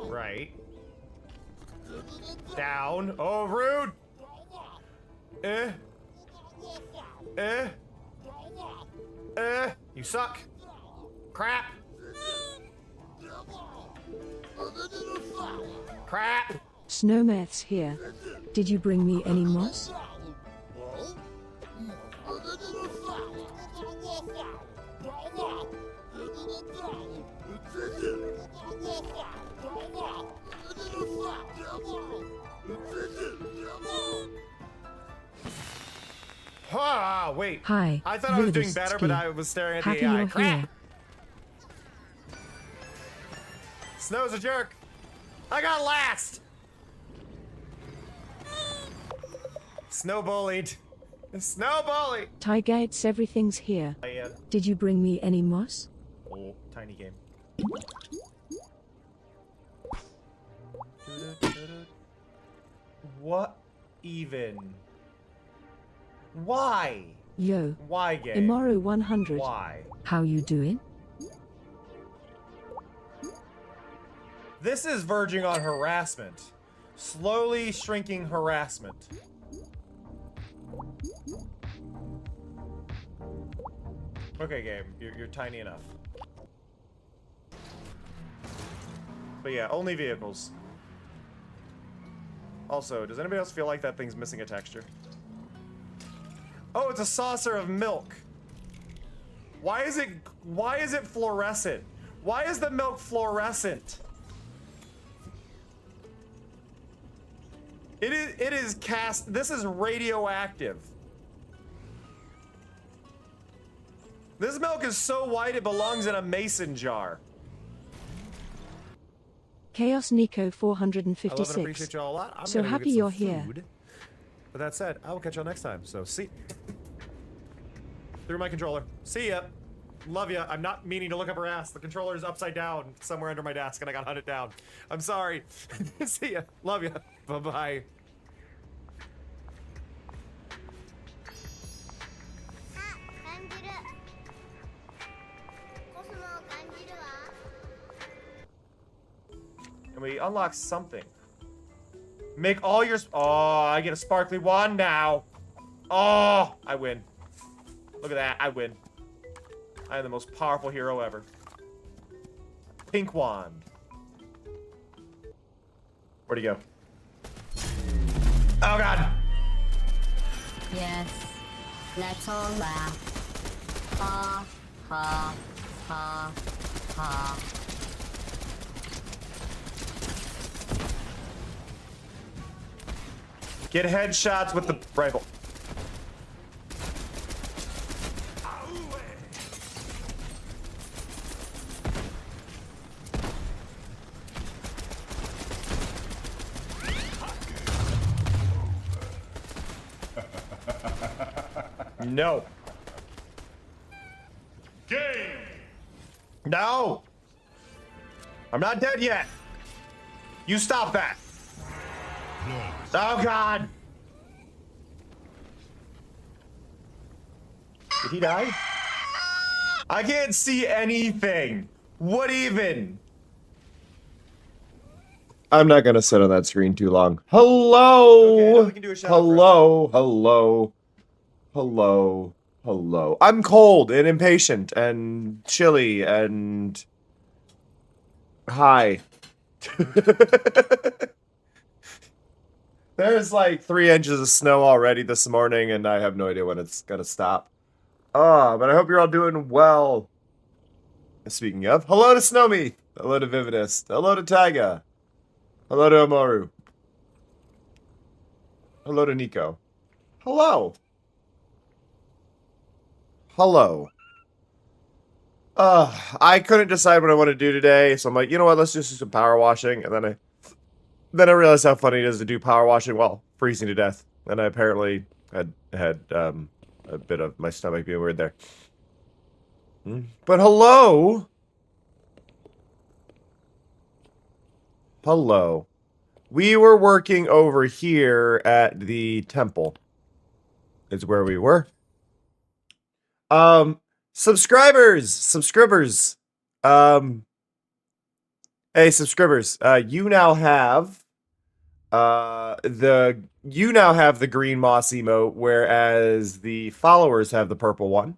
Right. Down. Oh, rude! You suck. Crap. Crap. Snowmath's here. Did you bring me any moss? Ah, wait. Hi. I thought I was doing better, but I was staring at the AI. Crap! Snow's a jerk. I got last. Snow bullied. Snow bullied. Ty Gates, everything's here. Did you bring me any moss? Oh, tiny game. What even? Why? Yo. Why, game? Imoro 100. Why? How you doing? This is verging on harassment. Slowly shrinking harassment. Okay, game. You're tiny enough. But yeah, only vehicles. Also, does anybody else feel like that thing's missing a texture? Oh, it's a saucer of milk. Why is it fluorescent? Why is the milk fluorescent? It is cast. This is radioactive. This milk is so white it belongs in a mason jar. Chaos Nico I love 456. and appreciate y'all a lot. I'm So gonna go happy get some you're here. food. With that said, I will catch y'all next time. So see. Through my controller. See ya. Love ya. I'm not meaning to look up her ass. The controller is upside down somewhere under my desk and I got hunted down. I'm sorry. See ya. Love ya. Bye-bye. And we unlock something. Make all your... Oh, I get a sparkly wand now. Oh, I win. Look at that. I win. I am the most powerful hero ever. Pink wand. Where'd he go? Oh, God. Yes. Let's all laugh. Ha, ha, ha, ha. Get headshots with the rifle. No. Game. No. I'm not dead yet. You stop that. Oh, God. Did he die? I can't see anything. What even? I'm not gonna sit on that screen too long. Hello. Okay, now we can do a shout out Hello. Hello. Hello. Hello. I'm cold and impatient and chilly and hi. There's like 3 inches of snow already this morning, and I have no idea when it's gonna stop. But I hope you're all doing well. Speaking of, hello to Snowme. Hello to Vividist. Hello to Taiga. Hello to Amaru. Hello to Nico. Hello. Hello. I couldn't decide what I want to do today, so I'm like, you know what, let's just do some power washing, and then I realized how funny it is to do power washing while freezing to death. And I apparently had a bit of my stomach being weird there. But hello! Hello. We were working over here at the temple. Is where we were. Subscribers! Hey, subscribers, you now have the green moss emote, whereas the followers have the purple one.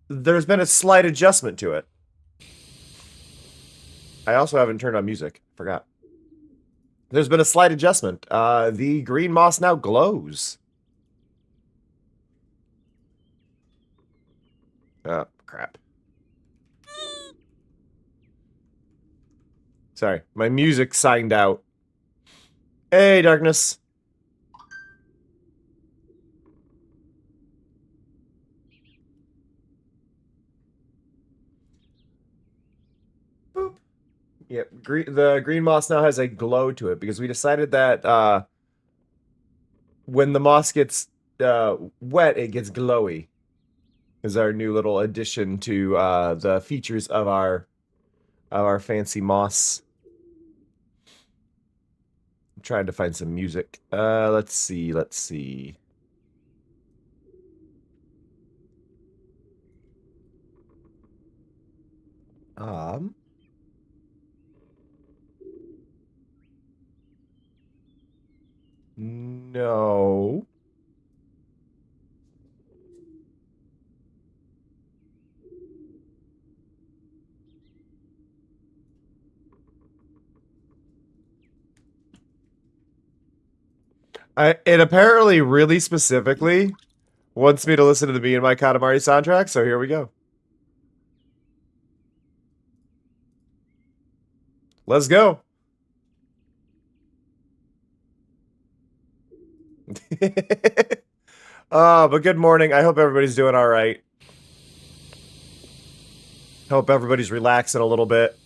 There's been a slight adjustment to it. I also haven't turned on music. Forgot. There's been a slight adjustment. The green moss now glows. Oh, crap. Sorry, my music signed out. Hey, darkness. Boop. Yep, the green moss now has a glow to it because we decided that when the moss gets wet, it gets glowy. Is our new little addition to the features of our fancy moss. I'm trying to find some music. Let's see. No. It apparently really specifically wants me to listen to the Me and My Katamari soundtrack, so here we go. Let's go. But good morning. I hope everybody's doing all right. Hope everybody's relaxing a little bit.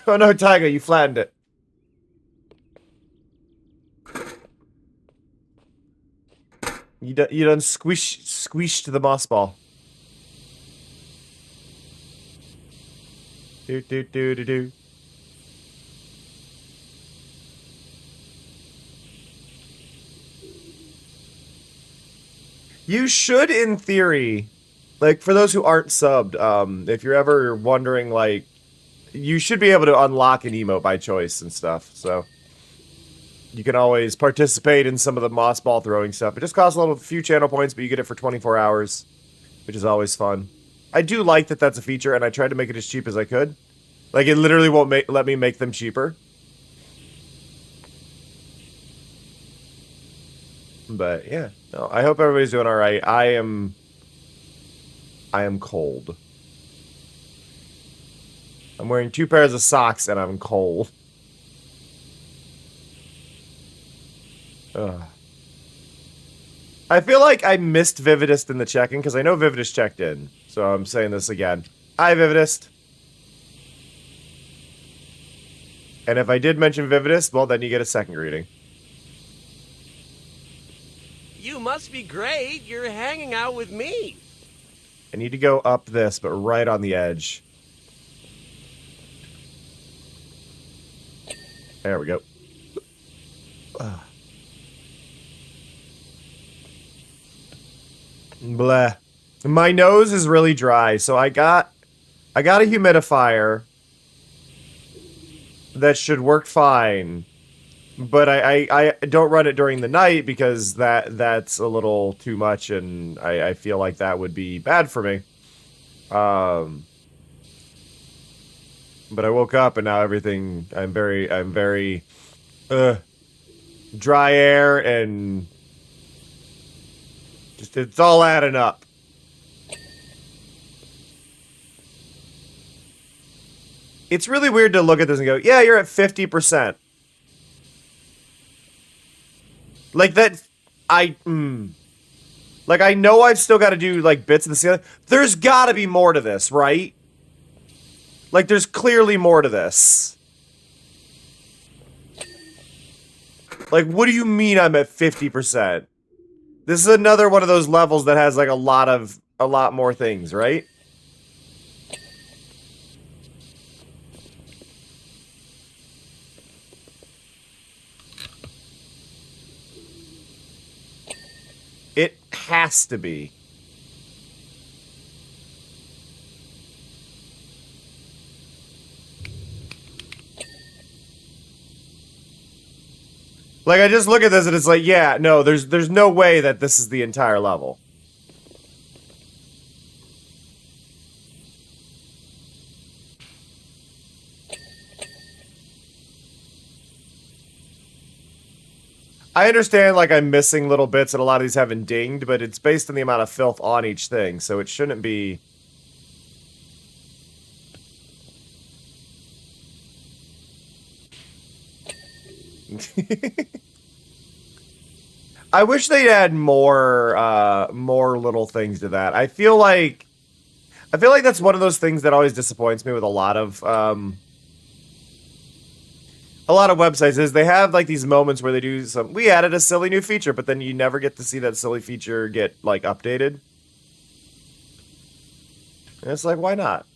Oh no, Tiger, you flattened it. You done squished the moss ball. Do do do do do. You should, in theory, like for those who aren't subbed, if you're ever wondering, like, you should be able to unlock an emote by choice and stuff. So you can always participate in some of the moss ball throwing stuff. It just costs a few channel points, but you get it for 24 hours, which is always fun. I do like that that's a feature, and I tried to make it as cheap as I could. Like, it literally won't let me make them cheaper. But yeah, no, I hope everybody's doing all right. I am cold. I'm wearing 2 pairs of socks and I'm cold. Ugh. I feel like I missed Vividist in the check-in because I know Vividist checked in. So I'm saying this again. Hi, Vividist. And if I did mention Vividist, well, then you get a second greeting. You must be great. You're hanging out with me. I need to go up this, but right on the edge. There we go. Ugh. Bleh. My nose is really dry, so I got a humidifier that should work fine. But I don't run it during the night because that's a little too much, and I feel like that would be bad for me. But I woke up and now everything I'm very dry air and just it's all adding up. It's really weird to look at this and go, yeah, you're at 50%. Like that, like I know I've still got to do like bits of the ceiling. There's got to be more to this, right? Like there's clearly more to this. Like, what do you mean I'm at 50%? This is another one of those levels that has like a lot more things, right? It has to be. Like, I just look at this and it's like, yeah, no, there's no way that this is the entire level. I understand, like, I'm missing little bits and a lot of these haven't dinged, but it's based on the amount of filth on each thing, so it shouldn't be... I wish they'd add more little things to that. I feel like that's one of those things that always disappoints me with a lot of websites is they have like these moments where they do we added a silly new feature, but then you never get to see that silly feature get like updated. And it's like, why not?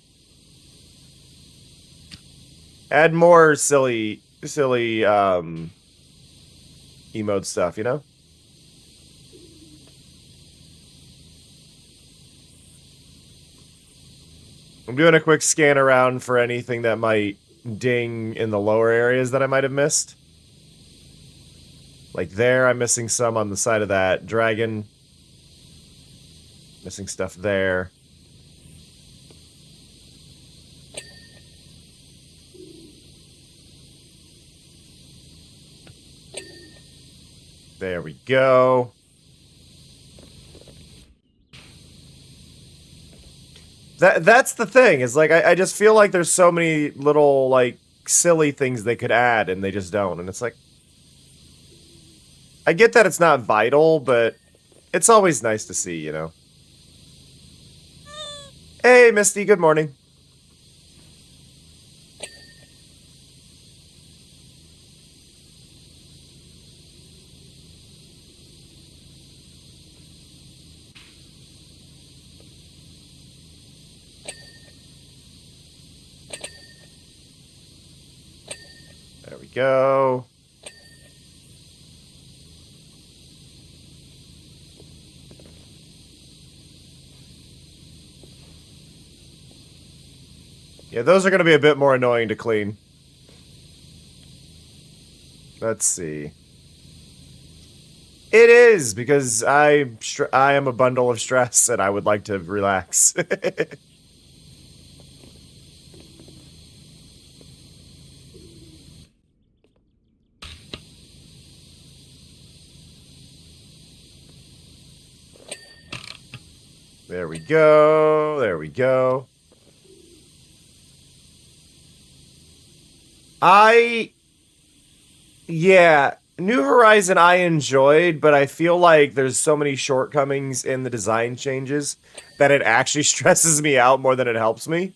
Add more silly emote stuff, you know? I'm doing a quick scan around for anything that might ding in the lower areas that I might have missed. Like there, I'm missing some on the side of that dragon. Missing stuff there. There we go. That's the thing, is like I just feel like there's so many little like silly things they could add and they just don't, and it's like I get that it's not vital, but it's always nice to see, you know. Hey Misty, good morning. There we go. Yeah, those are going to be a bit more annoying to clean. Let's see. It is, because I am a bundle of stress and I would like to relax. There we go. There we go. Yeah, New Horizon I enjoyed, but I feel like there's so many shortcomings in the design changes that it actually stresses me out more than it helps me.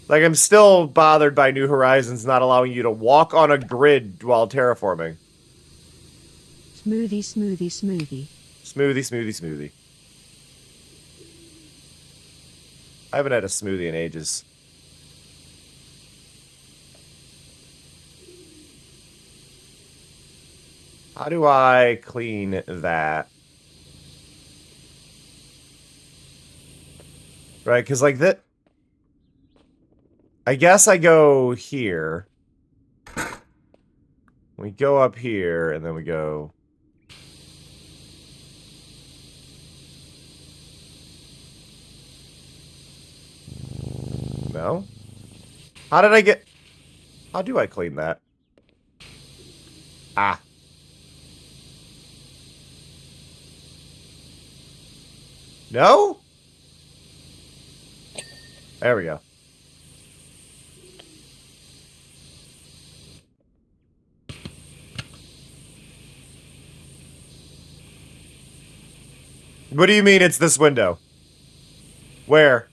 Like, I'm still bothered by New Horizons not allowing you to walk on a grid while terraforming. Smoothie, smoothie, smoothie. Smoothie, smoothie, smoothie. I haven't had a smoothie in ages. How do I clean that? Right, because like that... I guess I go here. We go up here, and then we go... No? How did I get... How do I clean that? Ah. No? There we go. What do you mean it's this window? Where?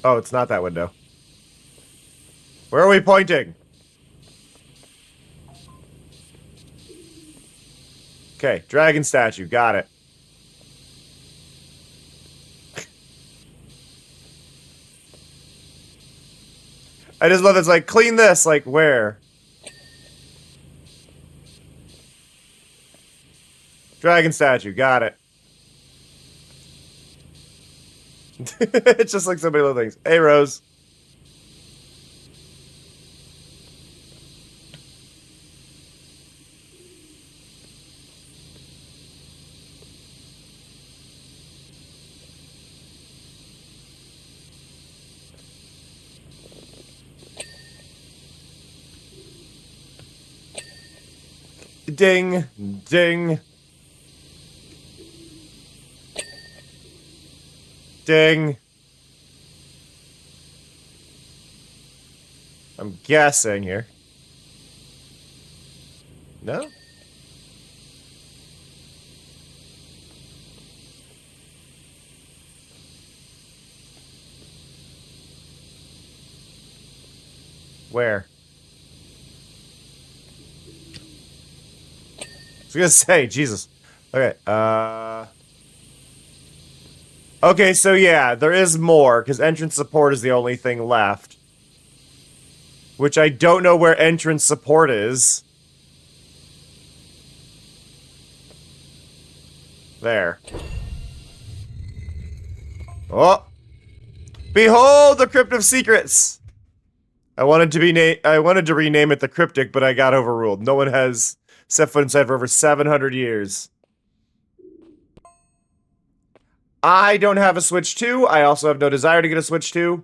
Oh, it's not that window. Where are we pointing? Okay, dragon statue, got it. I just love it's like, clean this, like, where? Dragon statue, got it. It's just like somebody little things. Hey, Rose. Ding. Ding. Ding. I'm guessing here. No? Where? I was gonna say, Jesus. Okay, okay, so yeah, there is more, because entrance support is the only thing left. Which I don't know where entrance support is. There. Oh! Behold the Crypt of Secrets! I wanted to rename it the Cryptic, but I got overruled. No one has set foot inside for over 700 years. I don't have a Switch 2. I also have no desire to get a Switch 2.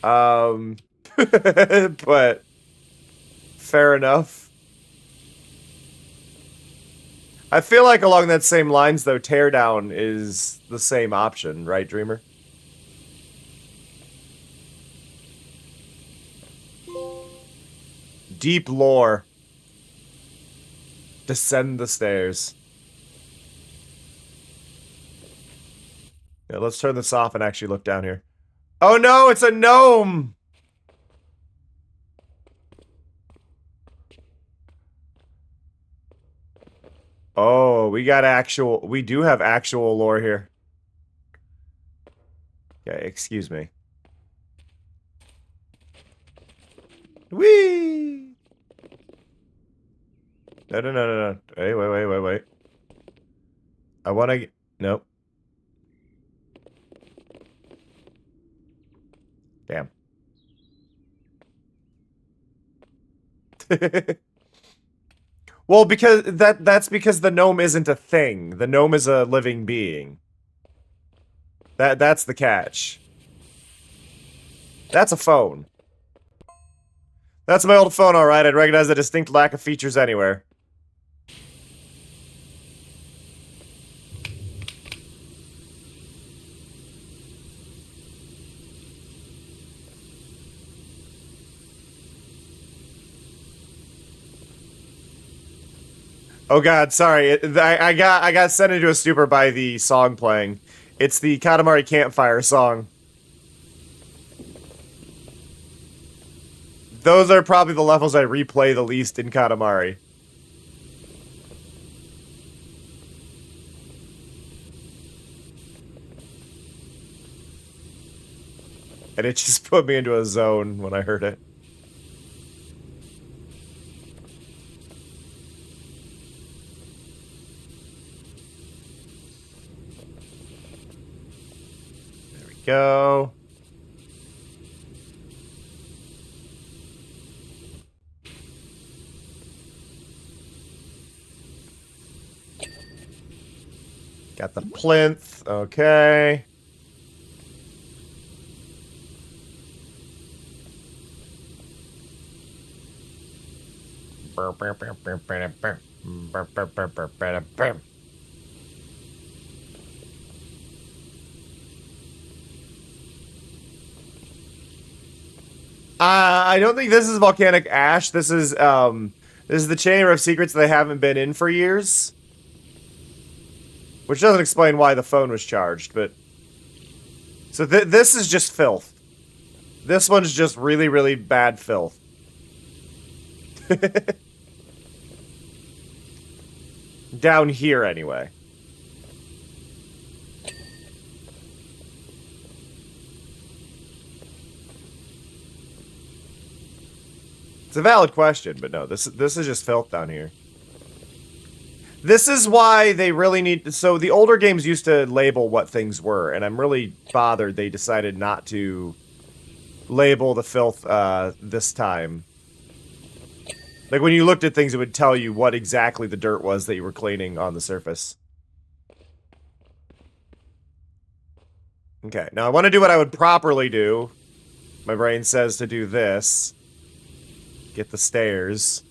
But fair enough. I feel like along that same lines, though, Teardown is the same option, right, Dreamer? Deep lore. Descend the stairs. Yeah, let's turn this off and actually look down here. Oh no, it's a gnome! Oh, we do have actual lore here. Okay, excuse me. Whee! No. Hey, wait. I wanna... Nope. Damn. Well, because that's because the gnome isn't a thing. The gnome is a living being. That's the catch. That's a phone. That's my old phone, alright. I'd recognize a distinct lack of features anywhere. Oh god, sorry. I got sent into a stupor by the song playing. It's the Katamari Campfire song. Those are probably the levels I replay the least in Katamari. And it just put me into a zone when I heard it. There we go. Got the plinth. Okay. I don't think this is volcanic ash. This is the Chamber of Secrets they haven't been in for years. Which doesn't explain why the phone was charged, but... So this is just filth. This one's just really, really bad filth. Down here, anyway. It's a valid question, but no, this is just filth down here. This is why they really need... So the older games used to label what things were, and I'm really bothered they decided not to label the filth this time. Like, when you looked at things, it would tell you what exactly the dirt was that you were cleaning on the surface. Okay, now I want to do what I would properly do. My brain says to do this. Get the stairs.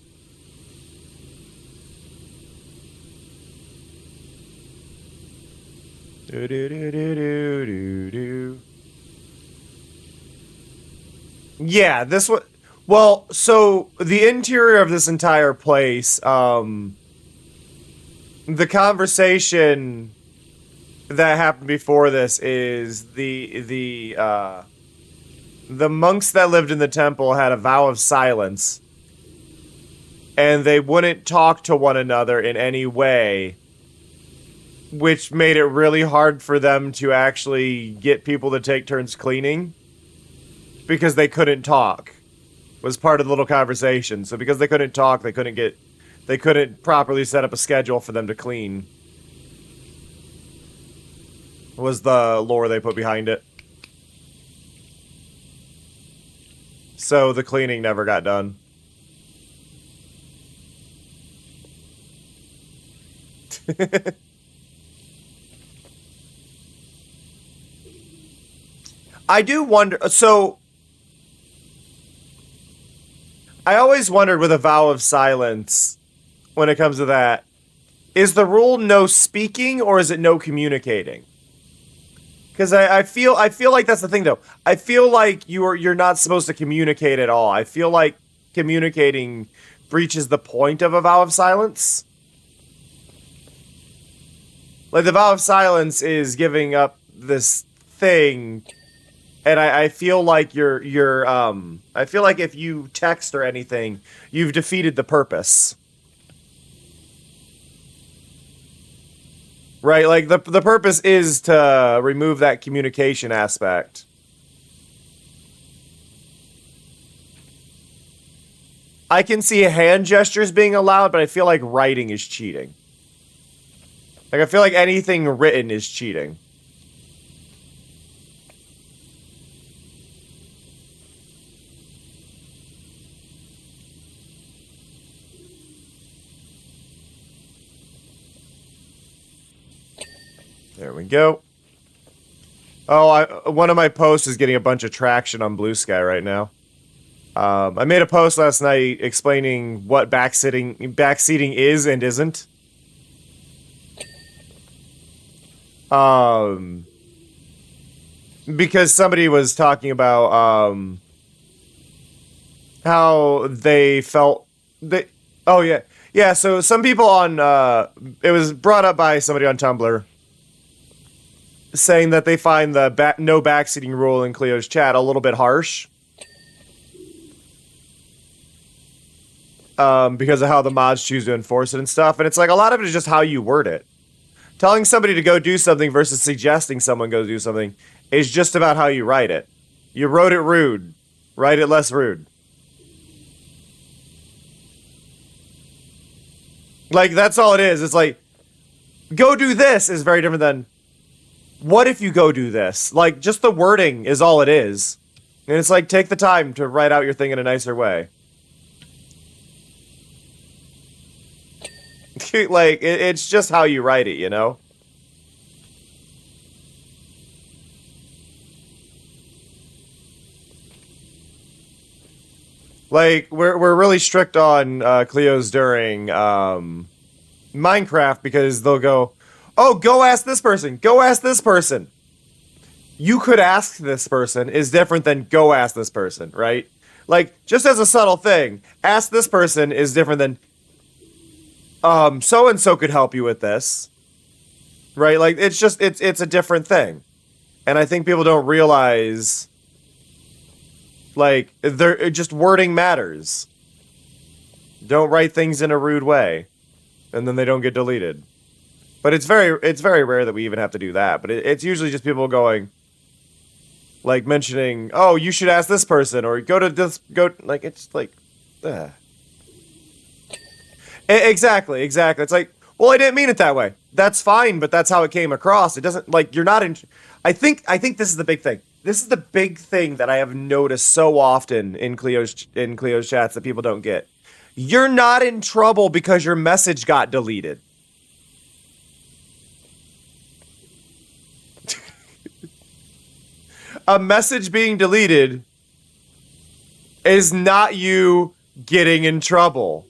Yeah, this one. Well, so the interior of this entire place, the conversation that happened before this is the monks that lived in the temple had a vow of silence, and they wouldn't talk to one another in any way, which made it really hard for them to actually get people to take turns cleaning because they couldn't talk. Was part of the little conversation. So because they couldn't talk, they couldn't properly set up a schedule for them to clean. Was the lore they put behind it. So the cleaning never got done. I do wonder, so I always wondered with a vow of silence when it comes to that, is the rule no speaking or is it no communicating? Because I feel like that's the thing though. I feel like you're not supposed to communicate at all. I feel like communicating breaches the point of a vow of silence. Like the vow of silence is giving up this thing, and I feel like I feel like if you text or anything, you've defeated the purpose. Right, like the purpose is to remove that communication aspect. I can see hand gestures being allowed, but I feel like writing is cheating. Like I feel like anything written is cheating. There we go. Oh, one of my posts is getting a bunch of traction on Blue Sky right now. I made a post last night explaining what backseating is and isn't. Because somebody was talking about how they felt they. Oh yeah, yeah. So some people on it was brought up by somebody on Tumblr, saying that they find the no backseating rule in Cleo's chat a little bit harsh. Because of how the mods choose to enforce it and stuff. And it's like, a lot of it is just how you word it. Telling somebody to go do something versus suggesting someone go do something is just about how you write it. You wrote it rude. Write it less rude. Like, that's all it is. It's like, go do this is very different than, what if you go do this? Like, just the wording is all it is. And it's like, take the time to write out your thing in a nicer way. Like, it's just how you write it, you know? Like, we're really strict on Cleos during Minecraft because they'll go, oh, go ask this person, go ask this person. You could ask this person is different than go ask this person, right? Like, just as a subtle thing, ask this person is different than so-and-so could help you with this. Right? Like, it's just, it's a different thing. And I think people don't realize, like, just wording matters. Don't write things in a rude way. And then they don't get deleted. But it's very rare that we even have to do that. But it's usually just people going, like, mentioning, oh, you should ask this person, or go to this, like, it's like, Exactly. It's like, well, I didn't mean it that way. That's fine, but that's how it came across. It doesn't, like, you're not in... I think this is the big thing. This is the big thing that I have noticed so often in Cleo's chats that people don't get. You're not in trouble because your message got deleted. A message being deleted is not you getting in trouble.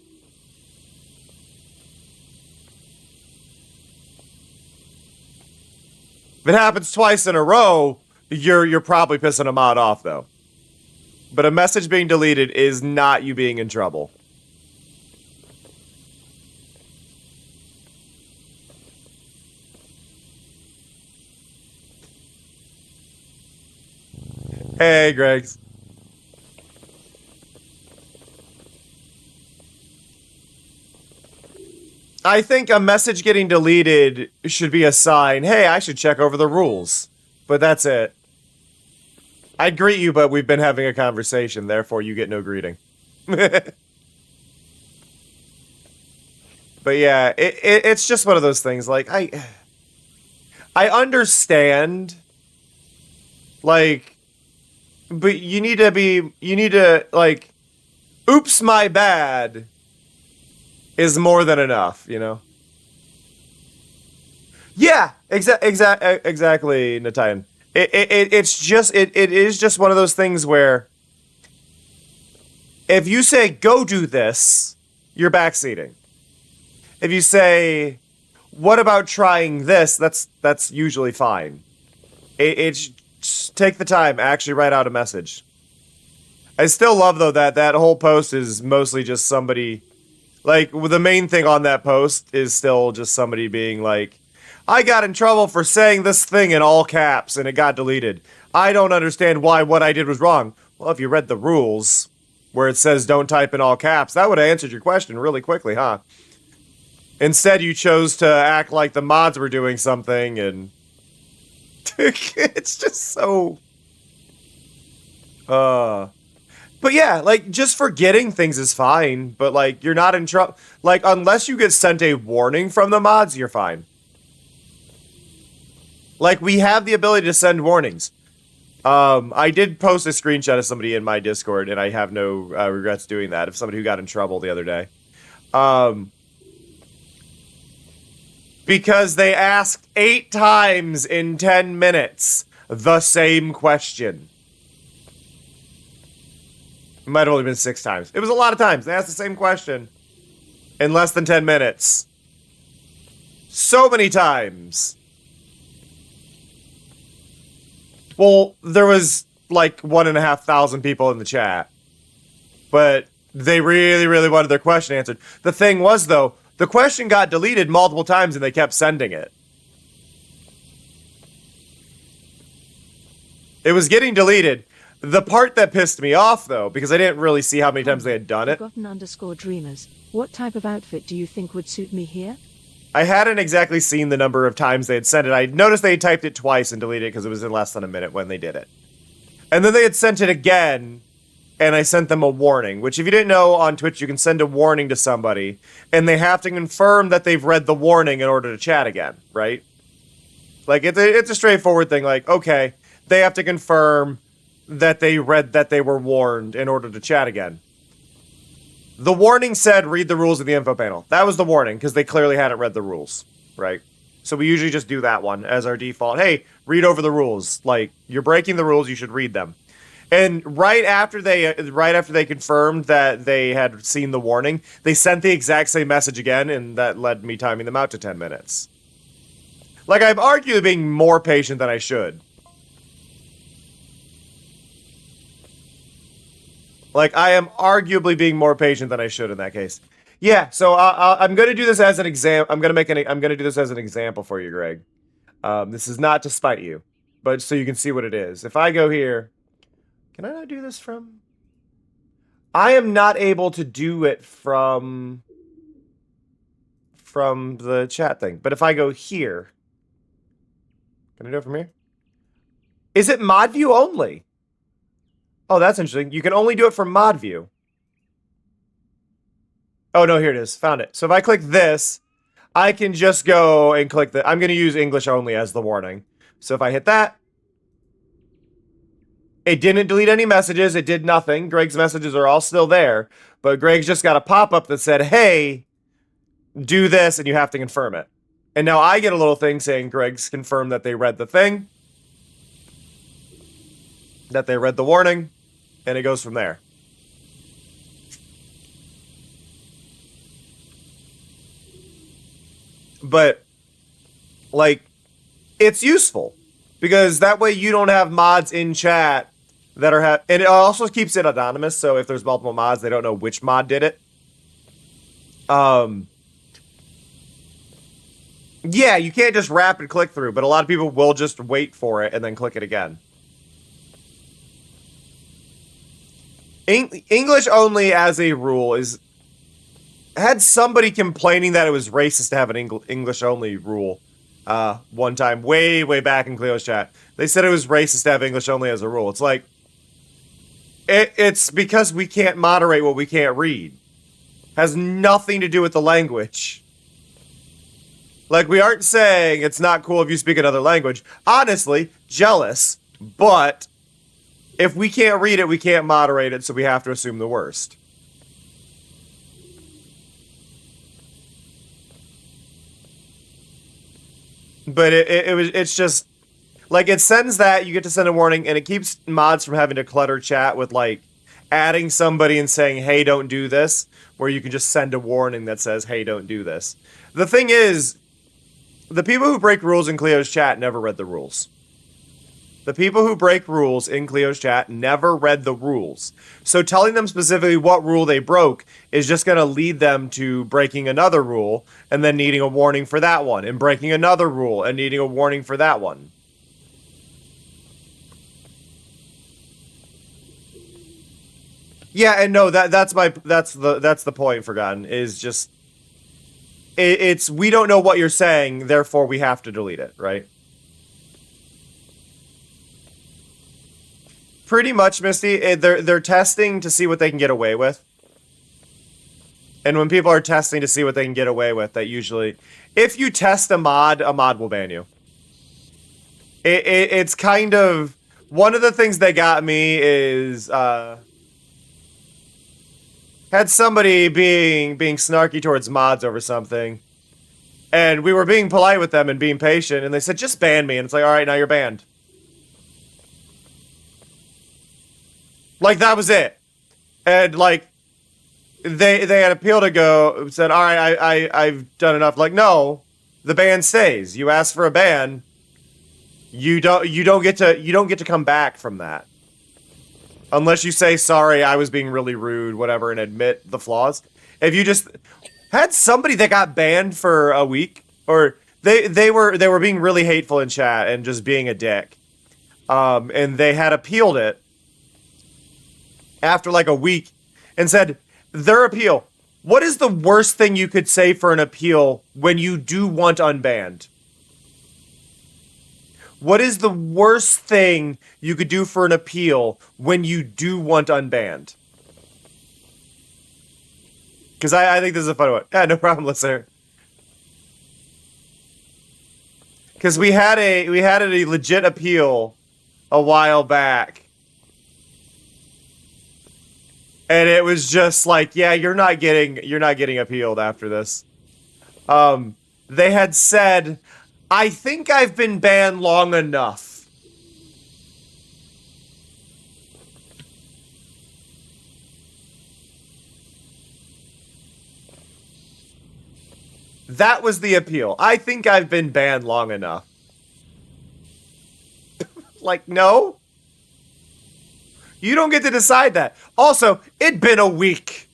If it happens twice in a row, you're probably pissing a mod off, though. But a message being deleted is not you being in trouble. Hey, Gregs. I think a message getting deleted should be a sign, hey, I should check over the rules. But that's it. I'd greet you, but we've been having a conversation, therefore you get no greeting. But yeah, it's just one of those things, like, I understand, like, but you need to, like, oops, my bad is more than enough, you know? Yeah, exactly, Natayan. It is just one of those things where if you say, go do this, you're backseating. If you say, what about trying this, that's usually fine. It's just take the time, actually write out a message. I still love, though, that whole post is mostly just somebody, like, the main thing on that post is still just somebody being like, I got in trouble for saying this thing in all caps and it got deleted. I don't understand why what I did was wrong. Well, if you read the rules where it says don't type in all caps, that would have answered your question really quickly, huh? Instead, you chose to act like the mods were doing something, and it's just so... But yeah, like, just forgetting things is fine, but, like, you're not in trouble. Like, unless you get sent a warning from the mods, you're fine. Like, we have the ability to send warnings. I did post a screenshot of somebody in my Discord, and I have no regrets doing that, of somebody who got in trouble the other day. Because they asked 8 times in 10 minutes the same question. It might have only been 6 times. It was a lot of times. They asked the same question in less than 10 minutes. So many times. Well, there was like 1,500 people in the chat. But they really, really wanted their question answered. The thing was, though, the question got deleted multiple times and they kept sending it. It was getting deleted. The part that pissed me off, though, because I didn't really see how many times they had done it. Forgotten_dreamers. What type of outfit do you think would suit me here? I hadn't exactly seen the number of times they had sent it. I noticed they had typed it twice and deleted it because it was in less than a minute when they did it. And then they had sent it again, and I sent them a warning, which if you didn't know, on Twitch you can send a warning to somebody, and they have to confirm that they've read the warning in order to chat again, right? Like, it's a straightforward thing, like, okay, they have to confirm that they read that they were warned in order to chat again. The warning said, read the rules of the info panel. That was the warning, because they clearly hadn't read the rules, right? So we usually just do that one as our default. Hey, read over the rules. Like, you're breaking the rules, you should read them. And right after they confirmed that they had seen the warning, they sent the exact same message again, and that led me timing them out to 10 minutes. Like, I'm arguably being more patient than I should. Like, I am arguably being more patient than I should in that case. Yeah, so I'm going to do this as an example. I'm going to do this as an example for you, Greg. This is not to spite you, but so you can see what it is. If I go here, can I not do this from? I am not able to do it from the chat thing. But if I go here, can I do it from here? Is it mod view only? Oh, that's interesting. You can only do it from mod view. Oh, no, here it is. Found it. So if I click this, I can just go and click the... I'm going to use English only as the warning. So if I hit that, it didn't delete any messages. It did nothing. Greg's messages are all still there. But Greg's just got a pop-up that said, hey, do this, and you have to confirm it. And now I get a little thing saying Greg's confirmed that they read the thing, that they read the warning, and it goes from there. But, like, it's useful because that way you don't have mods in chat that are and it also keeps it anonymous. So if there's multiple mods, they don't know which mod did it. Yeah, you can't just rapid click through, but a lot of people will just wait for it and then click it again. English only as a rule is... had somebody complaining that it was racist to have an English only rule one time, way back in Cleo's chat. They said it was racist to have English only as a rule. It's like... It's because we can't moderate what we can't read. Has nothing to do with the language. Like, we aren't saying it's not cool if you speak another language. Honestly, jealous, but if we can't read it, we can't moderate it, so we have to assume the worst. But it's just, like, it sends that, you get to send a warning, and it keeps mods from having to clutter chat with, like, adding somebody and saying, hey, don't do this, where you can just send a warning that says, hey, don't do this. The thing is, the people who break rules in Cleo's chat never read the rules. The people who break rules in Cleo's chat never read the rules. So telling them specifically what rule they broke is just going to lead them to breaking another rule and then needing a warning for that one, and breaking another rule and needing a warning for that one. Yeah, and no, that's the point, Forgotten, is just it's we don't know what you're saying, therefore we have to delete it, right? Pretty much, Misty. They're testing to see what they can get away with. And when people are testing to see what they can get away with, that usually, if you test a mod will ban you. It's kind of, one of the things that got me is had somebody being snarky towards mods over something, and we were being polite with them and being patient, and they said, just ban me, and it's like, all right, now you're banned. Like, that was it. And, like, they had appeal to go, said, all right, I've done enough. Like, no, the ban stays. You ask for a ban, you don't get to come back from that. Unless you say, sorry, I was being really rude, whatever, and admit the flaws. If you just had somebody that got banned for a week, or they were being really hateful in chat and just being a dick, and they had appealed it after like a week and said, their appeal, what is the worst thing you could say for an appeal when you do want unbanned? What is the worst thing you could do for an appeal when you do want unbanned? Because I think this is a fun one. Yeah, no problem, listener. Because we had a legit appeal a while back. And it was just like, yeah, you're not getting appealed after this. They had said, I think I've been banned long enough. That was the appeal. I think I've been banned long enough. Like, no? You don't get to decide that. Also, it'd been a week.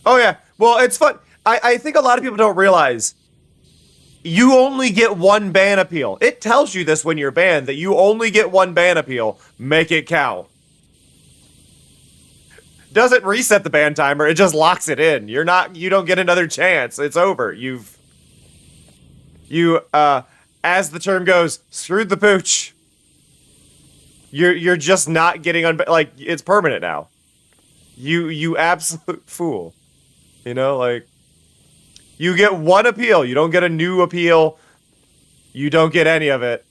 Oh, yeah. Well, it's fun. I think a lot of people don't realize you only get one ban appeal. It tells you this when you're banned, that you only get one ban appeal. Make it count. Doesn't reset the ban timer. It just locks it in. You don't get another chance. It's over. As the term goes, screwed the pooch. You're just not getting like, it's permanent now. You absolute fool. You know, like, you get one appeal. You don't get a new appeal. You don't get any of it.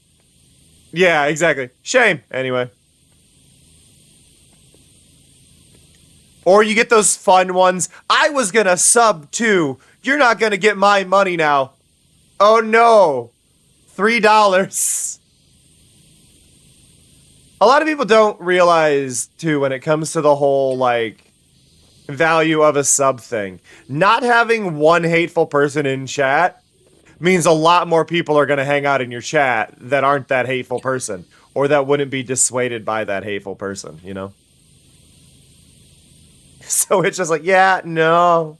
Yeah, exactly. Shame. Anyway. Or you get those fun ones. I was gonna sub too. You're not gonna get my money now. Oh no. $3. A lot of people don't realize too, when it comes to the whole, like, value of a sub thing. Not having one hateful person in chat means a lot more people are going to hang out in your chat that aren't that hateful person, or that wouldn't be dissuaded by that hateful person, you know? So it's just like, yeah, no.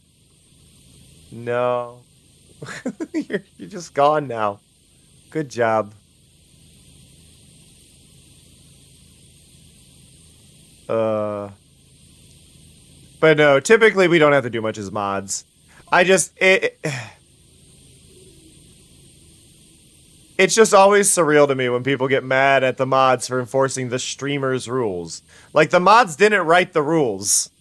No. You're just gone now. Good job. But no, typically we don't have to do much as mods. It's just always surreal to me when people get mad at the mods for enforcing the streamer's rules. Like, the mods didn't write the rules.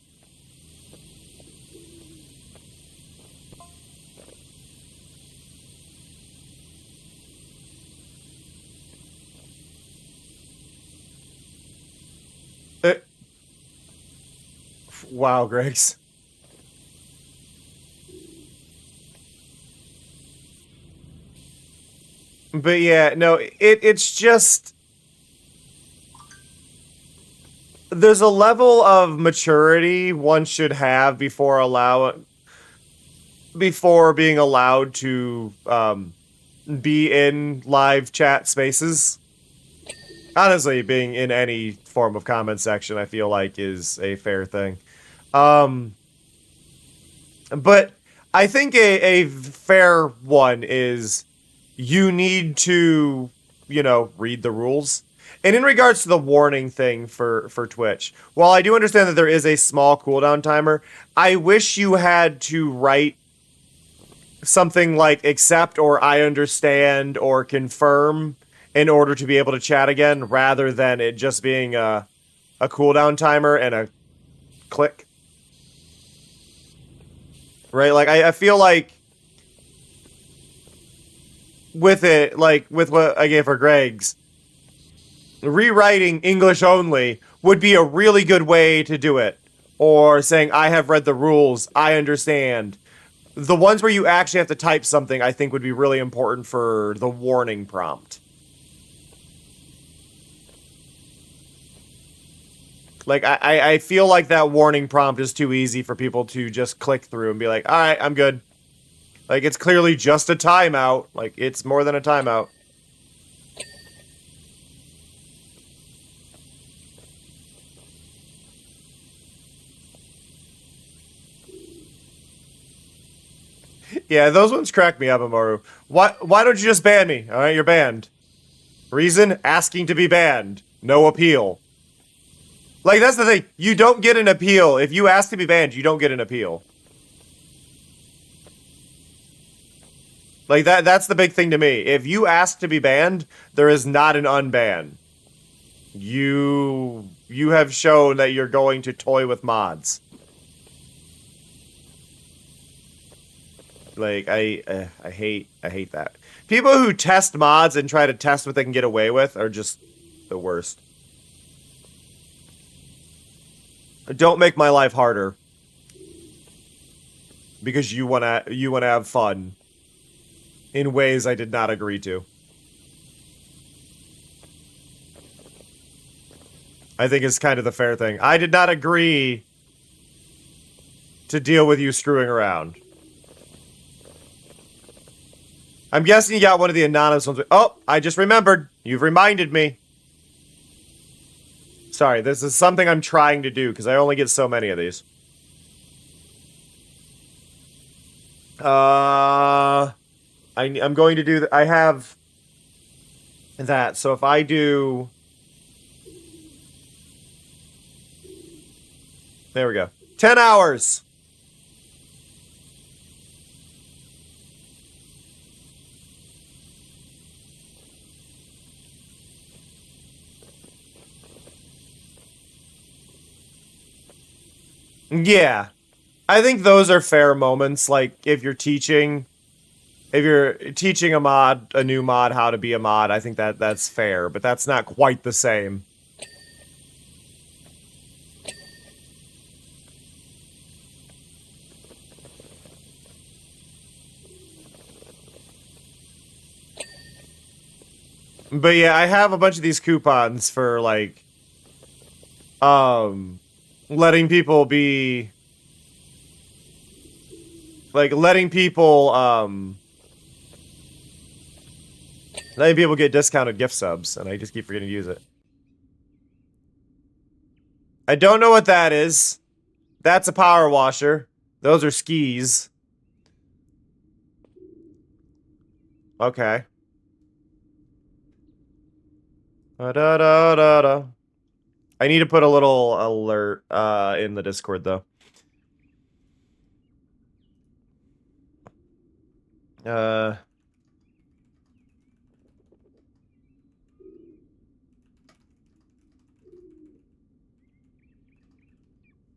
Wow, Greg's. But yeah, no, it's just... There's a level of maturity one should have before being allowed to be in live chat spaces. Honestly, being in any form of comment section, I feel like, is a fair thing. But I think a fair one is you need to, you know, read the rules. And in regards to the warning thing for Twitch, while I do understand that there is a small cooldown timer, I wish you had to write something like accept or I understand or confirm in order to be able to chat again, rather than it just being a cooldown timer and a click. Right? Like, I feel like with it, like with what I gave for Greg's, rewriting English only would be a really good way to do it. Or saying, I have read the rules, I understand. The ones where you actually have to type something, I think would be really important for the warning prompt. Like, I feel like that warning prompt is too easy for people to just click through and be like, alright, I'm good. Like, it's clearly just a timeout. Like, it's more than a timeout. Yeah, those ones crack me up, Amaru. Why don't you just ban me? Alright, you're banned. Reason? Asking to be banned. No appeal. Like, that's the thing. You don't get an appeal. If you ask to be banned, you don't get an appeal. Like, that's the big thing to me. If you ask to be banned, there is not an unban. You have shown that you're going to toy with mods. Like, I hate that. People who test mods and try to test what they can get away with are just the worst. Don't make my life harder. Because you wanna have fun. In ways I did not agree to. I think it's kind of the fair thing. I did not agree to deal with you screwing around. I'm guessing you got one of the anonymous ones. Oh, I just remembered. You've reminded me. Sorry, this is something I'm trying to do, because I only get so many of these. I'm going to do... I have that, so if I do... There we go. 10 hours! Yeah. I think those are fair moments, like, if you're teaching a new mod how to be a mod, I think that's fair, but that's not quite the same. But yeah, I have a bunch of these coupons for, like, letting people be... Like, letting people, Then people get discounted gift subs, and I just keep forgetting to use it. I don't know what that is. That's a power washer. Those are skis. Okay. Da-da-da-da-da. I need to put a little alert in the Discord, though.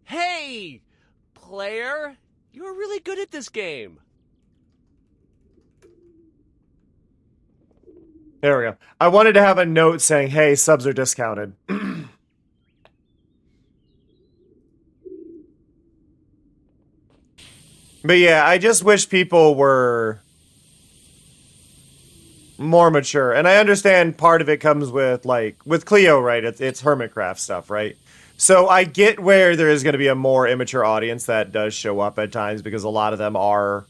Hey, player, you're really good at this game. There we go. I wanted to have a note saying, hey, subs are discounted. But yeah, I just wish people were more mature. And I understand part of it comes with, like, with Cleo, right? It's Hermitcraft stuff, right? So I get where there is going to be a more immature audience that does show up at times because a lot of them are...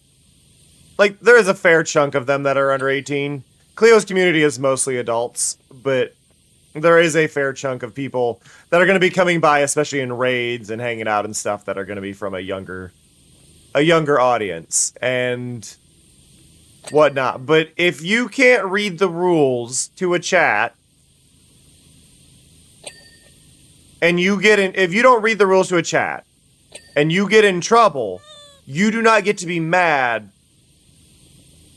Like, there is a fair chunk of them that are under 18. Cleo's community is mostly adults, but there is a fair chunk of people that are going to be coming by, especially in raids and hanging out and stuff, that are going to be from a younger audience and whatnot. But if you can't read the rules to a chat, and if you don't read the rules to a chat, and you get in trouble, you do not get to be mad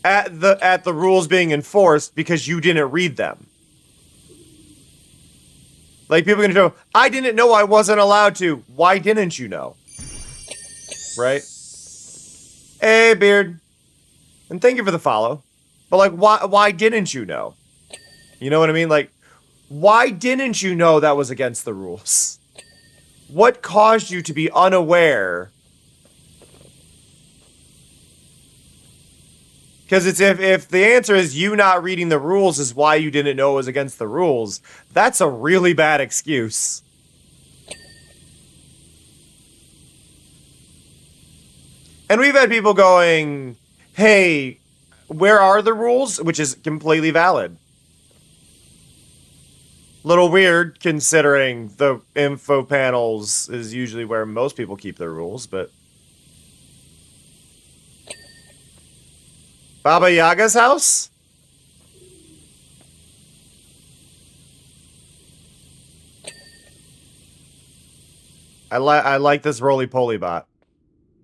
at the rules being enforced because you didn't read them. Like, people are gonna go, I didn't know I wasn't allowed to. Why didn't you know? Right? Hey, Beard. And thank you for the follow. But, like, why didn't you know? You know what I mean? Like, why didn't you know that was against the rules? What caused you to be unaware? Because it's if the answer is you not reading the rules is why you didn't know it was against the rules, that's a really bad excuse. And we've had people going, hey, where are the rules? Which is completely valid. Little weird considering the info panels is usually where most people keep their rules, but... Baba Yaga's house? I like this roly-poly bot.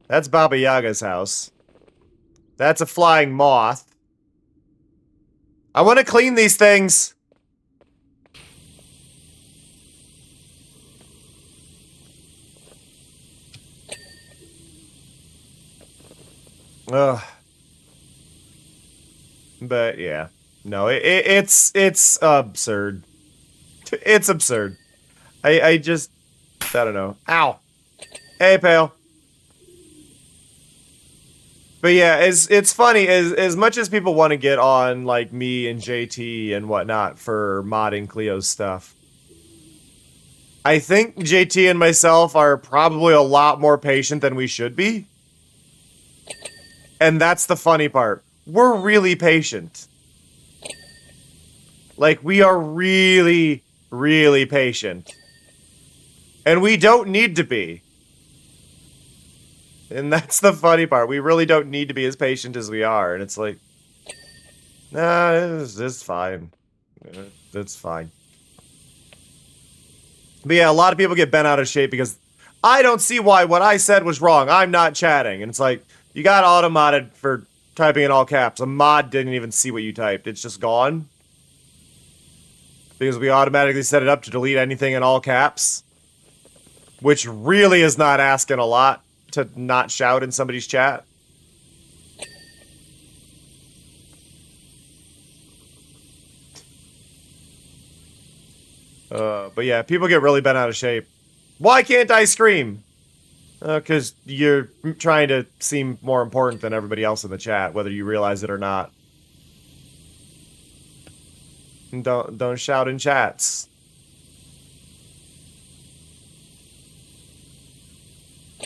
That's Baba Yaga's house. That's a flying moth. I want to clean these things. Ugh. But yeah, no, it's absurd. It's absurd. I just, I don't know. Ow. Hey, Pale. But yeah, it's funny, as much as people want to get on, like, me and JT and whatnot for modding Cleo's stuff, I think JT and myself are probably a lot more patient than we should be. And that's the funny part. We're really patient. Like, we are really, really patient. And we don't need to be. And that's the funny part. We really don't need to be as patient as we are. And it's like, nah, it's fine. It's fine. But yeah, a lot of people get bent out of shape because I don't see why what I said was wrong. I'm not chatting. And it's like, you got auto-modded for typing in all caps. A mod didn't even see what you typed. It's just gone. Because we automatically set it up to delete anything in all caps. Which really is not asking a lot to not shout in somebody's chat. But yeah, people get really bent out of shape. Why can't I scream? Because you're trying to seem more important than everybody else in the chat, whether you realize it or not. Don't shout in chats.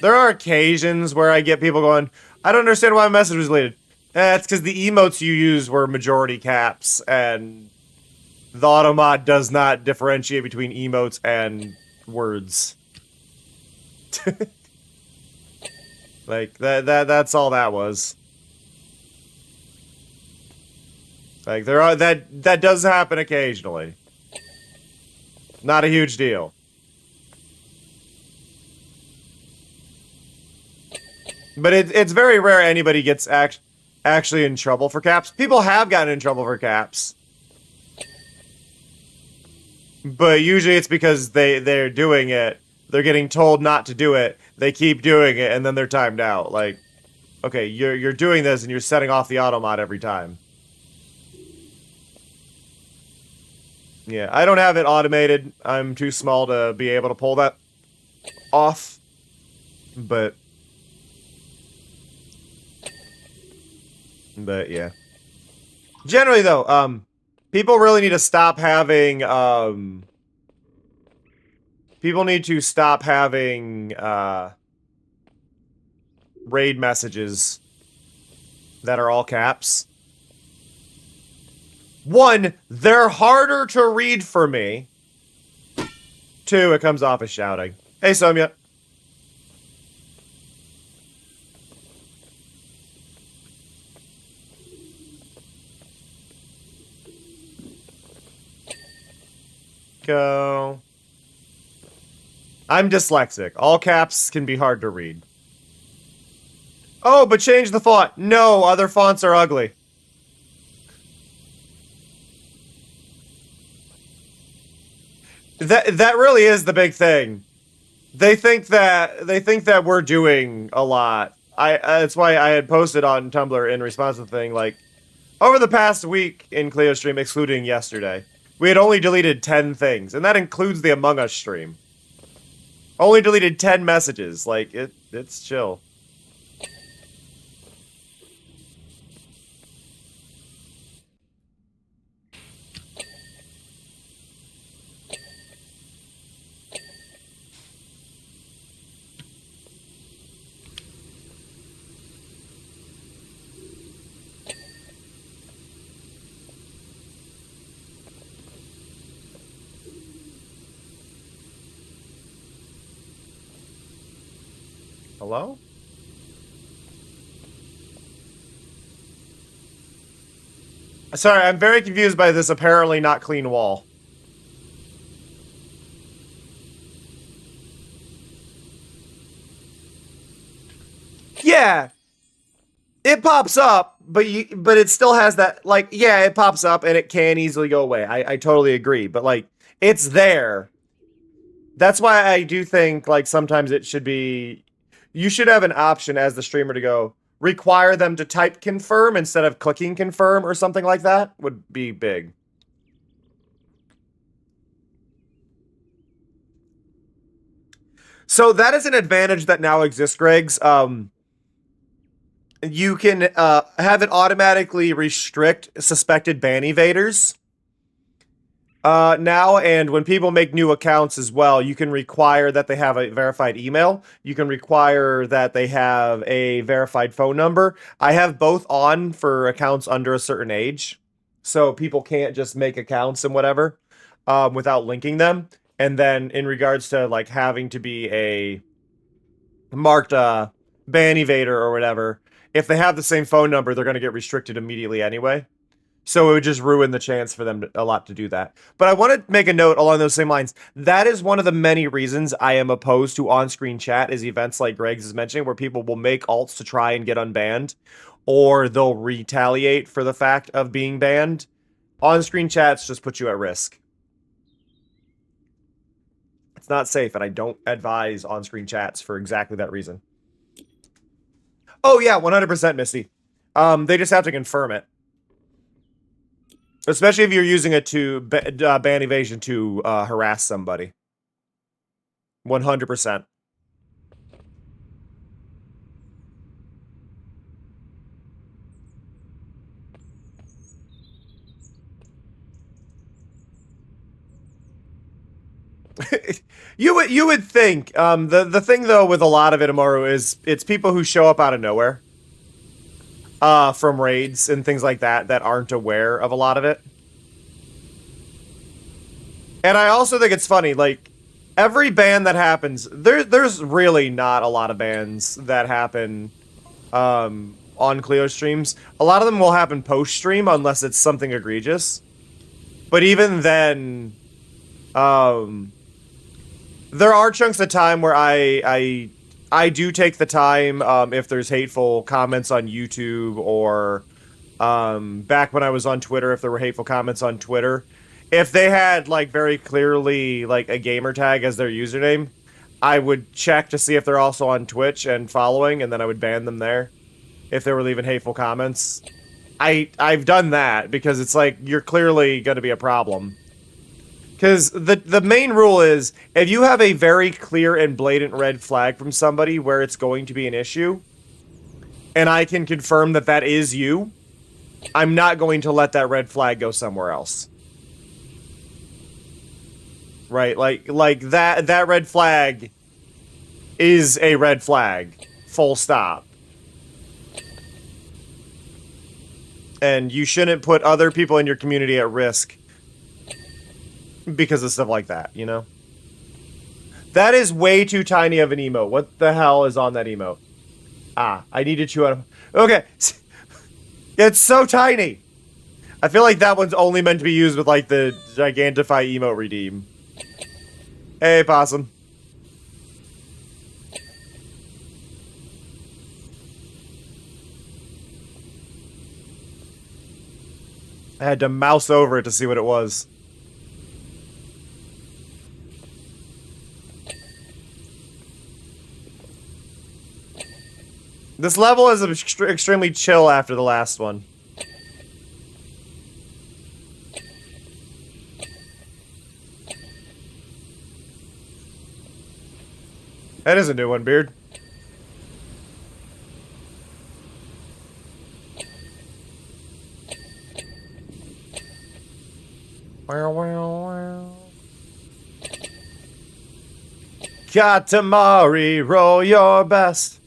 There are occasions where I get people going, I don't understand why my message was deleted. That's because the emotes you use were majority caps, and the automod does not differentiate between emotes and words. Like that's all that was. Like there are that does happen occasionally. Not a huge deal. But it's very rare anybody gets actually in trouble for caps. People have gotten in trouble for caps. But usually it's because they're doing it. They're getting told not to do it. They keep doing it, and then they're timed out. Like, okay, you're doing this, and you're setting off the automod every time. Yeah, I don't have it automated. I'm too small to be able to pull that off. But yeah. Generally, though, people really need to stop having, people need to stop having, raid messages that are all caps. One, they're harder to read for me. Two, it comes off as shouting. Hey, Somya. Go. I'm dyslexic. All caps can be hard to read. Oh, but change the font. No, other fonts are ugly. That really is the big thing. They think that we're doing a lot. That's why I had posted on Tumblr in response to the thing, like, over the past week in Cleo's stream, excluding yesterday, we had only deleted 10 things, and that includes the Among Us stream. Only deleted 10 messages. Like, it's chill. Hello? Sorry, I'm very confused by this apparently not clean wall. Yeah. It pops up, but it still has that, like, yeah, it pops up and it can easily go away. I totally agree, but like, it's there. That's why I do think, like, sometimes it should be, you should have an option as the streamer to go, require them to type confirm instead of clicking confirm or something like that would be big. So that is an advantage that now exists, Greg's. You can have it automatically restrict suspected ban evaders. Now, and when people make new accounts as well, you can require that they have a verified email. You can require that they have a verified phone number. I have both on for accounts under a certain age, so people can't just make accounts and whatever without linking them. And then in regards to like having to be a marked ban evader or whatever, if they have the same phone number, they're going to get restricted immediately anyway. So it would just ruin the chance for them a lot to do that. But I want to make a note along those same lines. That is one of the many reasons I am opposed to on-screen chat, is events like Greg's is mentioning, where people will make alts to try and get unbanned, or they'll retaliate for the fact of being banned. On-screen chats just put you at risk. It's not safe, and I don't advise on-screen chats for exactly that reason. Oh yeah, 100% Misty. They just have to confirm it. Especially if you're using it to ban evasion to harass somebody. 100%. You would think. The thing though with a lot of it, Amaru, is it's people who show up out of nowhere. from raids and things like that aren't aware of a lot of it. And I also think it's funny, like, every ban that happens, there's really not a lot of bans that happen on Cleo streams. A lot of them will happen post-stream unless it's something egregious. But even then, there are chunks of time where I do take the time if there's hateful comments on YouTube or back when I was on Twitter, if there were hateful comments on Twitter. If they had, like, very clearly, like, a gamer tag as their username, I would check to see if they're also on Twitch and following, and then I would ban them there if they were leaving hateful comments. I've done that because it's like, you're clearly going to be a problem. Because the main rule is, if you have a very clear and blatant red flag from somebody where it's going to be an issue, and I can confirm that that is you, I'm not going to let that red flag go somewhere else. Right? Like that red flag is a red flag. Full stop. And you shouldn't put other people in your community at risk because of stuff like that, you know? That is way too tiny of an emote. What the hell is on that emote? Ah, I need to chew on. Okay. It's so tiny. I feel like that one's only meant to be used with, like, the Gigantify emote redeem. Hey, Possum. I had to mouse over it to see what it was. This level is extremely chill after the last one. That is a new one, Beard. Wow, wow, wow. Katamari, roll your best.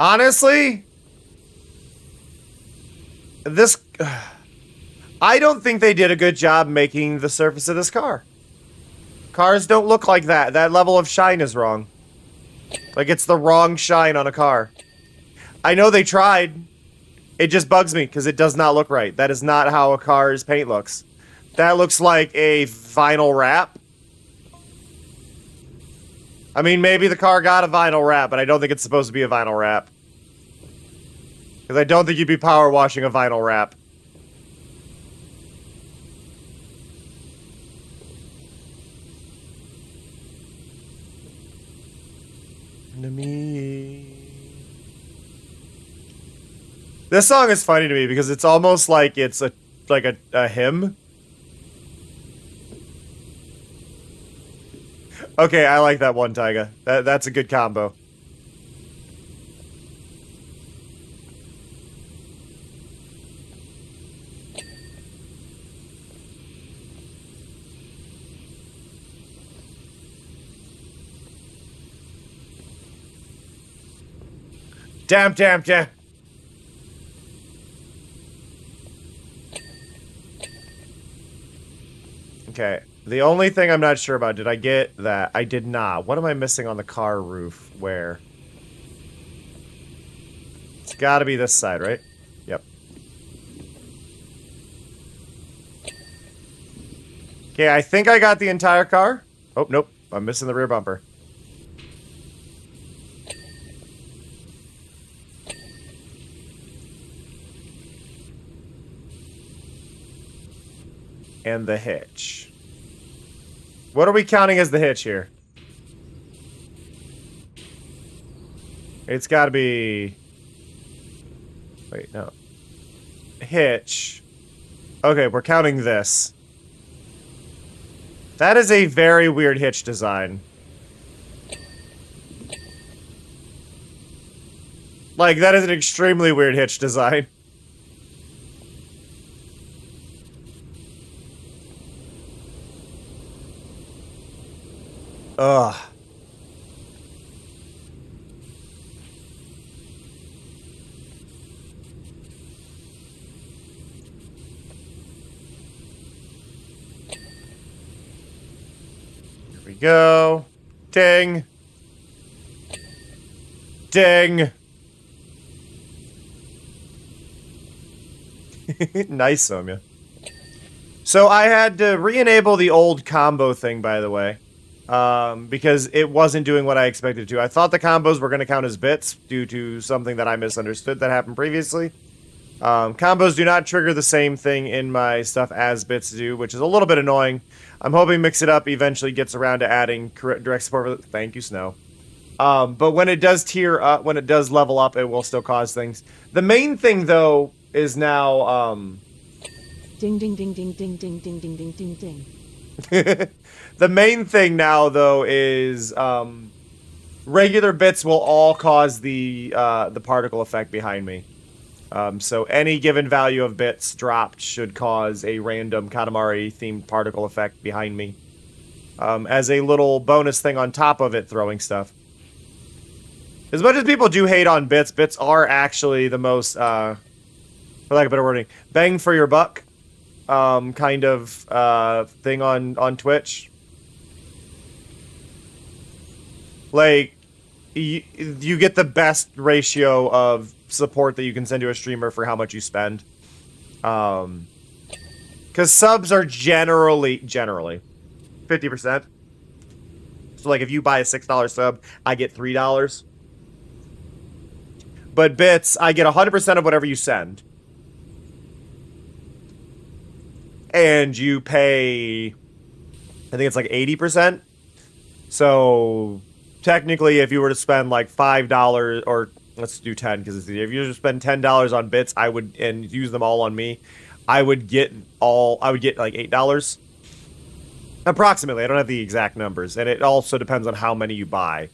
Honestly, this... I don't think they did a good job making the surface of this car. Cars don't look like that. That level of shine is wrong. Like, it's the wrong shine on a car. I know they tried. It just bugs me, because it does not look right. That is not how a car's paint looks. That looks like a vinyl wrap. I mean, maybe the car got a vinyl wrap, but I don't think it's supposed to be a vinyl wrap. Because I don't think you'd be power washing a vinyl wrap. This song is funny to me because it's almost like it's a hymn. Okay, I like that one, Taiga. That's a good combo. Damn. Okay. The only thing I'm not sure about, did I get that? I did not. What am I missing on the car roof? Where? It's gotta be this side, right? Yep. Okay, I think I got the entire car. Oh, nope. I'm missing the rear bumper. And the hitch. What are we counting as the hitch here? It's gotta be... Wait, no. Hitch. Okay, we're counting this. That is a very weird hitch design. Like, that is an extremely weird hitch design. Ugh. Here we go. Ding. Ding. Nice, Soumya. So I had to re-enable the old combo thing, by the way. Because it wasn't doing what I expected it to. I thought the combos were going to count as bits due to something that I misunderstood that happened previously. Combos do not trigger the same thing in my stuff as bits do, which is a little bit annoying. I'm hoping Mix It Up eventually gets around to adding direct support for thank you, Snow. But when it does tier up, when it does level up, it will still cause things. The main thing, though, is now... Ding ding ding ding ding ding ding ding ding ding ding. The main thing now, though, is regular bits will all cause the particle effect behind me. So any given value of bits dropped should cause a random Katamari-themed particle effect behind me. As a little bonus thing on top of it, throwing stuff. As much as people do hate on bits, bits are actually the most, for lack of better wording, bang for your buck kind of thing on Twitch. Like, you get the best ratio of support that you can send to a streamer for how much you spend. Because subs are generally 50%. So, like, if you buy a $6 sub, I get $3. But bits, I get 100% of whatever you send. And you pay, I think it's like 80%. So, technically, if you were to spend like $5, or let's do 10 because it's easier. If you were to spend $10 on bits, and use them all on me, I would get like $8. Approximately. I don't have the exact numbers. And it also depends on how many you buy.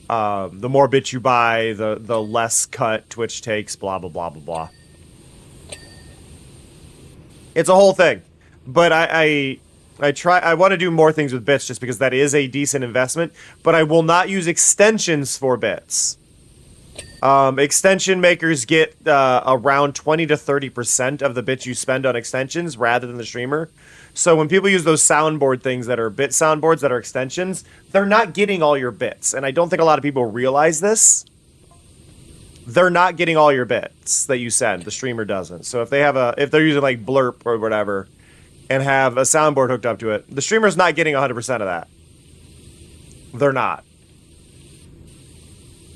The more bits you buy, the less cut Twitch takes, blah, blah, blah, blah, blah. It's a whole thing. But I want to do more things with bits just because that is a decent investment, but I will not use extensions for bits. Extension makers get around 20 to 30% of the bits you spend on extensions rather than the streamer. So when people use those soundboard things that are bit soundboards that are extensions, they're not getting all your bits. And I don't think a lot of people realize this. They're not getting all your bits that you send. The streamer doesn't. So if they're using like Blurp or whatever and have a soundboard hooked up to it, the streamer's not getting 100% of that. They're not.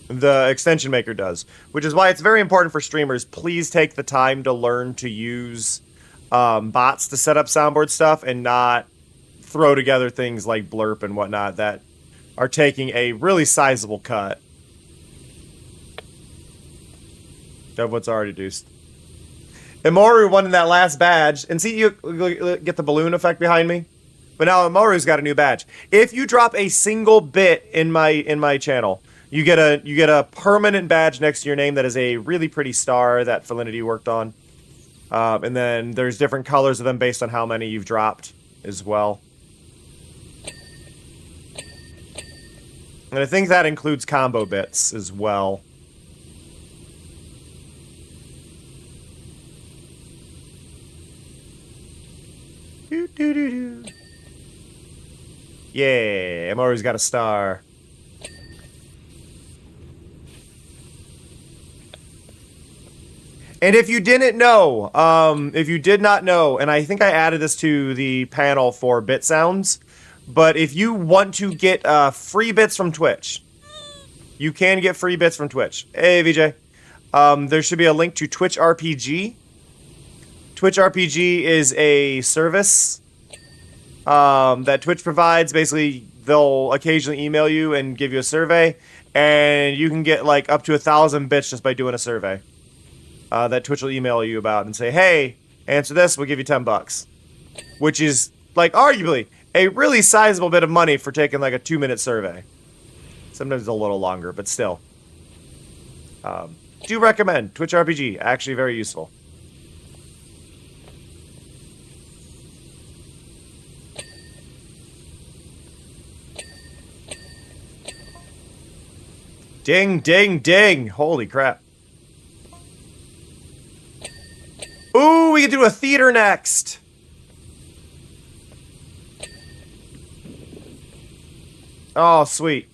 The extension maker does, which is why it's very important for streamers. Please take the time to learn to use bots to set up soundboard stuff and not throw together things like Blurp and whatnot that are taking a really sizable cut of what's already reduced. Imoru won in that last badge, and see, you get the balloon effect behind me. But now Imoru's got a new badge. If you drop a single bit in my channel, you get a permanent badge next to your name that is a really pretty star that Felinity worked on. And then there's different colors of them based on how many you've dropped as well. And I think that includes combo bits as well. Yeah, Imoru's got a star. And if you didn't know, if you did not know, and I think I added this to the panel for bit sounds, but if you want to get free bits from Twitch, you can get free bits from Twitch. Hey, VJ. There should be a link to Twitch RPG. Twitch RPG is a service that Twitch provides. Basically, they'll occasionally email you and give you a survey, and you can get like up to 1,000 bits just by doing a survey. That Twitch will email you about and say, hey, answer this, we'll give you $10. Which is, like, arguably a really sizable bit of money for taking, like, a 2-minute survey. Sometimes it's a little longer, but still. Do recommend. Twitch RPG. Actually very useful. Ding, ding, ding. Holy crap. Ooh, we can do a theater next. Oh, sweet.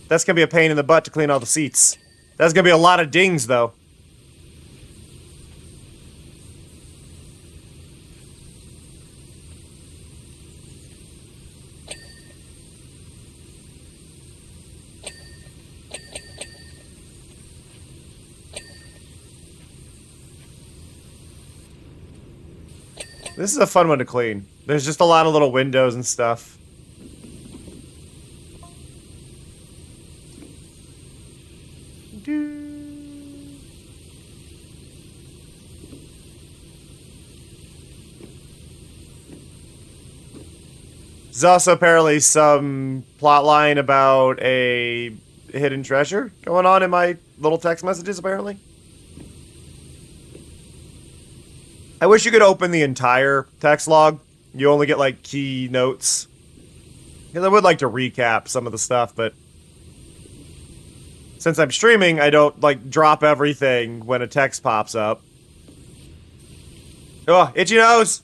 That's going to be a pain in the butt to clean all the seats. That's going to be a lot of dings, though. This is a fun one to clean. There's just a lot of little windows and stuff. There's also apparently some plot line about a hidden treasure going on in my little text messages, apparently. I wish you could open the entire text log. You only get, like, key notes. Because I would like to recap some of the stuff, but since I'm streaming, I don't, like, drop everything when a text pops up. Oh, itchy nose!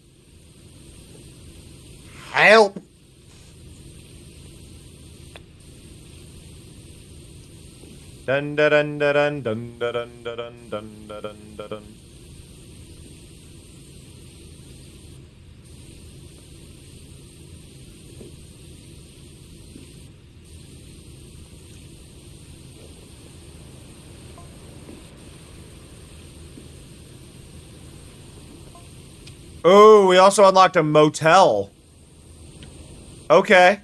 Help! Dun dun dun dun dun dun dun dun dun dun dun dun. Oh, we also unlocked a motel. Okay.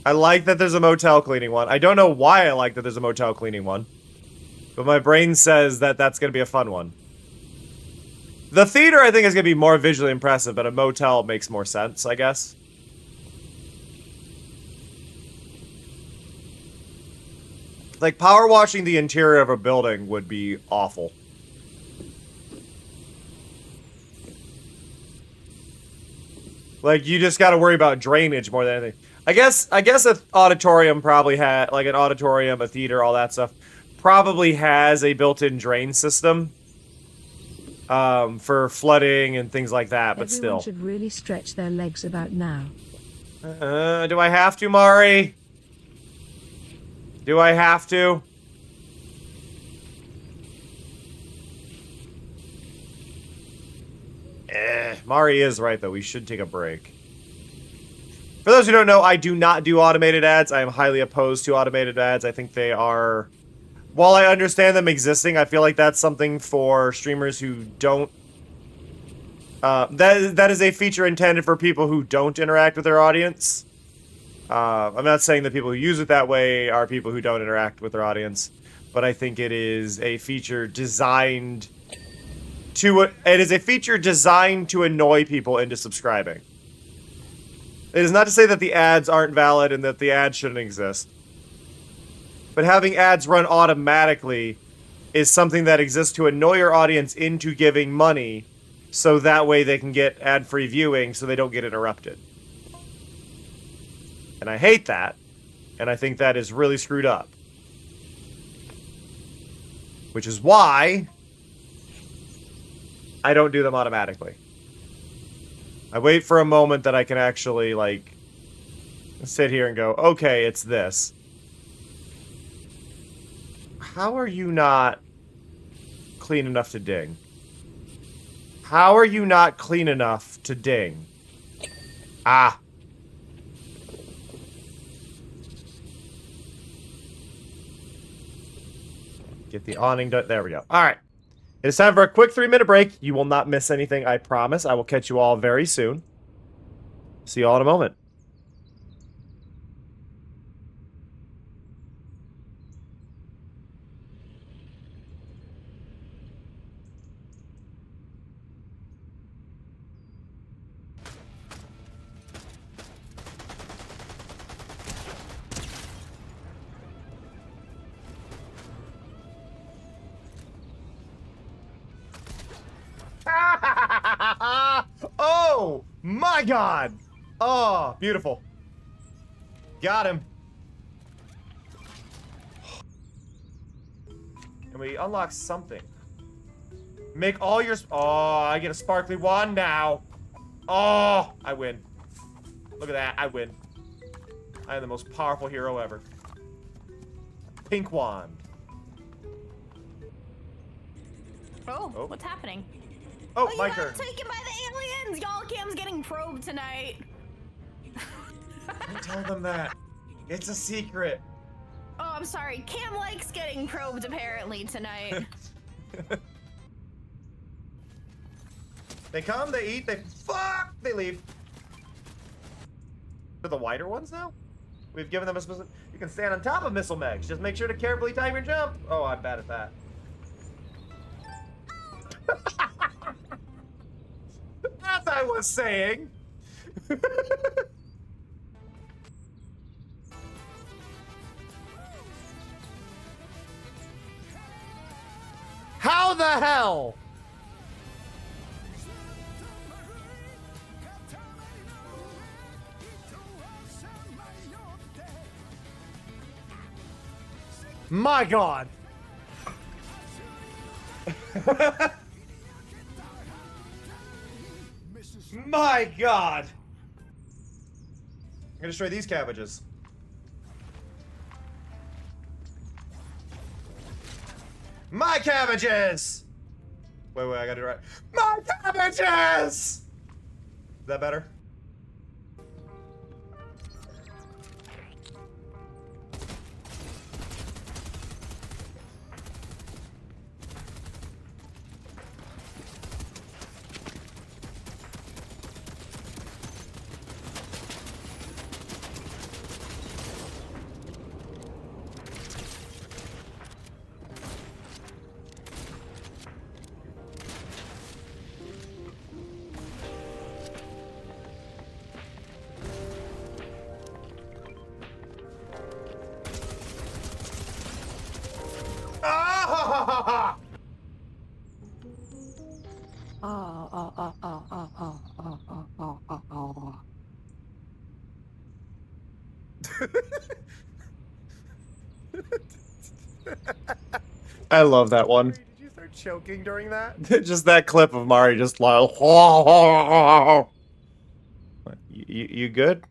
I like that there's a motel cleaning one. I don't know why I like that there's a motel cleaning one. But my brain says that that's going to be a fun one. The theater, I think, is going to be more visually impressive, but a motel makes more sense, I guess. Like, power washing the interior of a building would be awful. Like, you just gotta worry about drainage more than anything. I guess an auditorium probably had, like an auditorium, a theater, all that stuff, probably has a built-in drain system for flooding and things like that, but Everyone still. should really stretch their legs about now. Do I have to, Mari? Do I have to? Mari is right, though. We should take a break. For those who don't know, I do not do automated ads. I am highly opposed to automated ads. I think they are... While I understand them existing, I feel like that's something for streamers who don't... That is a feature intended for people who don't interact with their audience. I'm not saying that people who use it that way are people who don't interact with their audience, but I think it is a feature designed to... It is a feature designed to annoy people into subscribing. It is not to say that the ads aren't valid and that the ads shouldn't exist. But having ads run automatically is something that exists to annoy your audience into giving money, so that way they can get ad-free viewing so they don't get interrupted. And I hate that, and I think that is really screwed up. Which is why I don't do them automatically. I wait for a moment that I can actually, like, sit here and go, okay, it's this. How are you not clean enough to ding? How are you not clean enough to ding? Ah. Get the awning done. There we go. All right. It is time for a quick 3-minute break. You will not miss anything, I promise. I will catch you all very soon. See you all in a moment. My God! Oh, beautiful. Got him. And we unlock something. Make all your... Oh, I get a sparkly wand now. Oh, I win. Look at that, I win. I am the most powerful hero ever. Pink wand. Oh, what's happening? Oh, You my got turn. taken by the aliens! Y'all, Cam's getting probed tonight. Don't tell them that. It's a secret. Oh, I'm sorry. Cam likes getting probed apparently tonight. They come, they eat, they fuck, they leave. For the wider ones now? We've given them a specific... You can stand on top of missile megs. Just make sure to carefully time your jump. Oh, I'm bad at that. As I was saying. How the hell? My God. My God. I'm gonna destroy these cabbages. My cabbages! Wait, I gotta do it right. My cabbages! Is that better? Ah! I love that one. Did you start choking during that? Just that clip of Mari just like, you good?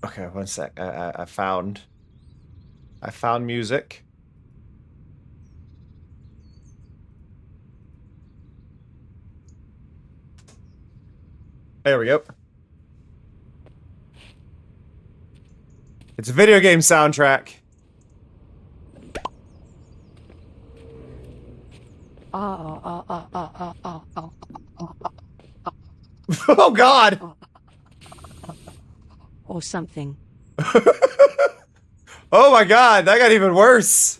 Okay, one sec. I found music. There we go. It's a video game soundtrack. Oh God! Or something. Oh my God, that got even worse.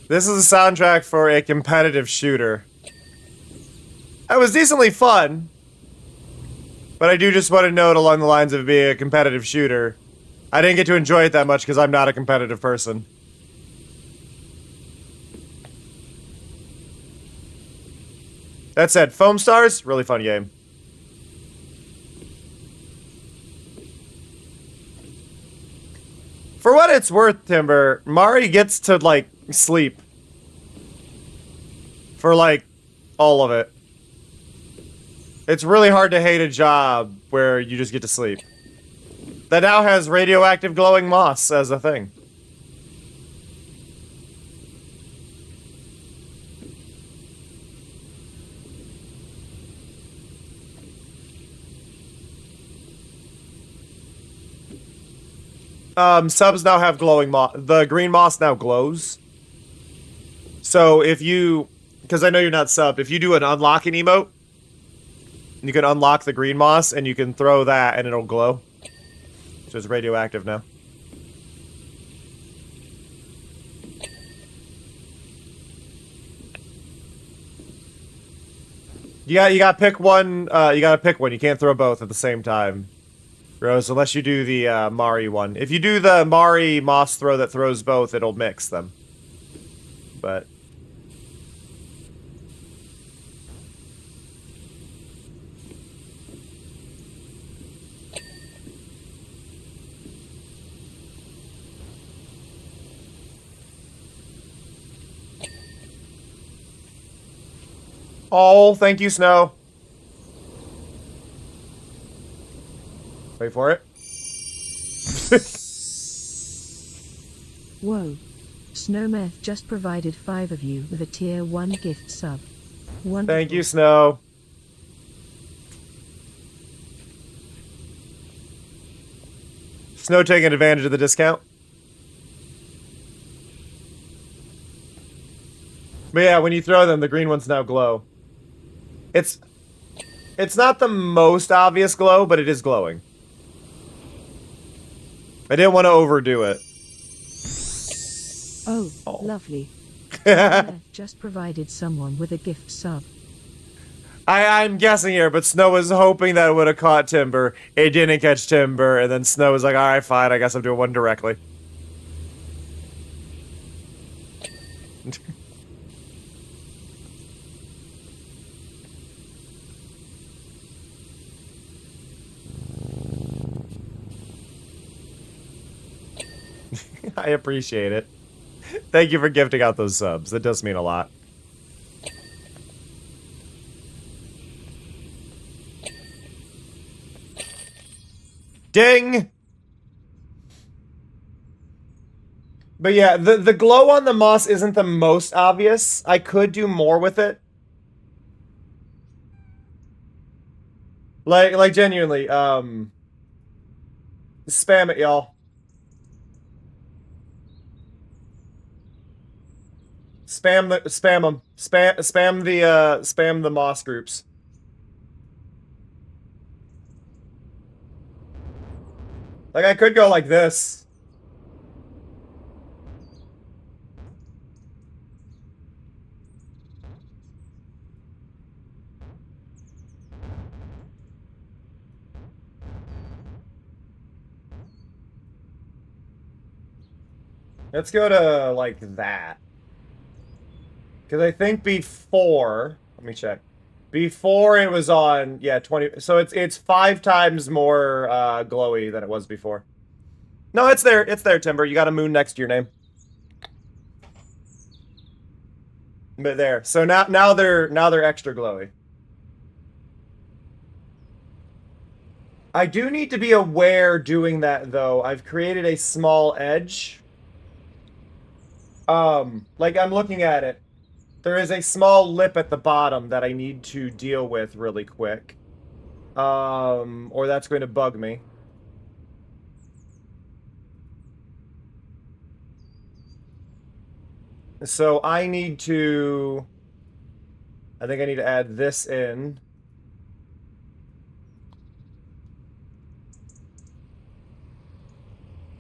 This is a soundtrack for a competitive shooter. It was decently fun, but I do just want to note along the lines of it being a competitive shooter, I didn't get to enjoy it that much because I'm not a competitive person. That said, Foam Stars, really fun game. For what it's worth, Timber, Mari gets to, like, sleep. For, like, all of it. It's really hard to hate a job where you just get to sleep. That now has radioactive glowing moss as a thing. Subs now have glowing moss. The green moss now glows. So if you... Because I know you're not subbed. If you do an unlocking emote, you can unlock the green moss, and you can throw that, and it'll glow. So it's radioactive now. You gotta pick one. You gotta pick one. You can't throw both at the same time, Rose, unless you do the Mari one. If you do the Mari moss throw that throws both, it'll mix them. But oh, thank you, Snow. Wait for it. Whoa. Snowmeth just provided 5 of you with a tier 1 gift sub. Wonderful. Thank you, Snow. Snow taking advantage of the discount. But yeah, when you throw them, the green ones now glow. It's not the most obvious glow, but it is glowing. I didn't want to overdo it. Oh, lovely. Snowmeth just provided someone with a gift sub. I'm guessing here, but Snow was hoping that it would have caught Timber. It didn't catch Timber, and then Snow was like, alright, fine, I guess I'm doing one directly. I appreciate it. Thank you for gifting out those subs. That does mean a lot. Ding! But yeah, the glow on the moss isn't the most obvious. I could do more with it. Like genuinely, spam it, y'all. Spam them. Spam the moss groups. Like I could go like this. Let's go to like that. Because I think before, let me check. Before it was on, yeah, 20. So it's 5 times more glowy than it was before. No, it's there. It's there, Timber. You got a moon next to your name. But there. So now they're extra glowy. I do need to be aware doing that though. I've created a small edge. Like I'm looking at it. There is a small lip at the bottom that I need to deal with really quick. Or that's going to bug me. So I need to... I think I need to add this in.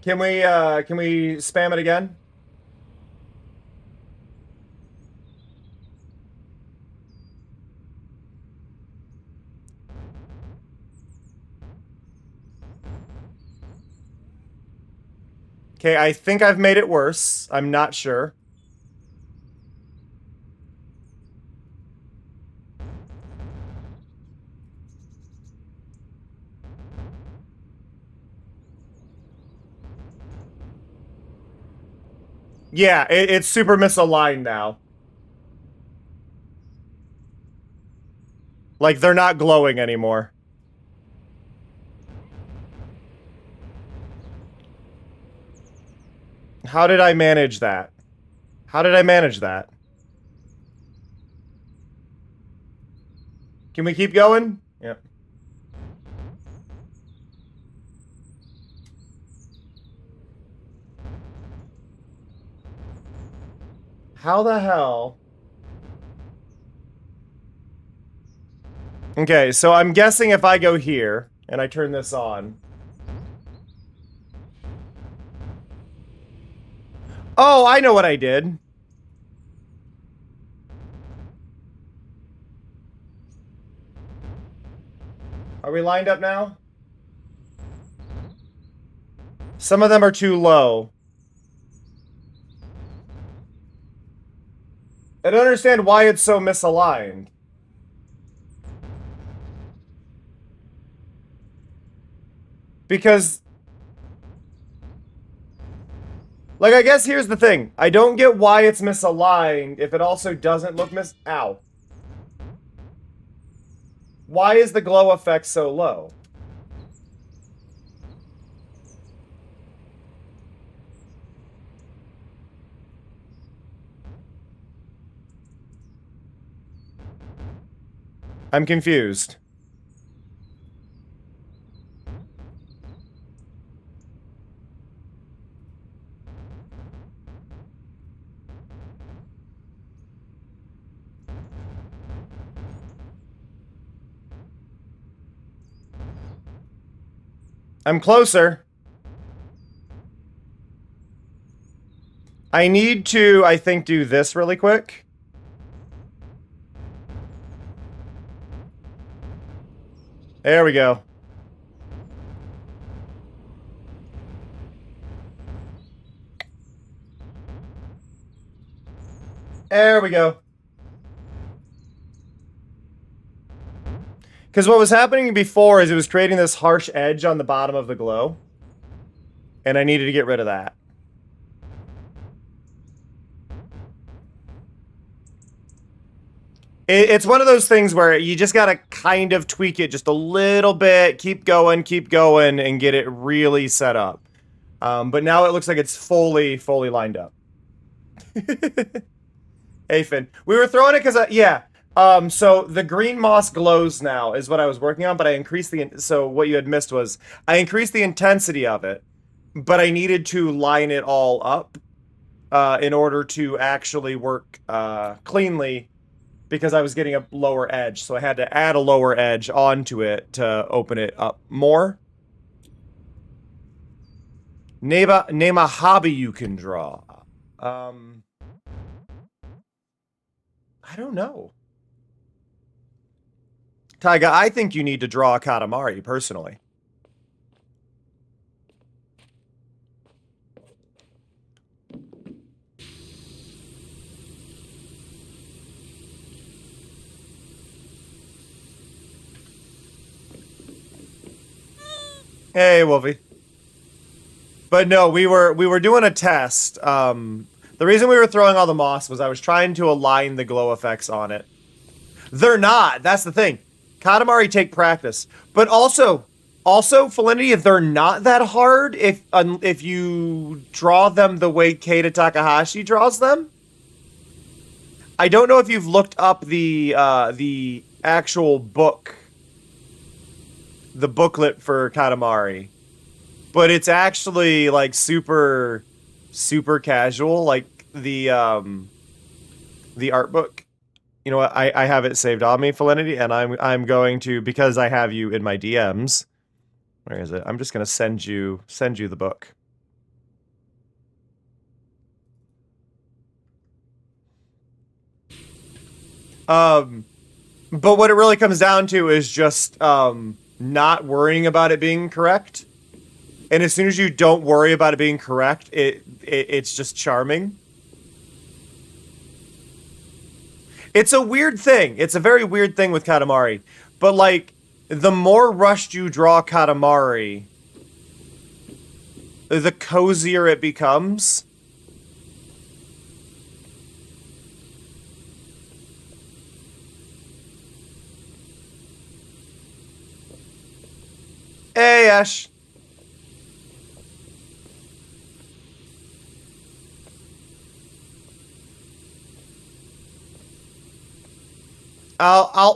Can we spam it again? Okay, I think I've made it worse. I'm not sure. Yeah, it's super misaligned now. Like, they're not glowing anymore. How did I manage that? How did I manage that? Can we keep going? Yep. How the hell? Okay, so I'm guessing if I go here and I turn this on. Oh, I know what I did. Are we lined up now? Some of them are too low. I don't understand why it's so misaligned. Because... Like, I guess here's the thing. I don't get why it's misaligned if it also doesn't look Ow. Why is the glow effect so low? I'm confused. I'm closer. I need to, I think, do this really quick. There we go. There we go. Because what was happening before is it was creating this harsh edge on the bottom of the glow. And I needed to get rid of that. It's one of those things where you just gotta kind of tweak it just a little bit, keep going, and get it really set up. But now it looks like it's fully lined up. Hey, Finn. We were throwing it because, yeah. So the green moss glows now is what I was working on, but I increased the... So what you had missed was I increased the intensity of it, but I needed to line it all up in order to actually work cleanly because I was getting a lower edge. So I had to add a lower edge onto it to open it up more. Name a hobby you can draw. I don't know. Taiga, I think you need to draw a Katamari, personally. Hey, Wolfie. But no, we were doing a test. The reason we were throwing all the moss was I was trying to align the glow effects on it. They're not. That's the thing. Katamari take practice. But also, Felinity, they're not that hard if you draw them the way Keita Takahashi draws them. I don't know if you've looked up the actual book, the booklet for Katamari, but it's actually like super casual, like the art book. You know what? I have it saved on me, Felinity, and I'm going to, because I have you in my DMs. Where is it? I'm just gonna send you the book. But what it really comes down to is just not worrying about it being correct. And as soon as you don't worry about it being correct, it's just charming. It's a weird thing. It's a very weird thing with Katamari. But, like, the more rushed you draw Katamari, the cozier it becomes. Hey, Ash.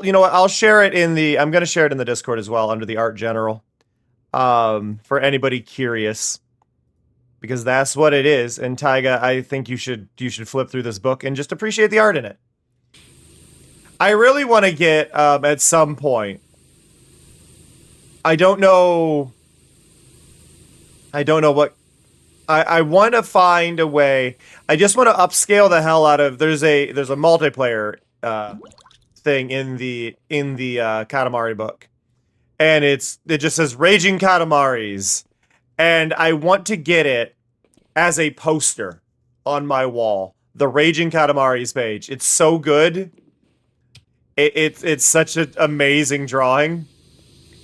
You know what? I'll share it in the, I'm going to share it in the Discord as well under the art general. For anybody curious, because that's what it is. And Taiga, I think you should flip through this book and just appreciate the art in it. I really want to get, at some point, I don't know what, I want to find a way. I just want to upscale the hell out of, there's a multiplayer, thing in the Katamari book. and it just says Raging Katamaris, and I want to get it as a poster on my wall. The Raging Katamaris page. It's so good. It's such an amazing drawing,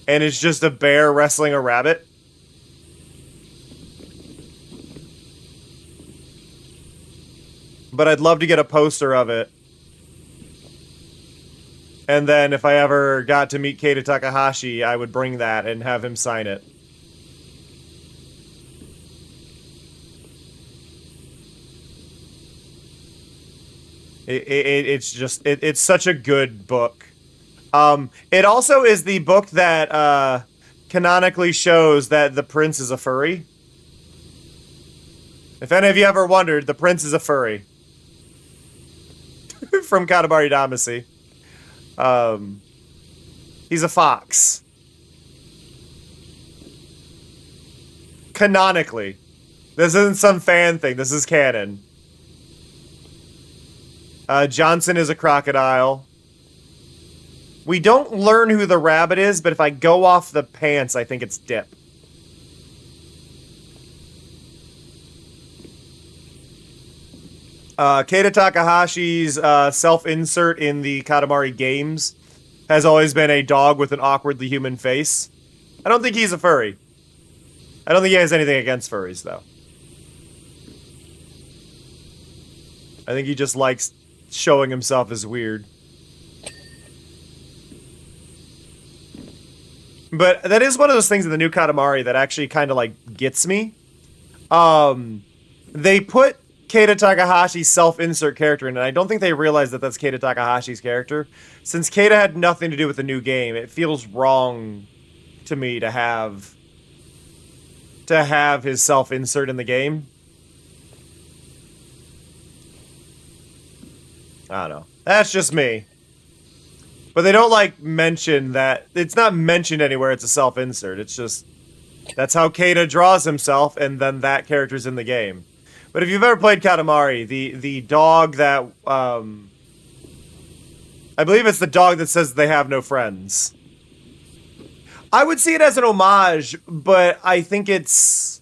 and it's just a bear wrestling a rabbit. But I'd love to get a poster of it. And then if I ever got to meet Keita Takahashi, I would bring that and have him sign it. It's such a good book. It also is the book that canonically shows that the prince is a furry. If any of you ever wondered, the prince is a furry. From Katamari Damacy. He's a fox. Canonically. This isn't some fan thing. This is canon. Johnson is a crocodile. We don't learn who the rabbit is, but if I go off the pants, I think it's Dip. Keita Takahashi's self-insert in the Katamari games has always been a dog with an awkwardly human face. I don't think he's a furry. I don't think he has anything against furries, though. I think he just likes showing himself as weird. But that is one of those things in the new Katamari that actually kind of, like, gets me. They put Keita Takahashi's self-insert character in, and I don't think they realize that that's Keita Takahashi's character. Since Keita had nothing to do with the new game, it feels wrong to me to have his self-insert in the game. I don't know. That's just me. But they don't, like, mention that. It's not mentioned anywhere it's a self-insert. It's just, that's how Keita draws himself, and then that character's in the game. But if you've ever played Katamari, the dog that, I believe it's the dog that says they have no friends. I would see it as an homage, but I think to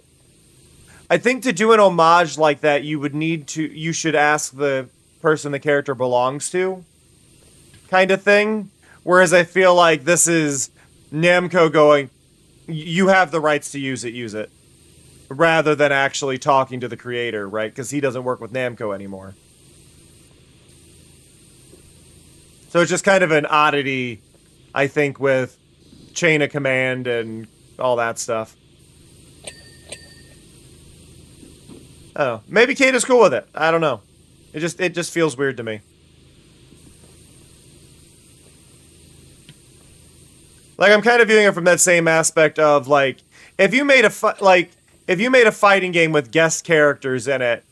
do an homage like that, you should ask the person the character belongs to, kind of thing. Whereas I feel like this is Namco going, you have the rights to use it, rather than actually talking to the creator, right? Because he doesn't work with Namco anymore. So it's just kind of an oddity, I think, with chain of command and all that stuff. Oh, maybe Keita's cool with it. I don't know. It just feels weird to me. Like, I'm kind of viewing it from that same aspect of, like, if you made a fighting game with guest characters in it,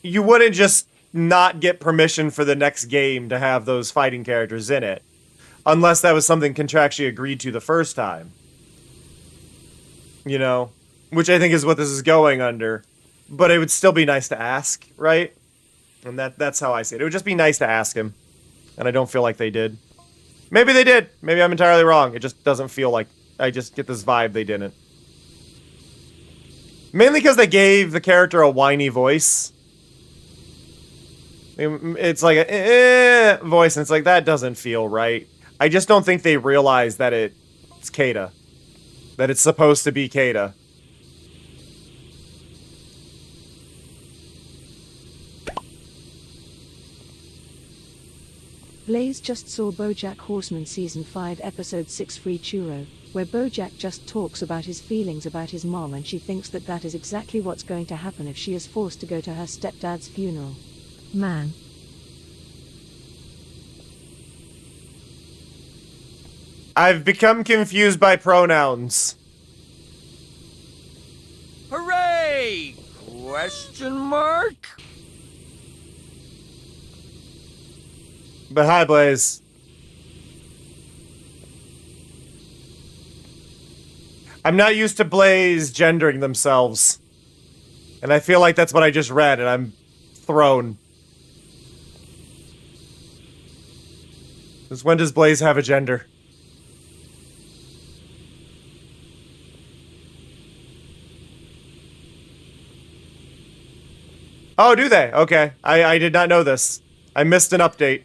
you wouldn't just not get permission for the next game to have those fighting characters in it, unless that was something contractually agreed to the first time. You know? Which I think is what this is going under. But it would still be nice to ask, right? And that's how I see it. It would just be nice to ask him. And I don't feel like they did. Maybe they did. Maybe I'm entirely wrong. It just doesn't feel like... I just get this vibe they didn't. Mainly because they gave the character a whiny voice. It's like a voice, and it's like, that doesn't feel right. I just don't think they realize that it's Keita. That it's supposed to be Keita. Blaze just saw BoJack Horseman Season 5 Episode 6 Free Churro, where BoJack just talks about his feelings about his mom, and she thinks that is exactly what's going to happen if she is forced to go to her stepdad's funeral. Man. I've become confused by pronouns. Hooray! Question mark? But hi, Blaze. I'm not used to Blaze gendering themselves. And I feel like that's what I just read, and I'm thrown. Since when does Blaze have a gender? Oh, do they? Okay. I did not know this. I missed an update.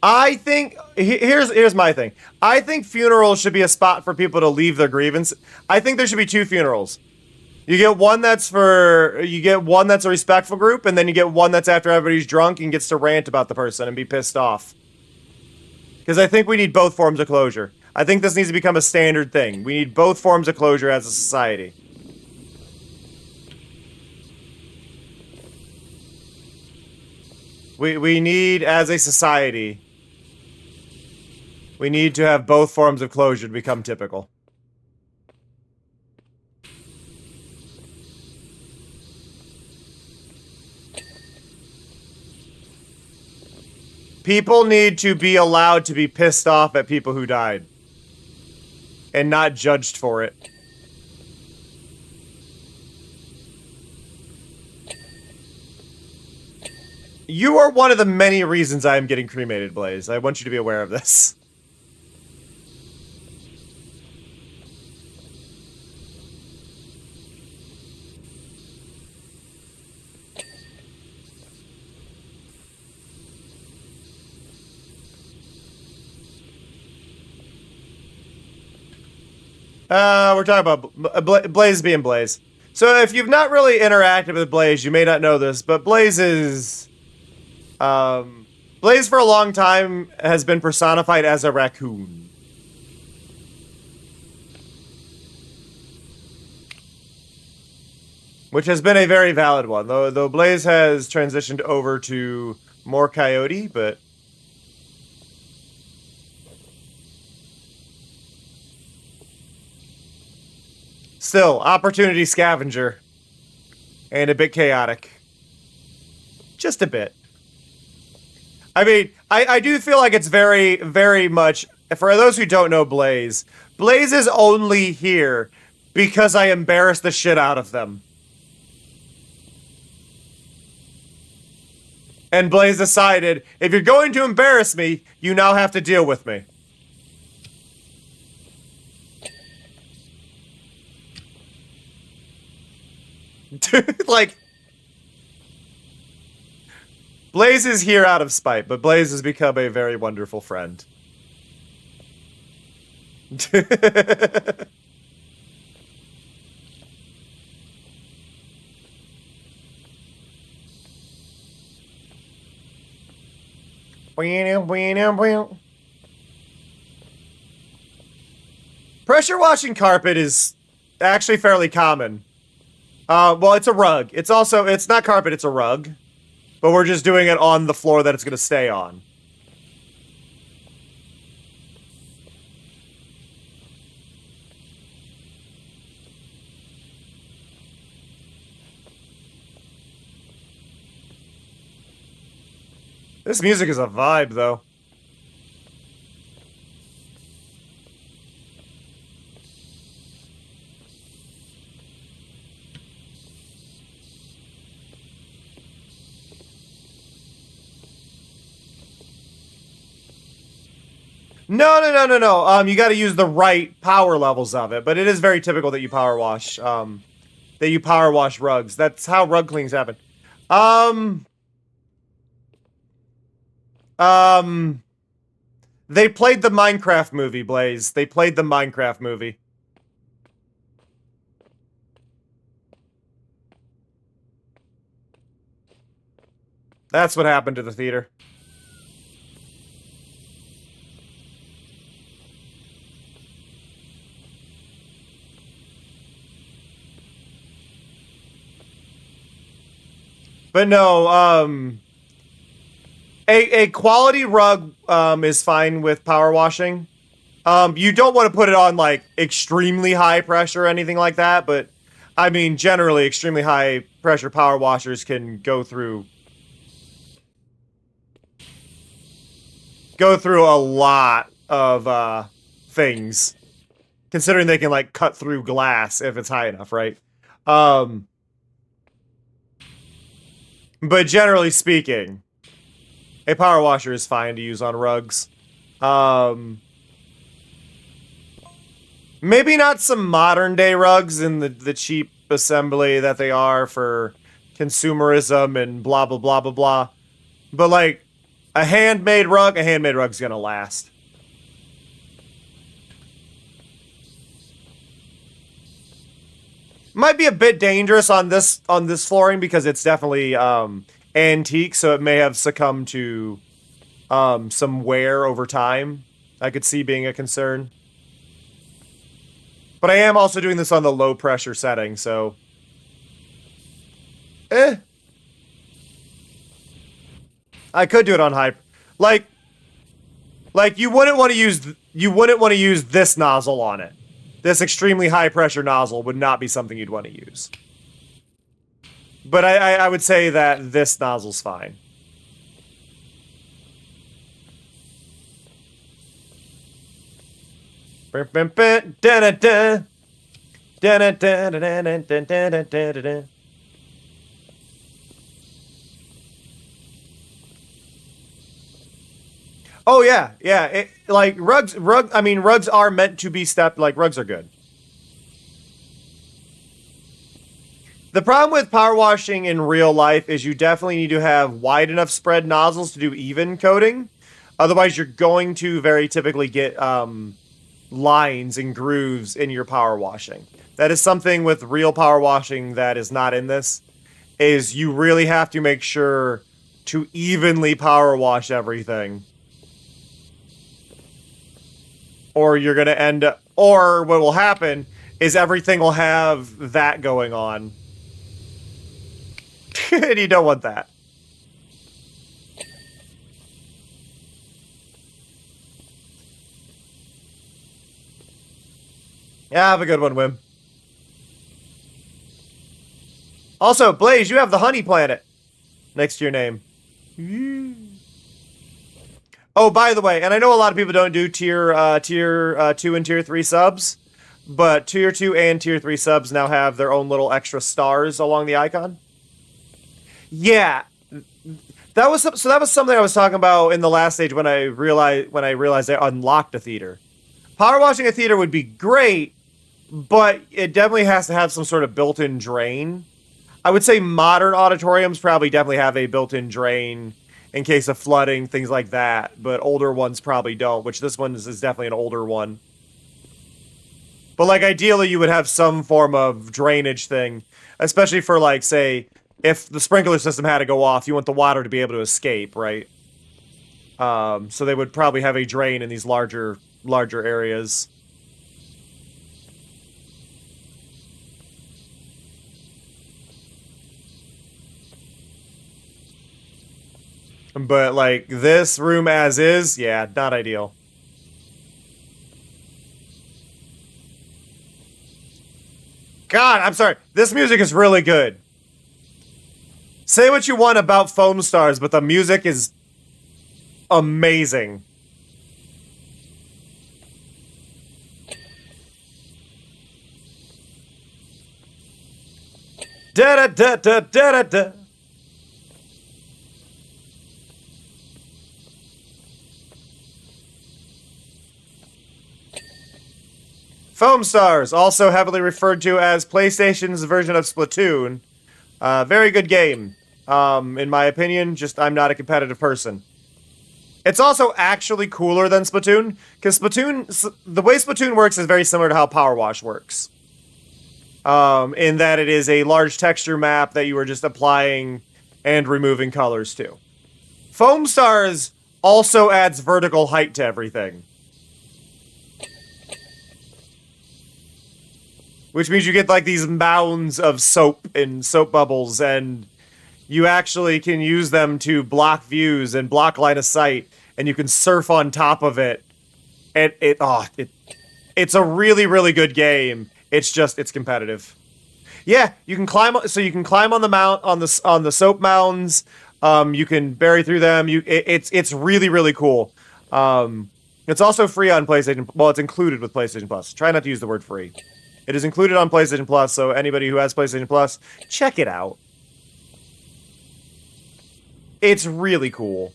I think here's my thing. I think funerals should be a spot for people to leave their grievance. I think there should be 2 funerals. You get one that's a respectful group, and then you get one that's after everybody's drunk and gets to rant about the person and be pissed off. Because I think we need both forms of closure. I think this needs to become a standard thing. We need both forms of closure as a society. We need, as a society, we need to have both forms of closure to become typical. People need to be allowed to be pissed off at people who died. And not judged for it. You are one of the many reasons I am getting cremated, Blaze. I want you to be aware of this. We're talking about Blaze being Blaze. So if you've not really interacted with Blaze, you may not know this, but Blaze is... Blaze for a long time has been personified as a raccoon. Which has been a very valid one, though Blaze has transitioned over to more coyote, but... Still, opportunity scavenger. And a bit chaotic. Just a bit. I mean, I do feel like it's very, very much... For those who don't know Blaze, Blaze is only here because I embarrassed the shit out of them. And Blaze decided, if you're going to embarrass me, you now have to deal with me. Like... Blaze is here out of spite, but Blaze has become a very wonderful friend. Pressure washing carpet is actually fairly common. Well, it's a rug. It's not carpet, it's a rug. But we're just doing it on the floor that it's going to stay on. This music is a vibe, though. No. You got to use the right power levels of it, but it is very typical that you power wash. Rugs. That's how rug cleans happen. They played the Minecraft movie, Blaze. They played the Minecraft movie. That's what happened to the theater. But no, a quality rug is fine with power washing. You don't want to put it on like extremely high pressure or anything like that, but I mean generally extremely high pressure power washers can go through a lot of things, considering they can like cut through glass if it's high enough, right? But generally speaking, a power washer is fine to use on rugs. Maybe not some modern day rugs in the cheap assembly that they are for consumerism and blah blah blah blah blah. But like a handmade rug's gonna last. Might be a bit dangerous on this flooring because it's definitely antique, so it may have succumbed to some wear over time. I could see being a concern. But I am also doing this on the low pressure setting, so I could do it on high. Like you wouldn't want to use this nozzle on it. This extremely high pressure nozzle would not be something you'd want to use. But I would say that this nozzle's fine. Oh yeah, yeah. Like rugs are meant to be stepped. Like rugs are good. The problem with power washing in real life is you definitely need to have wide enough spread nozzles to do even coating. Otherwise, you're going to very typically get lines and grooves in your power washing. That is something with real power washing that is not in this. Is you really have to make sure to evenly power wash everything. Or you're going to end up... Or what will happen is everything will have that going on. And you don't want that. Yeah, have a good one, Wim. Also, Blaze, you have the honey planet next to your name. Oh, by the way, and I know a lot of people don't do tier 2 and tier 3 subs, but tier 2 and tier 3 subs now have their own little extra stars along the icon. Yeah, that was something I was talking about in the last stage when I realized I unlocked a theater. Power washing a theater would be great, but it definitely has to have some sort of built-in drain. I would say modern auditoriums probably definitely have a built-in drain in case of flooding, things like that, but older ones probably don't, which this one is definitely an older one. But like ideally you would have some form of drainage thing, especially for like, say, if the sprinkler system had to go off, you want the water to be able to escape, right? So they would probably have a drain in these larger areas. But like this room as is, yeah, not ideal. God, I'm sorry. This music is really good. Say what you want about Foam Stars, but the music is amazing. Da da da da da da da. Foam Stars, also heavily referred to as PlayStation's version of Splatoon. Very good game. In my opinion, just I'm not a competitive person. It's also actually cooler than Splatoon, because the way Splatoon works is very similar to how Power Wash works. In that it is a large texture map that you are just applying and removing colors to. Foam Stars also adds vertical height to everything. Which means you get like these mounds of soap and soap bubbles, and you actually can use them to block views and block line of sight, and you can surf on top of it. It's a really, really good game. It's competitive. Yeah, you can climb. So you can climb on the mount on the soap mounds. You can bury through them. It's really, really cool. It's also free on PlayStation. Well, it's included with PlayStation Plus. Try not to use the word free. It is included on PlayStation Plus, so anybody who has PlayStation Plus, check it out. It's really cool.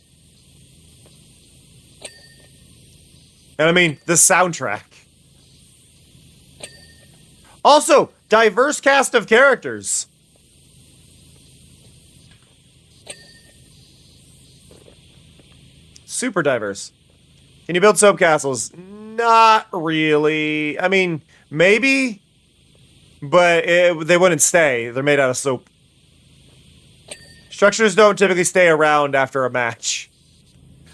And I mean, the soundtrack. Also, diverse cast of characters. Super diverse. Can you build soap castles? Not really. I mean, maybe, but they wouldn't stay. They're made out of soap. Structures don't typically stay around after a match.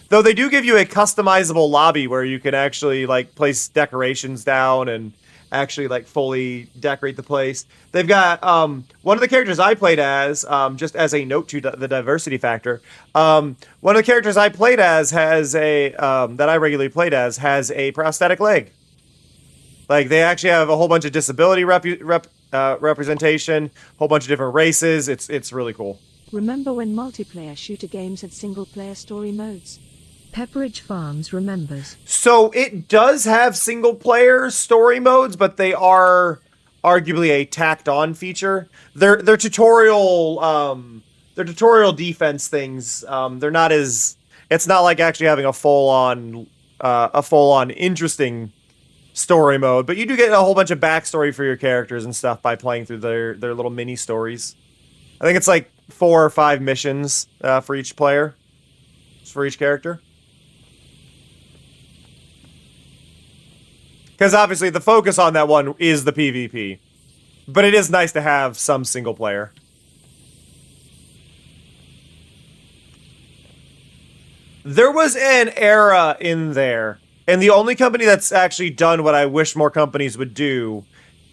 Though they do give you a customizable lobby where you can actually, like, place decorations down and actually, like, fully decorate the place. They've got, one of the characters I played as, just as a note to the diversity factor, one of the characters I played as has a, that I regularly played as, has a prosthetic leg. Like, they actually have a whole bunch of disability representation, a whole bunch of different races. It's really cool. Remember when multiplayer shooter games had single-player story modes? Pepperidge Farms remembers. So it does have single-player story modes, but they are arguably a tacked-on feature. They're tutorial defense things. They're not as. It's not like actually having a full-on interesting story mode, but you do get a whole bunch of backstory for your characters and stuff by playing through their little mini stories. I think it's like 4 or 5 missions for each player, for each character. Because obviously the focus on that one is the PvP. But it is nice to have some single player. There was an era in there, and the only company that's actually done what I wish more companies would do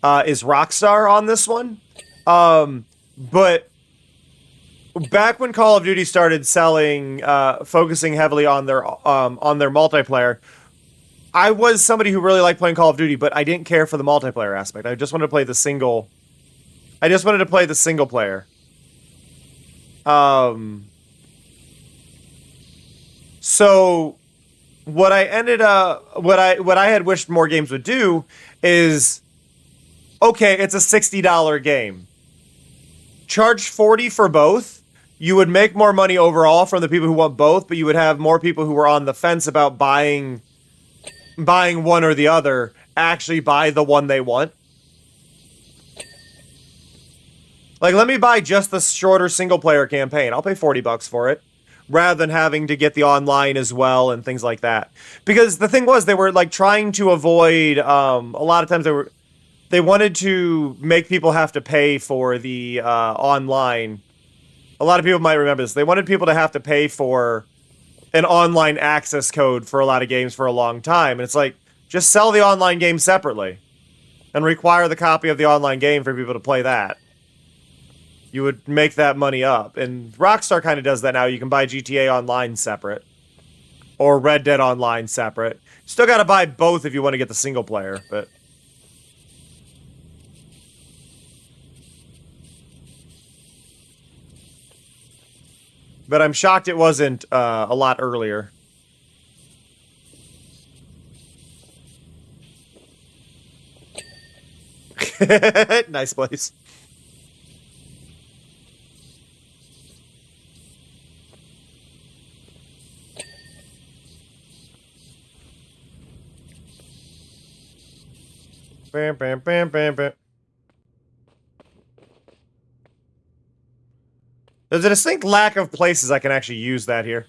is Rockstar on this one. But back when Call of Duty started selling, focusing heavily on their multiplayer, I was somebody who really liked playing Call of Duty, but I didn't care for the multiplayer aspect. I just wanted to play the single. I just wanted to play the single player. So what I ended up, what I had wished more games would do is, okay, it's a $60 game. Charge $40 for both. You would make more money overall from the people who want both, but you would have more people who were on the fence about buying one or the other actually buy the one they want. Like, let me buy just the shorter single-player campaign. I'll pay $40 for it, rather than having to get the online as well and things like that. Because the thing was, they were like trying to avoid. A lot of times they wanted to make people have to pay for the online. A lot of people might remember this. They wanted people to have to pay for an online access code for a lot of games for a long time. And it's like, just sell the online game separately and require the copy of the online game for people to play that. You would make that money up. And Rockstar kind of does that now. You can buy GTA Online separate or Red Dead Online separate. Still got to buy both if you want to get the single player, but I'm shocked it wasn't a lot earlier. Nice place. Bam, bam, bam, bam, bam. There's a distinct lack of places I can actually use that here.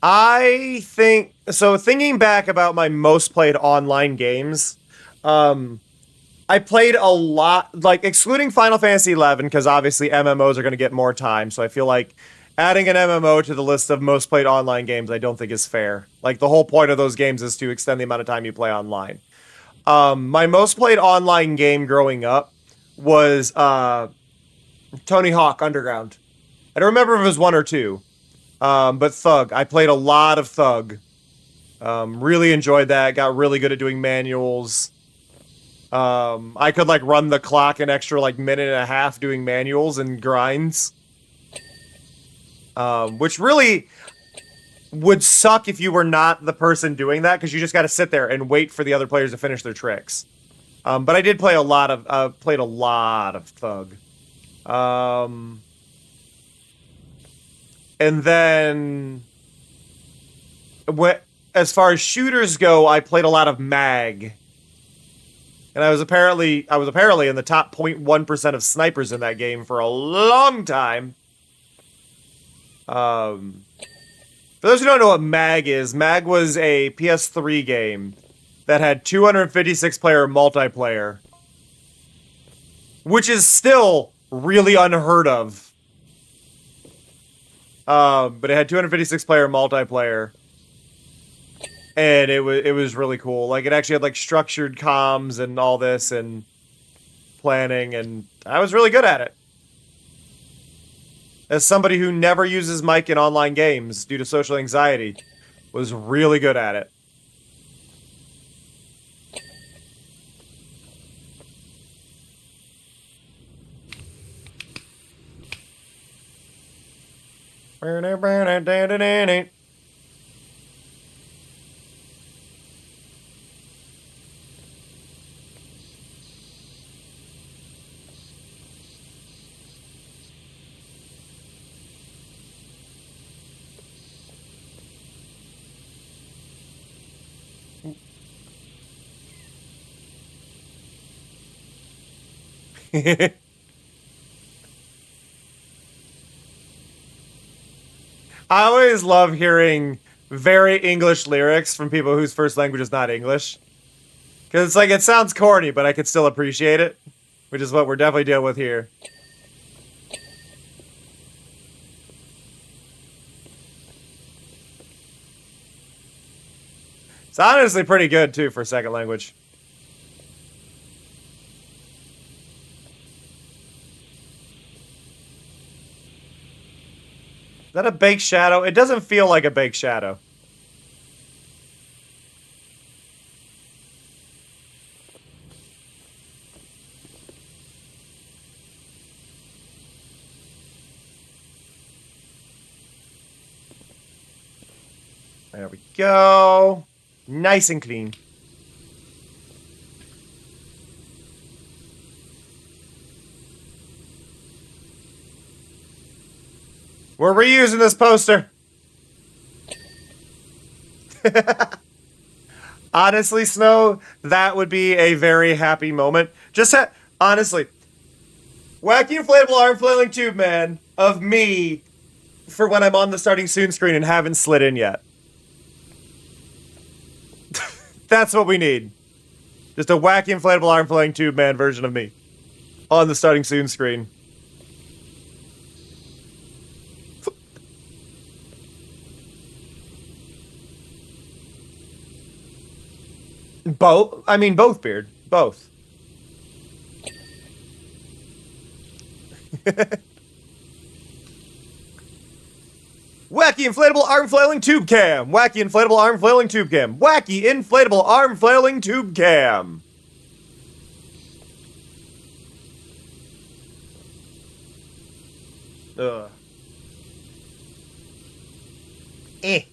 I think, so thinking back about my most played online games, I played a lot, like, excluding Final Fantasy XI, because obviously MMOs are going to get more time, so I feel like adding an MMO to the list of most played online games I don't think is fair. Like, the whole point of those games is to extend the amount of time you play online. My most played online game growing up was Tony Hawk Underground. I don't remember if it was 1 or 2, but Thug. I played a lot of Thug. Really enjoyed that, got really good at doing manuals. I could, like, run the clock an extra, like, minute and a half doing manuals and grinds. Which really would suck if you were not the person doing that, because you just got to sit there and wait for the other players to finish their tricks. But I did play played a lot of Thug. And then, as far as shooters go, I played a lot of MAG. And I was apparently in the top 0.1% of snipers in that game for a long time. For those who don't know what MAG is, MAG was a PS3 game that had 256 player multiplayer, which is still really unheard of. But it had 256 player multiplayer, and it was really cool. Like, it actually had like structured comms and all this and planning, and I was really good at it. As somebody who never uses mic in online games due to social anxiety, was really good at it. I always love hearing very English lyrics from people whose first language is not English. Because it's like, it sounds corny, but I could still appreciate it. Which is what we're definitely dealing with here. It's honestly pretty good, too, for second language. Is that a baked shadow? It doesn't feel like a baked shadow. There we go. Nice and clean. We're reusing this poster. Honestly, Snow, that would be a very happy moment. Just honestly, wacky inflatable arm flailing tube man of me for when I'm on the starting soon screen and haven't slid in yet. That's what we need. Just a wacky inflatable arm flailing tube man version of me on the starting soon screen. Both? I mean, both, Beard. Both. Wacky inflatable arm flailing tube cam. Wacky inflatable arm flailing tube cam. Wacky inflatable arm flailing tube cam. Ugh. Eh.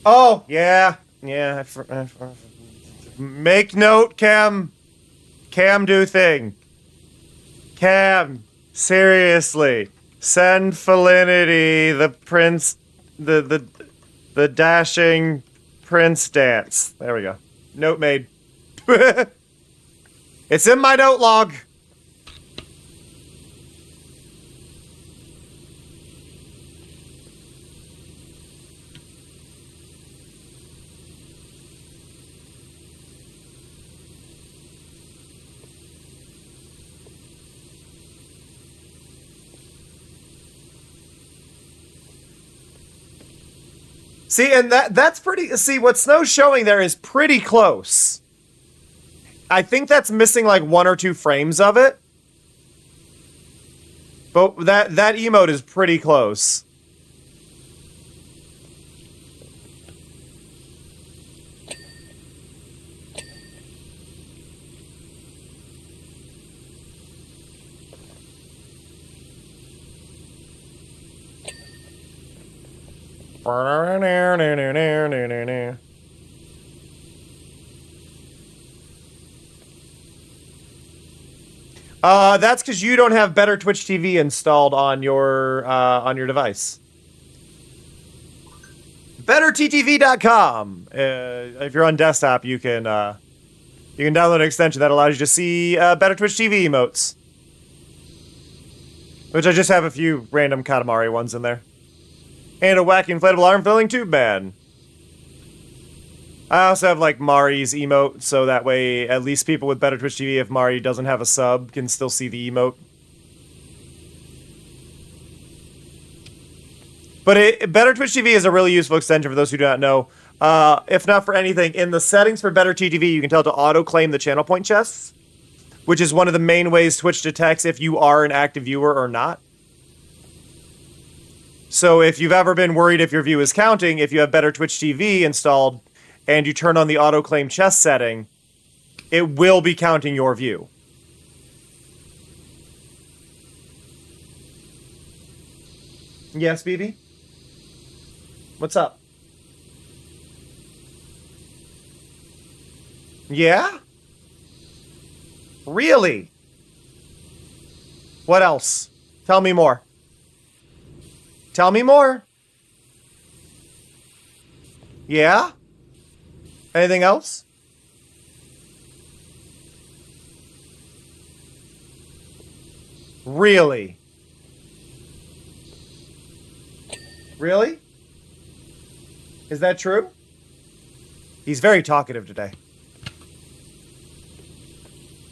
Oh, yeah. Yeah. Make note, Cam. Cam do thing. Cam, seriously. Send Felinity the prince, the dashing prince dance. There we go. Note made. It's in my note log. See, and that's pretty... See, what Snow's showing there is pretty close. I think that's missing like 1 or 2 frames of it. But that emote is pretty close. That's because you don't have Better Twitch TV installed on your device. BetterTTV.com. If you're on desktop, you can download an extension that allows you to see Better Twitch TV emotes. Which I just have a few random Katamari ones in there. And a wacky inflatable arm filling tube man. I also have like Mari's emote, so that way at least people with Better Twitch TV, if Mari doesn't have a sub, can still see the emote. But Better Twitch TV is a really useful extension for those who do not know. If not for anything, in the settings for Better TV, you can tell it to auto-claim the channel point chests, which is one of the main ways Twitch detects if you are an active viewer or not. So if you've ever been worried if your view is counting, if you have Better Twitch TV installed and you turn on the auto-claim chest setting, it will be counting your view. Yes, BB? What's up? Yeah? Really? What else? Tell me more. Tell me more. Yeah? Anything else? Really? Really? Is that true? He's very talkative today.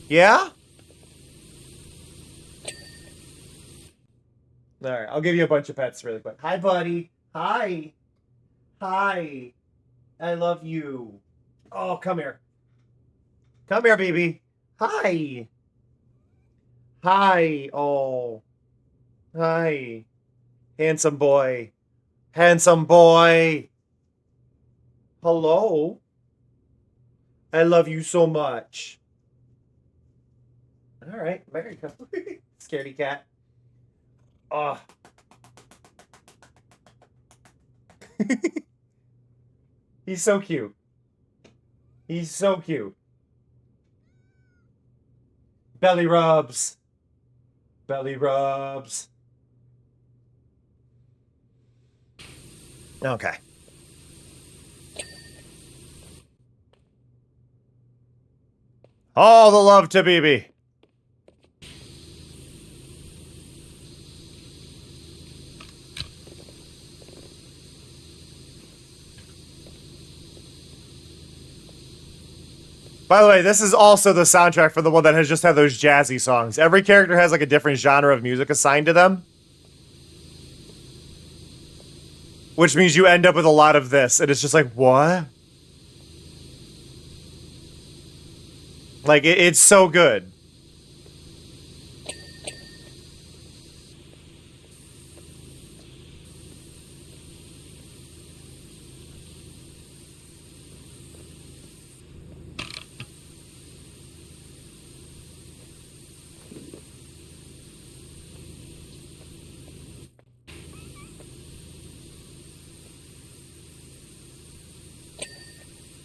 Yeah? Alright, I'll give you a bunch of pets really quick. Hi, buddy. Hi. Hi. I love you. Oh, come here. Come here, baby. Hi. Hi. Oh. Hi. Handsome boy. Handsome boy. Hello. I love you so much. All right, there you go. Scaredy cat. Oh. He's so cute. He's so cute. Belly rubs. Belly rubs. Okay. All the love to BB. By the way, this is also the soundtrack for the one that has just had those jazzy songs. Every character has like a different genre of music assigned to them. Which means you end up with a lot of this, and it's just like, what? Like, it's so good.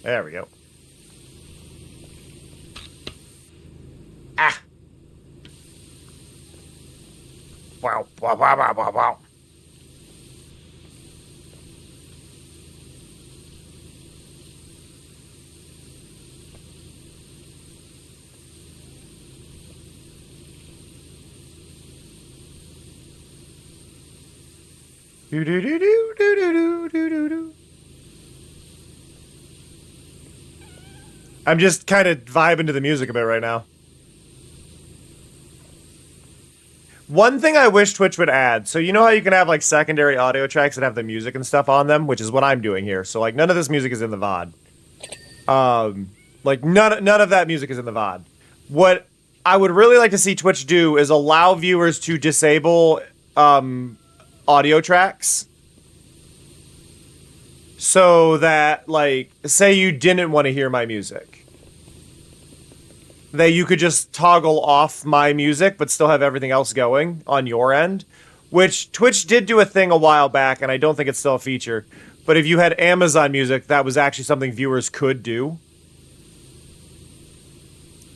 There we go. Ah! Wow, wow, wow, wow, wow, wow. Do do do do do do do do do. I'm just kind of vibing to the music a bit right now. One thing I wish Twitch would add, so you know how you can have like secondary audio tracks that have the music and stuff on them, which is what I'm doing here. So like none of this music is in the VOD. Like none of that music is in the VOD. What I would really like to see Twitch do is allow viewers to disable audio tracks. So that, like, say you didn't want to hear my music. That you could just toggle off my music, but still have everything else going on your end. Which, Twitch did do a thing a while back, and I don't think it's still a feature. But if you had Amazon Music, that was actually something viewers could do.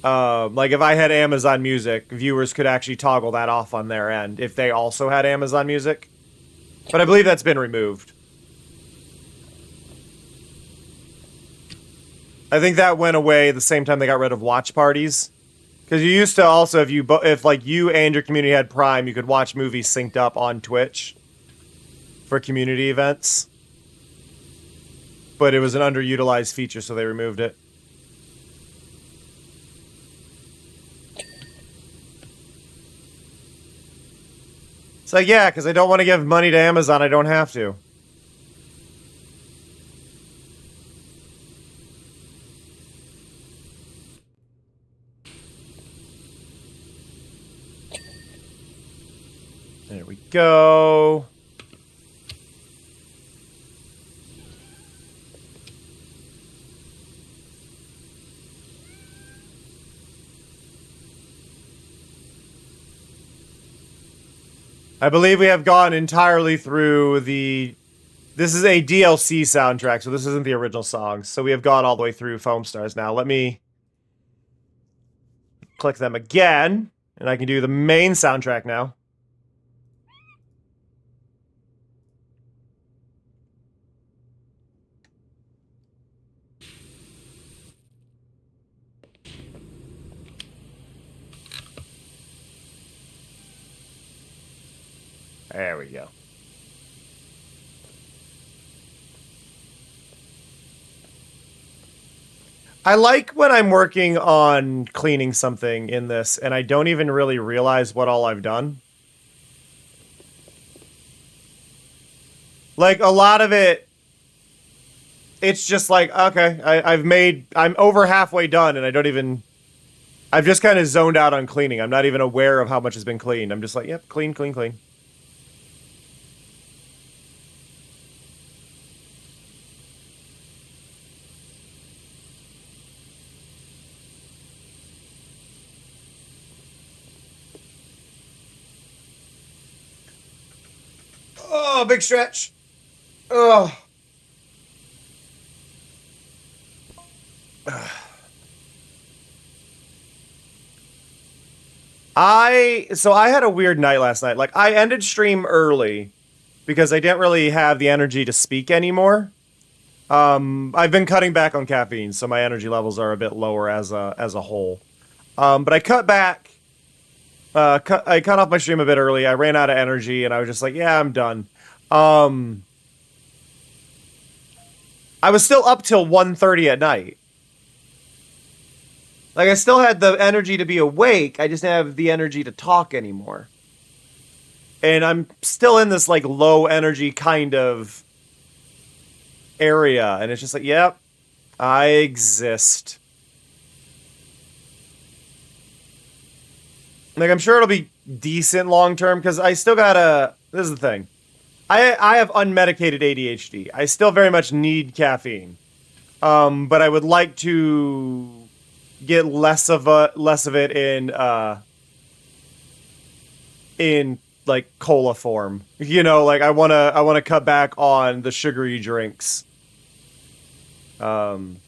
Like if I had Amazon Music, viewers could actually toggle that off on their end if they also had Amazon Music. But I believe that's been removed. I think that went away the same time they got rid of watch parties. Because you used to also, if like you and your community had Prime, you could watch movies synced up on Twitch for community events. But it was an underutilized feature, so they removed it. It's like, yeah, because I don't want to give money to Amazon, I don't have to. There we go. I believe we have gone entirely through the... This is a DLC soundtrack, so this isn't the original songs. So we have gone all the way through Foam Stars now. Let me click them again, and I can do the main soundtrack now. There we go. I like when I'm working on cleaning something in this, and I don't even really realize what all I've done. Like, a lot of it, it's just like, okay, I'm over halfway done, and I don't even... I've just kind of zoned out on cleaning. I'm not even aware of how much has been cleaned. I'm just like, yep, clean, clean, clean. Oh, big stretch. Oh. I had a weird night last night. Like, I ended stream early because I didn't really have the energy to speak anymore. I've been cutting back on caffeine, so my energy levels are a bit lower as a whole. But I cut back. I cut off my stream a bit early. I ran out of energy, and I was just like, yeah, I'm done. I was still up till 1:30 at night. Like, I still had the energy to be awake, I just didn't have the energy to talk anymore. And I'm still in this, like, low energy kind of area, and it's just like, yep, I exist. Like, I'm sure it'll be decent long term, because I still gotta... This is the thing. I have unmedicated ADHD. I still very much need caffeine. But I would like to get less of it in like cola form. You know, like I wanna cut back on the sugary drinks. And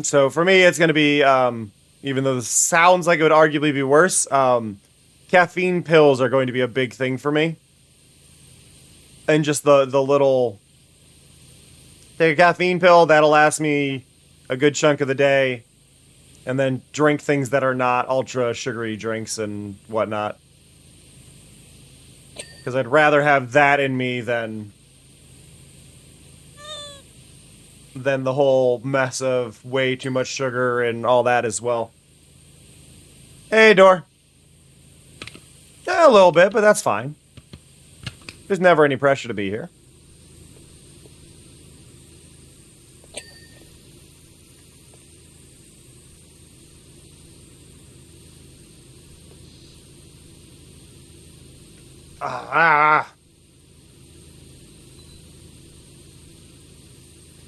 so for me it's gonna be even though this sounds like it would arguably be worse, caffeine pills are going to be a big thing for me. And just the little... Take a caffeine pill, that'll last me a good chunk of the day. And then drink things that are not ultra sugary drinks and whatnot. Because I'd rather have that in me than the whole mess of way too much sugar and all that as well. Hey, Door. Yeah, a little bit, but that's fine. There's never any pressure to be here.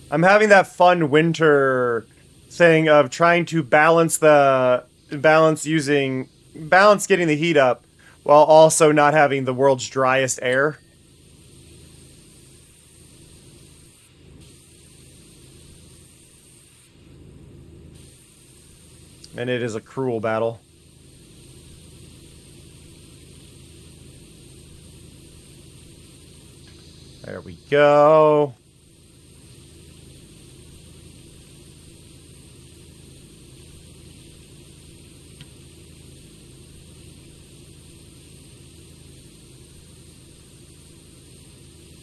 I'm having that fun winter thing of trying to balance getting the heat up while also not having the world's driest air. And it is a cruel battle. There we go.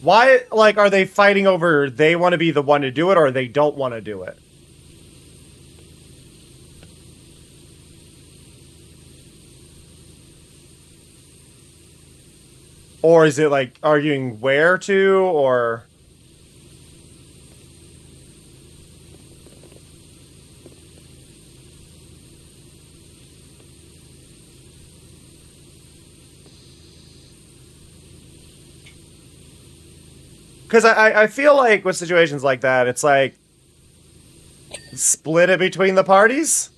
Why, like, are they fighting over they want to be the one to do it or they don't want to do it? Or is it, like, arguing where to, or... Because I feel like with situations like that, it's like... Split it between the parties?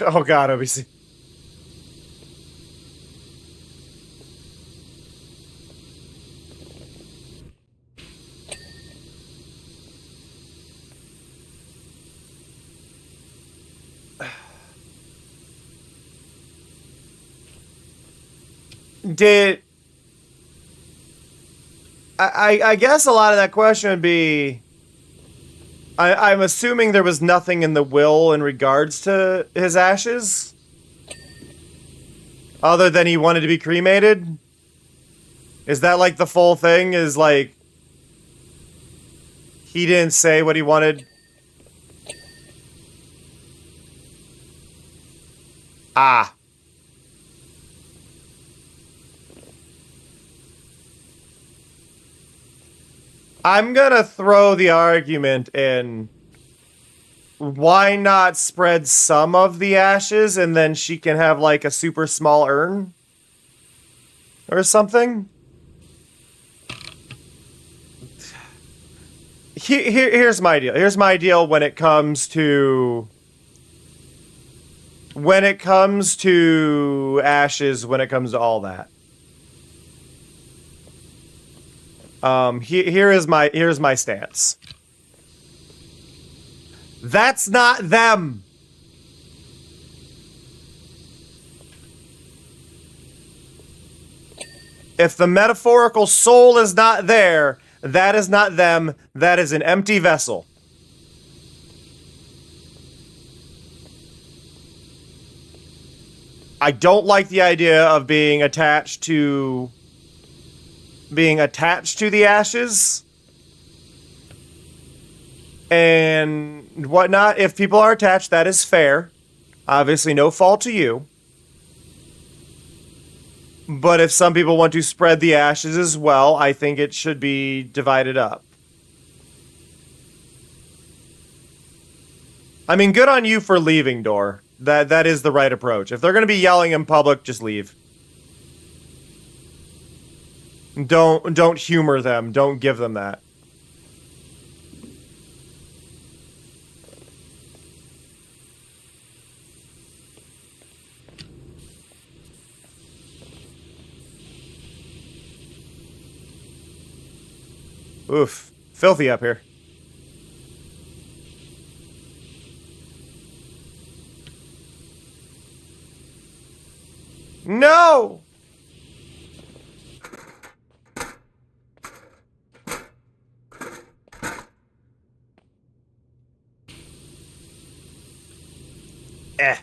Oh god, OBC. Did... I guess a lot of that question would be... I'm assuming there was nothing in the will in regards to his ashes? Other than he wanted to be cremated? Is that like the full thing? Is like... He didn't say what he wanted? Ah. I'm gonna throw the argument in. Why not spread some of the ashes and then she can have like a super small urn? Or something? Here's my deal. Here's my deal when it comes to... When it comes to ashes, when it comes to all that. Here's my stance. That's not them. If the metaphorical soul is not there, that is not them. That is an empty vessel. I don't like the idea of being attached to the ashes and whatnot. If people are attached, that is fair. Obviously, no fault to you. But if some people want to spread the ashes as well, I think it should be divided up. I mean, good on you for leaving, Door. That is the right approach. If they're going to be yelling in public, just leave. Don't humor them. Don't give them that. Oof. Filthy up here. No! Eh.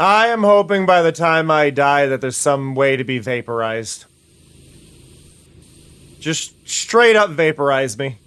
I am hoping by the time I die that there's some way to be vaporized. Just straight up vaporize me.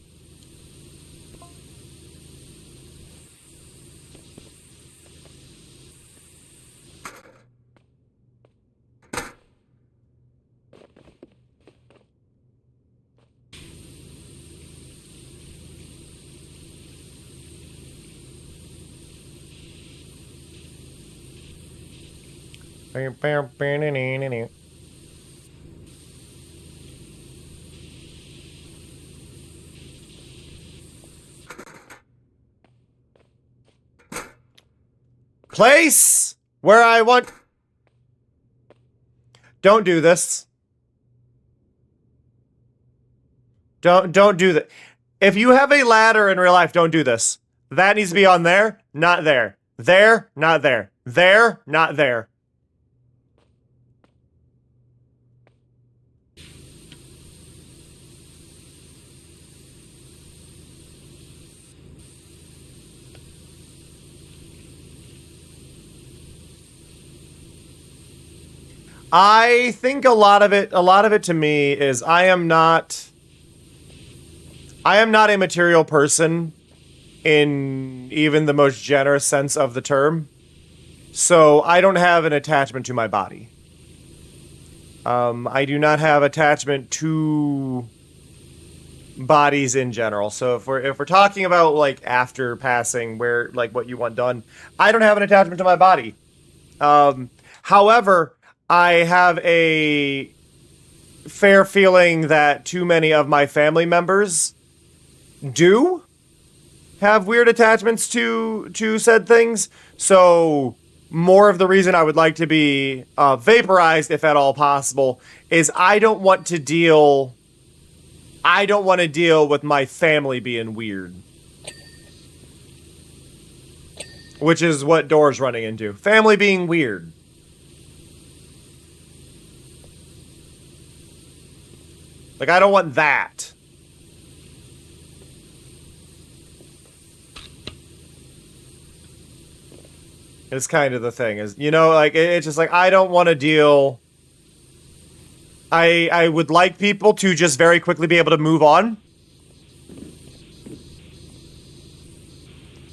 Place where I want... Don't do this. Don't do that. If you have a ladder in real life, don't do this. That needs to be on there, not there. There, not there. There, not there. I think a lot of it to me is I am not a material person in even the most generous sense of the term. So I don't have an attachment to my body. I do not have attachment to bodies in general. So if we're talking about like after passing, where like what you want done, I don't have an attachment to my body. However, I have a fair feeling that too many of my family members do have weird attachments to said things. So more of the reason I would like to be vaporized, if at all possible, is I don't want to deal with my family being weird. Which is what Door's running into. Family being weird. Like, I don't want that. It's kind of the thing, is, you know, like, it's just like, I don't want to deal... I would like people to just very quickly be able to move on.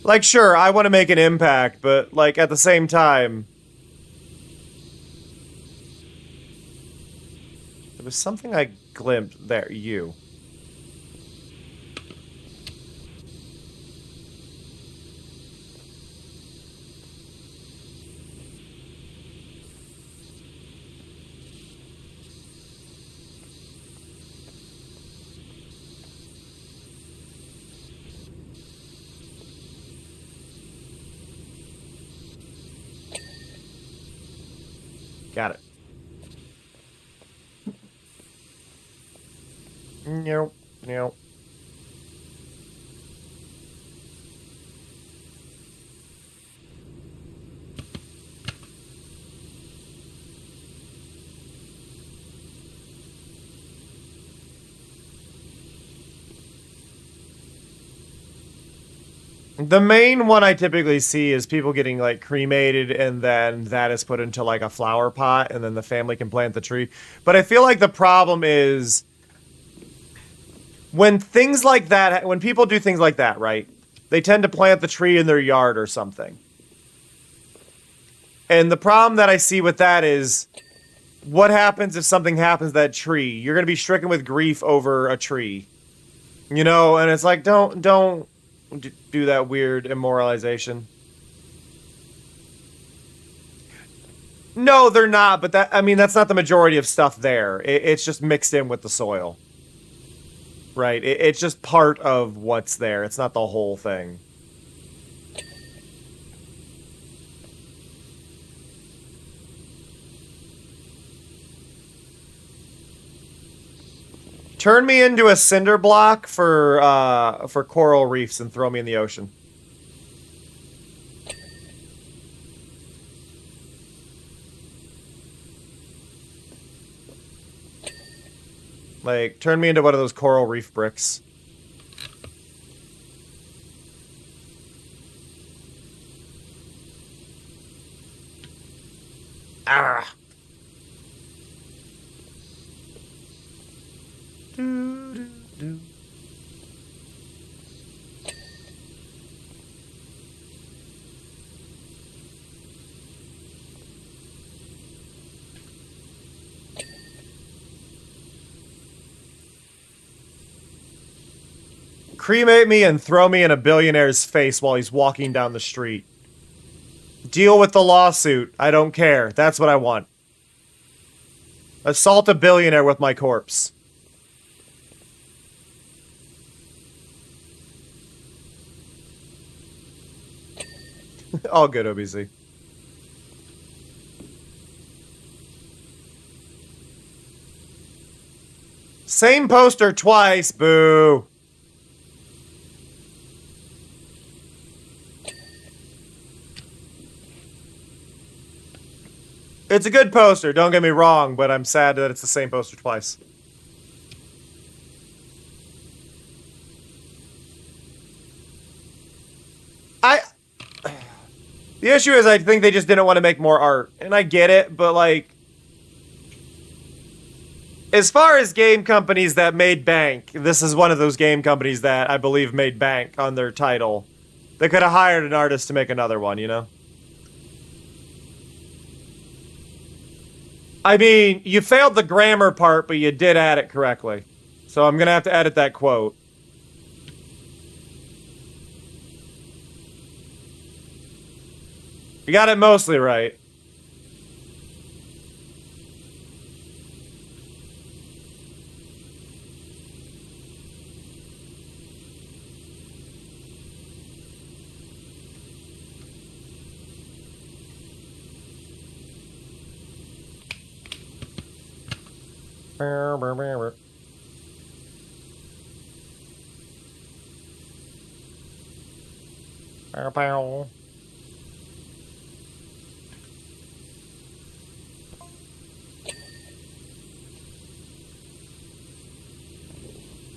Like, sure, I want to make an impact, but, like, at the same time... There was something I glimpsed there. You. Got it. Nope. Nope. The main one I typically see is people getting, like, cremated, and then that is put into, like, a flower pot, and then the family can plant the tree. But I feel like the problem is... when things like that, when people do things like that, right? They tend to plant the tree in their yard or something. And the problem that I see with that is, what happens if something happens to that tree? You're going to be stricken with grief over a tree. You know, and it's like, don't do that weird immoralization. No, they're not, but that, I mean, that's not the majority of stuff there. It's just mixed in with the soil. Right, it's just part of what's there. It's not the whole thing. Turn me into a cinder block for coral reefs and throw me in the ocean. Like, turn me into one of those coral reef bricks. Ah. Do. Cremate me and throw me in a billionaire's face while he's walking down the street. Deal with the lawsuit. I don't care. That's what I want. Assault a billionaire with my corpse. All good, OBZ. Same poster twice, boo. It's a good poster, don't get me wrong, but I'm sad that it's the same poster twice. The issue is I think they just didn't want to make more art, and I get it, but like, as far as game companies that made bank, this is one of those game companies that I believe made bank on their title. They could have hired an artist to make another one, you know? I mean, you failed the grammar part, but you did add it correctly. So I'm gonna have to edit that quote. You got it mostly right.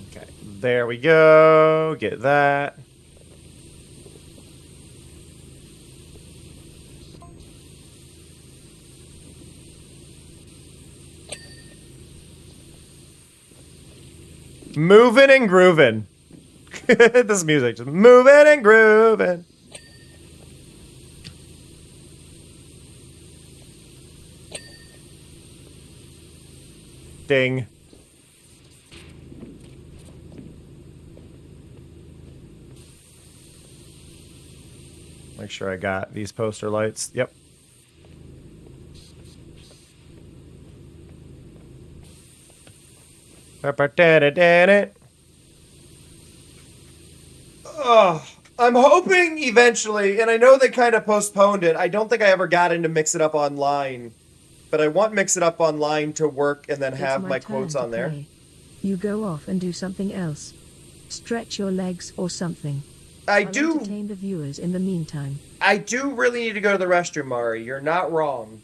Okay, there we go. Get that. Moving and grooving. This music just moving and grooving. Ding. Make sure I got these poster lights. Yep. Oh, I'm hoping eventually, and I know they kind of postponed it. I don't think I ever got into Mix It Up Online, but I want Mix It Up Online to work and then have my quotes on there. You go off and do something else. Stretch your legs or something. I'll do entertain the viewers in the meantime. I do really need to go to the restroom, Mari. You're not wrong.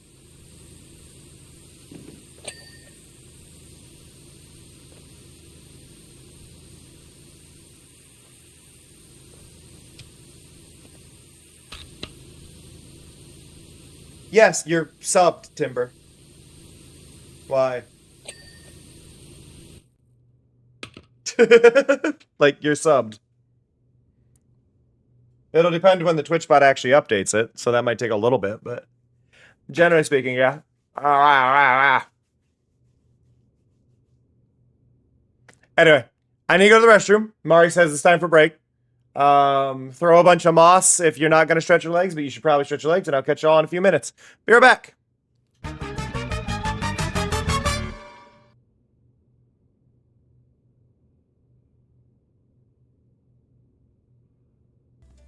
Yes, you're subbed, Timber. Why? Like, you're subbed. It'll depend when the Twitch bot actually updates it, so that might take a little bit, but generally speaking, yeah. Anyway, I need to go to the restroom. Mari says it's time for break. Throw a bunch of moss if you're not going to stretch your legs, but you should probably stretch your legs, and I'll catch you all in a few minutes. Be right back.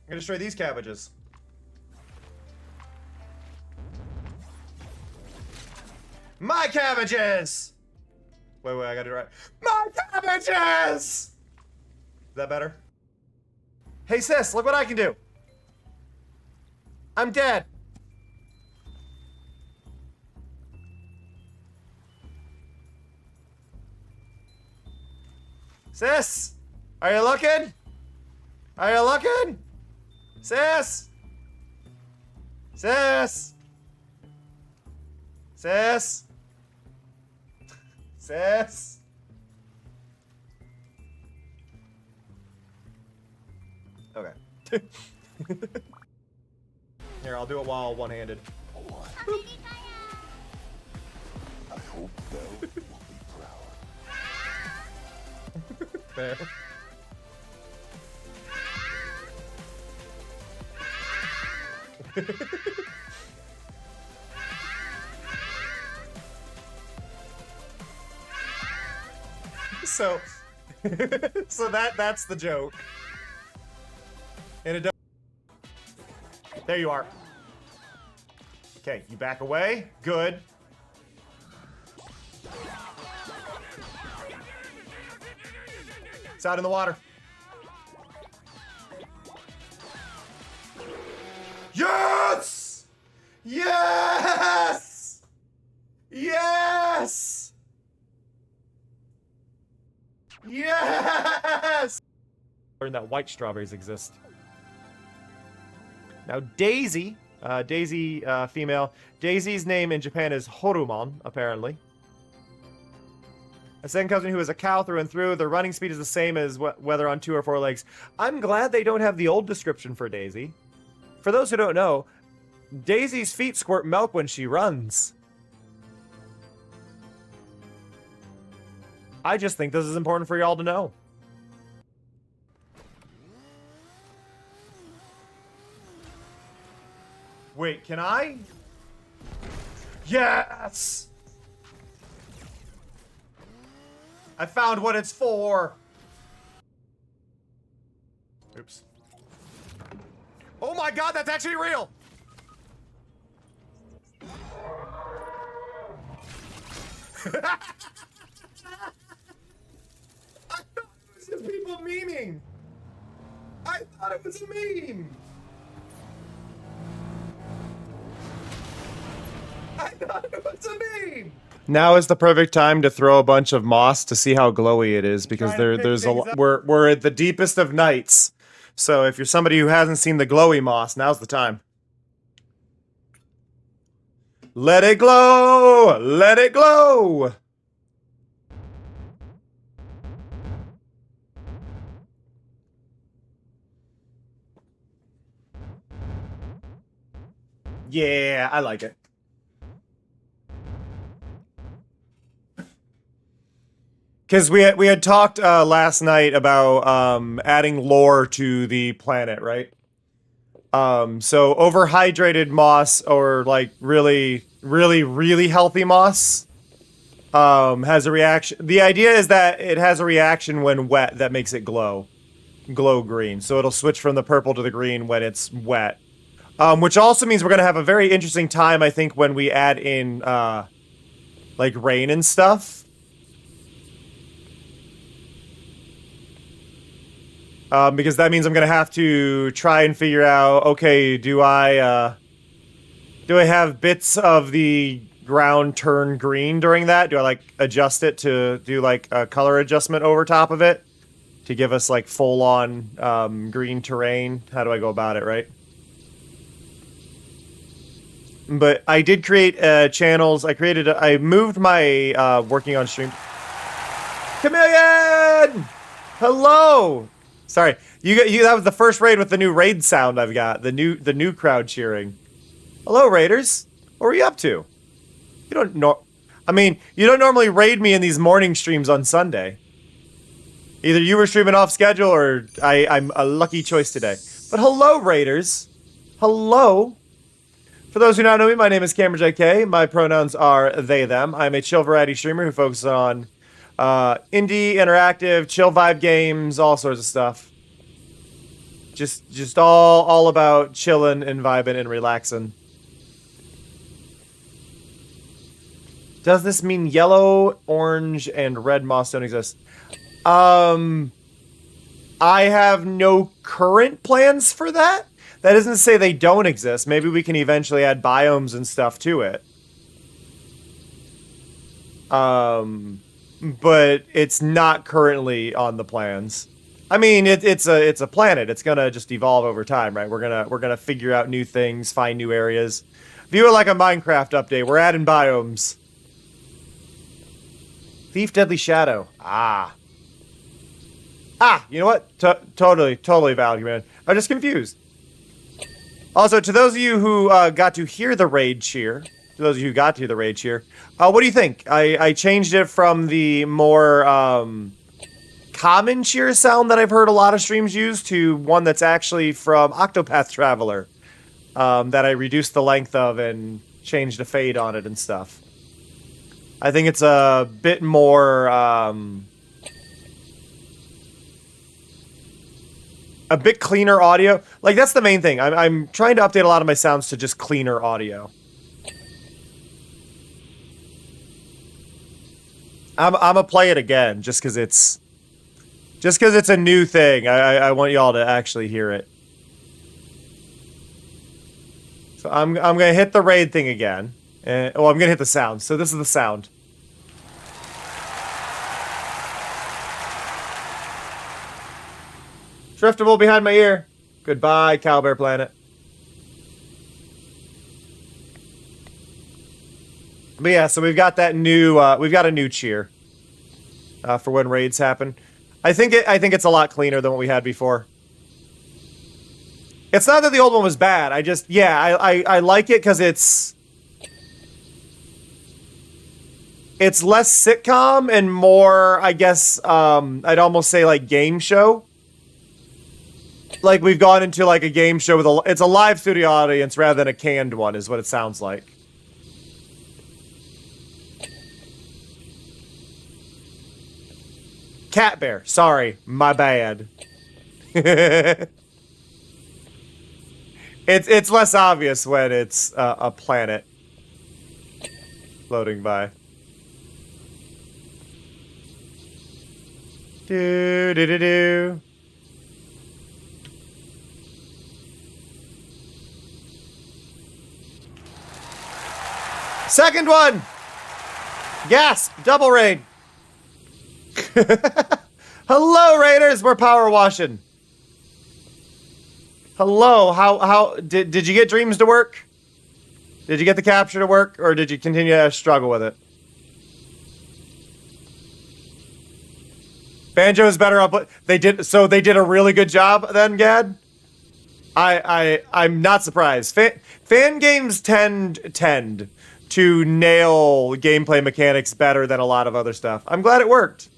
I'm gonna destroy these cabbages. My cabbages! Wait, I got it right. My cabbages! Is that better? Hey sis, look what I can do. I'm dead. Sis, are you looking? Are you looking? Sis! Sis! Sis! Sis! Okay. Here, I'll do it while one-handed. I hope Belle will be proud. There. So, so that's the joke. And it does. There you are. Okay, you back away. Good. It's out in the water. Yes! Yes! Yes! Yes! Learn that white strawberries exist. Now Daisy, female. Daisy's name in Japan is Horumon, apparently. A second cousin who is a cow through and through. Their running speed is the same as whether on 2 or 4 legs. I'm glad they don't have the old description for Daisy. For those who don't know, Daisy's feet squirt milk when she runs. I just think this is important for y'all to know. Wait, can I? Yes! I found what it's for. Oops. Oh my god, that's actually real! I thought it was just people memeing. I thought it was a meme. I thought it was a meme. Now is the perfect time to throw a bunch of moss to see how glowy it is, because there's a we're at the deepest of nights. So if you're somebody who hasn't seen the glowy moss, now's the time. Let it glow! Let it glow! Yeah, I like it. Because we had talked last night about adding lore to the planet, right? So overhydrated moss, or like really healthy moss, has a reaction. The idea is that it has a reaction when wet that makes it glow green. So it'll switch from the purple to the green when it's wet. Which also means we're gonna have a very interesting time, I think, when we add in like rain and stuff. Because that means I'm gonna have to try and figure out, okay, do I have bits of the ground turn green during that? Do I like adjust it to do like a color adjustment over top of it to give us like full on green terrain? How do I go about it, right? But I did create channels. I moved my working on stream. Chameleon! Hello! Sorry, you. That was the first raid with the new raid sound I've got. The new crowd cheering. Hello, raiders. What are you up to? You don't know. I mean, you don't normally raid me in these morning streams on Sunday. Either you were streaming off schedule, or I'm a lucky choice today. But hello, raiders. Hello. For those who don't know me, my name is Cameron JK. My pronouns are they, them. I'm a chill variety streamer who focuses on indie, interactive, chill vibe games, all sorts of stuff. Just all about chilling and vibing and relaxing. Does this mean yellow, orange, and red moss don't exist? I have no current plans for that. That doesn't say they don't exist. Maybe we can eventually add biomes and stuff to it. But it's not currently on the plans. I mean, it's a planet. It's gonna just evolve over time, right? We're gonna figure out new things, find new areas. View it like a Minecraft update. We're adding biomes. Thief, Deadly Shadow. You know what? Totally valid, man. I'm just confused. Also, to those of you who got to hear the raid cheer, what do you think? I changed it from the more common cheer sound that I've heard a lot of streams use to one that's actually from Octopath Traveler, that I reduced the length of and changed a fade on it and stuff. I think it's a bit more a bit cleaner audio. Like, that's the main thing. I'm trying to update a lot of my sounds to just cleaner audio. I'm gonna play it again just because it's Just because it's a new thing, I want y'all to actually hear it. So I'm gonna hit the raid thing again. I'm gonna hit the sound. So this is the sound. Driftable behind my ear. Goodbye, Cowbear Planet. But yeah, so we've got that new, we've got a new cheer for when raids happen. I think it's a lot cleaner than what we had before. It's not that the old one was bad. I just, yeah, I like it because it's less sitcom and more, I guess, I'd almost say like game show. Like we've gone into like a game show with it's a live studio audience rather than a canned one, is what it sounds like. Cat bear. Sorry, my bad. It's less obvious when it's a planet floating by. Do do do do. Second one. Gasp! Double raid. Hello, Raiders! We're power washing. Hello, how did you get dreams to work? Did you get the capture to work, or did you continue to struggle with it? Banjo is better up. They did a really good job then, Gad. I'm not surprised. Fan games tend to nail gameplay mechanics better than a lot of other stuff. I'm glad it worked.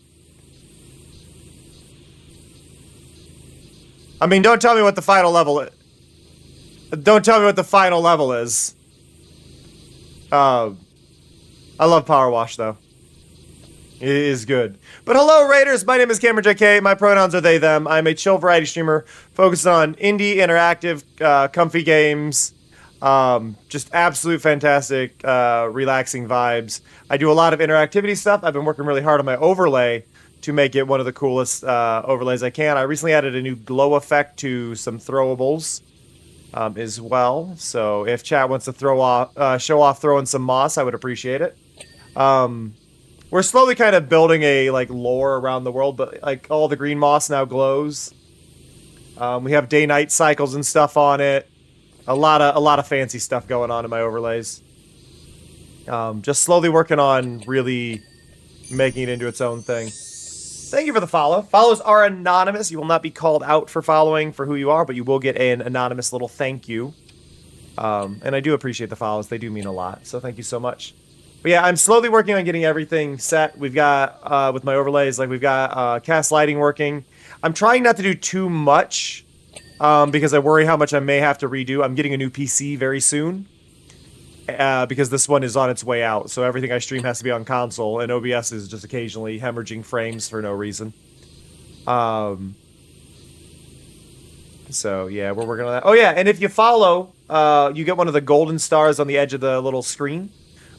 I mean, don't tell me what the final level is. Don't tell me what the final level is. I love Power Wash, though. It is good. But hello, Raiders! My name is Cameron JK. My pronouns are they, them. I'm a chill variety streamer focused on indie, interactive, comfy games. Just absolute fantastic, relaxing vibes. I do a lot of interactivity stuff. I've been working really hard on my overlay to make it one of the coolest overlays I can. I recently added a new glow effect to some throwables as well. So if chat wants to show off throwing some moss, I would appreciate it. We're slowly kind of building a like lore around the world, but like all the green moss now glows. We have day-night cycles and stuff on it. A lot of fancy stuff going on in my overlays. Just slowly working on really making it into its own thing. Thank you for the follow. Follows are anonymous. You will not be called out for following for who you are, but you will get an anonymous little thank you. And I do appreciate the follows. They do mean a lot. So thank you so much. But yeah, I'm slowly working on getting everything set. We've got, with my overlays, like we've got cast lighting working. I'm trying not to do too much because I worry how much I may have to redo. I'm getting a new PC very soon. Because this one is on its way out, so everything I stream has to be on console, and OBS is just occasionally hemorrhaging frames for no reason. So yeah, we're working on that. Oh yeah, and if you follow, you get one of the golden stars on the edge of the little screen.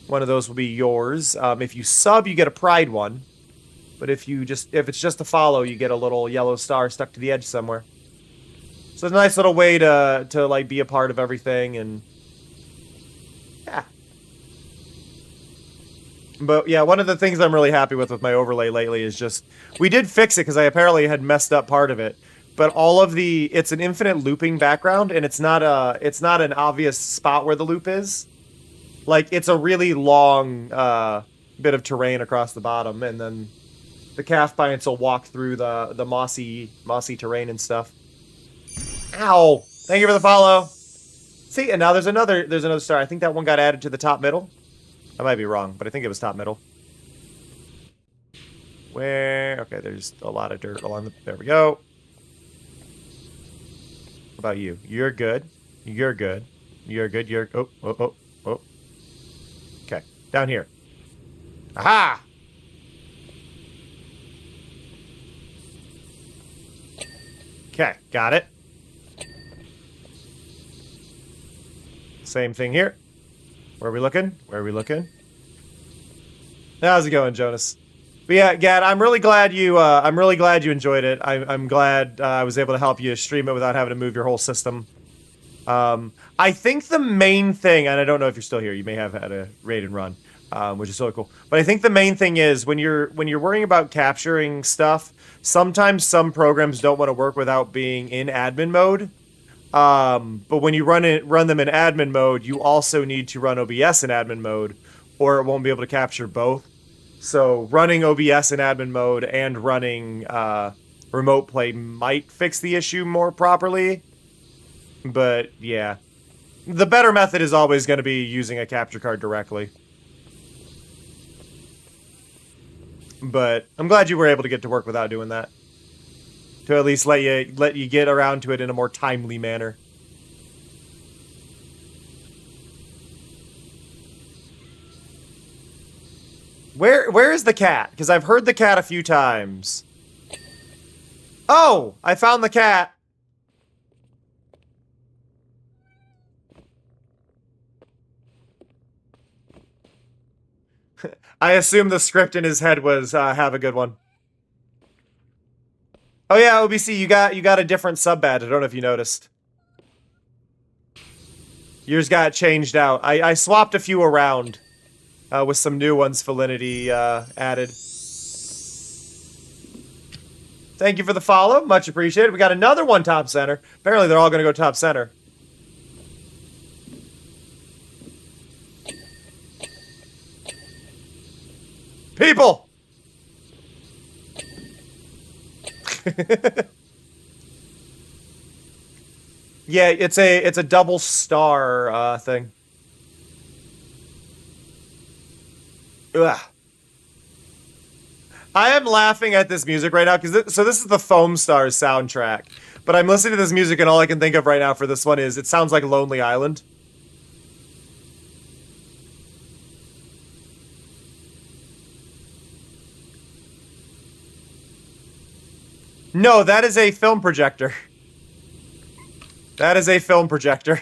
One of those will be yours. If you sub, you get a pride one. But if it's just a follow, you get a little yellow star stuck to the edge somewhere. So it's a nice little way to like be a part of everything and. Yeah. But yeah, one of the things I'm really happy with my overlay lately is just we did fix it because I apparently had messed up part of it. But it's an infinite looping background, and it's not an obvious spot where the loop is. Like it's a really long bit of terrain across the bottom, and then the calf pints will walk through the mossy terrain and stuff. Ow! Thank you for the follow. See, and now there's another star. I think that one got added to the top middle. I might be wrong, but I think it was top middle. Where? Okay, there's a lot of dirt along the. There we go. What about you? You're good. You're good. You're good. You're. Oh. Okay, down here. Aha! Okay, got it. Same thing here. Where are we looking? Where are we looking? How's it going, Jonas? But yeah, Gad, I'm really glad you enjoyed it. I'm glad I was able to help you stream it without having to move your whole system. I think the main thing, and I don't know if you're still here, you may have had a raid and run, which is really cool. But I think the main thing is when you're worrying about capturing stuff, sometimes some programs don't want to work without being in admin mode. But when you run them in admin mode, you also need to run OBS in admin mode, or it won't be able to capture both. So running OBS in admin mode and running remote play might fix the issue more properly. But yeah, the better method is always going to be using a capture card directly. But I'm glad you were able to get to work without doing that. To at least let you get around to it in a more timely manner. Where is the cat? Because I've heard the cat a few times. Oh, I found the cat. I assume the script in his head was have a good one. Oh yeah, OBC, you got a different sub badge. I don't know if you noticed. Yours got changed out. I swapped a few around with some new ones Felinity added. Thank you for the follow. Much appreciated. We got another one top center. Apparently they're all going to go top center. People! Yeah, it's a double star thing. Ugh. I am laughing at this music right now because so this is the Foam Stars soundtrack, but I'm listening to this music and all I can think of right now for this one is it sounds like Lonely Island. No, that is a film projector. That is a film projector.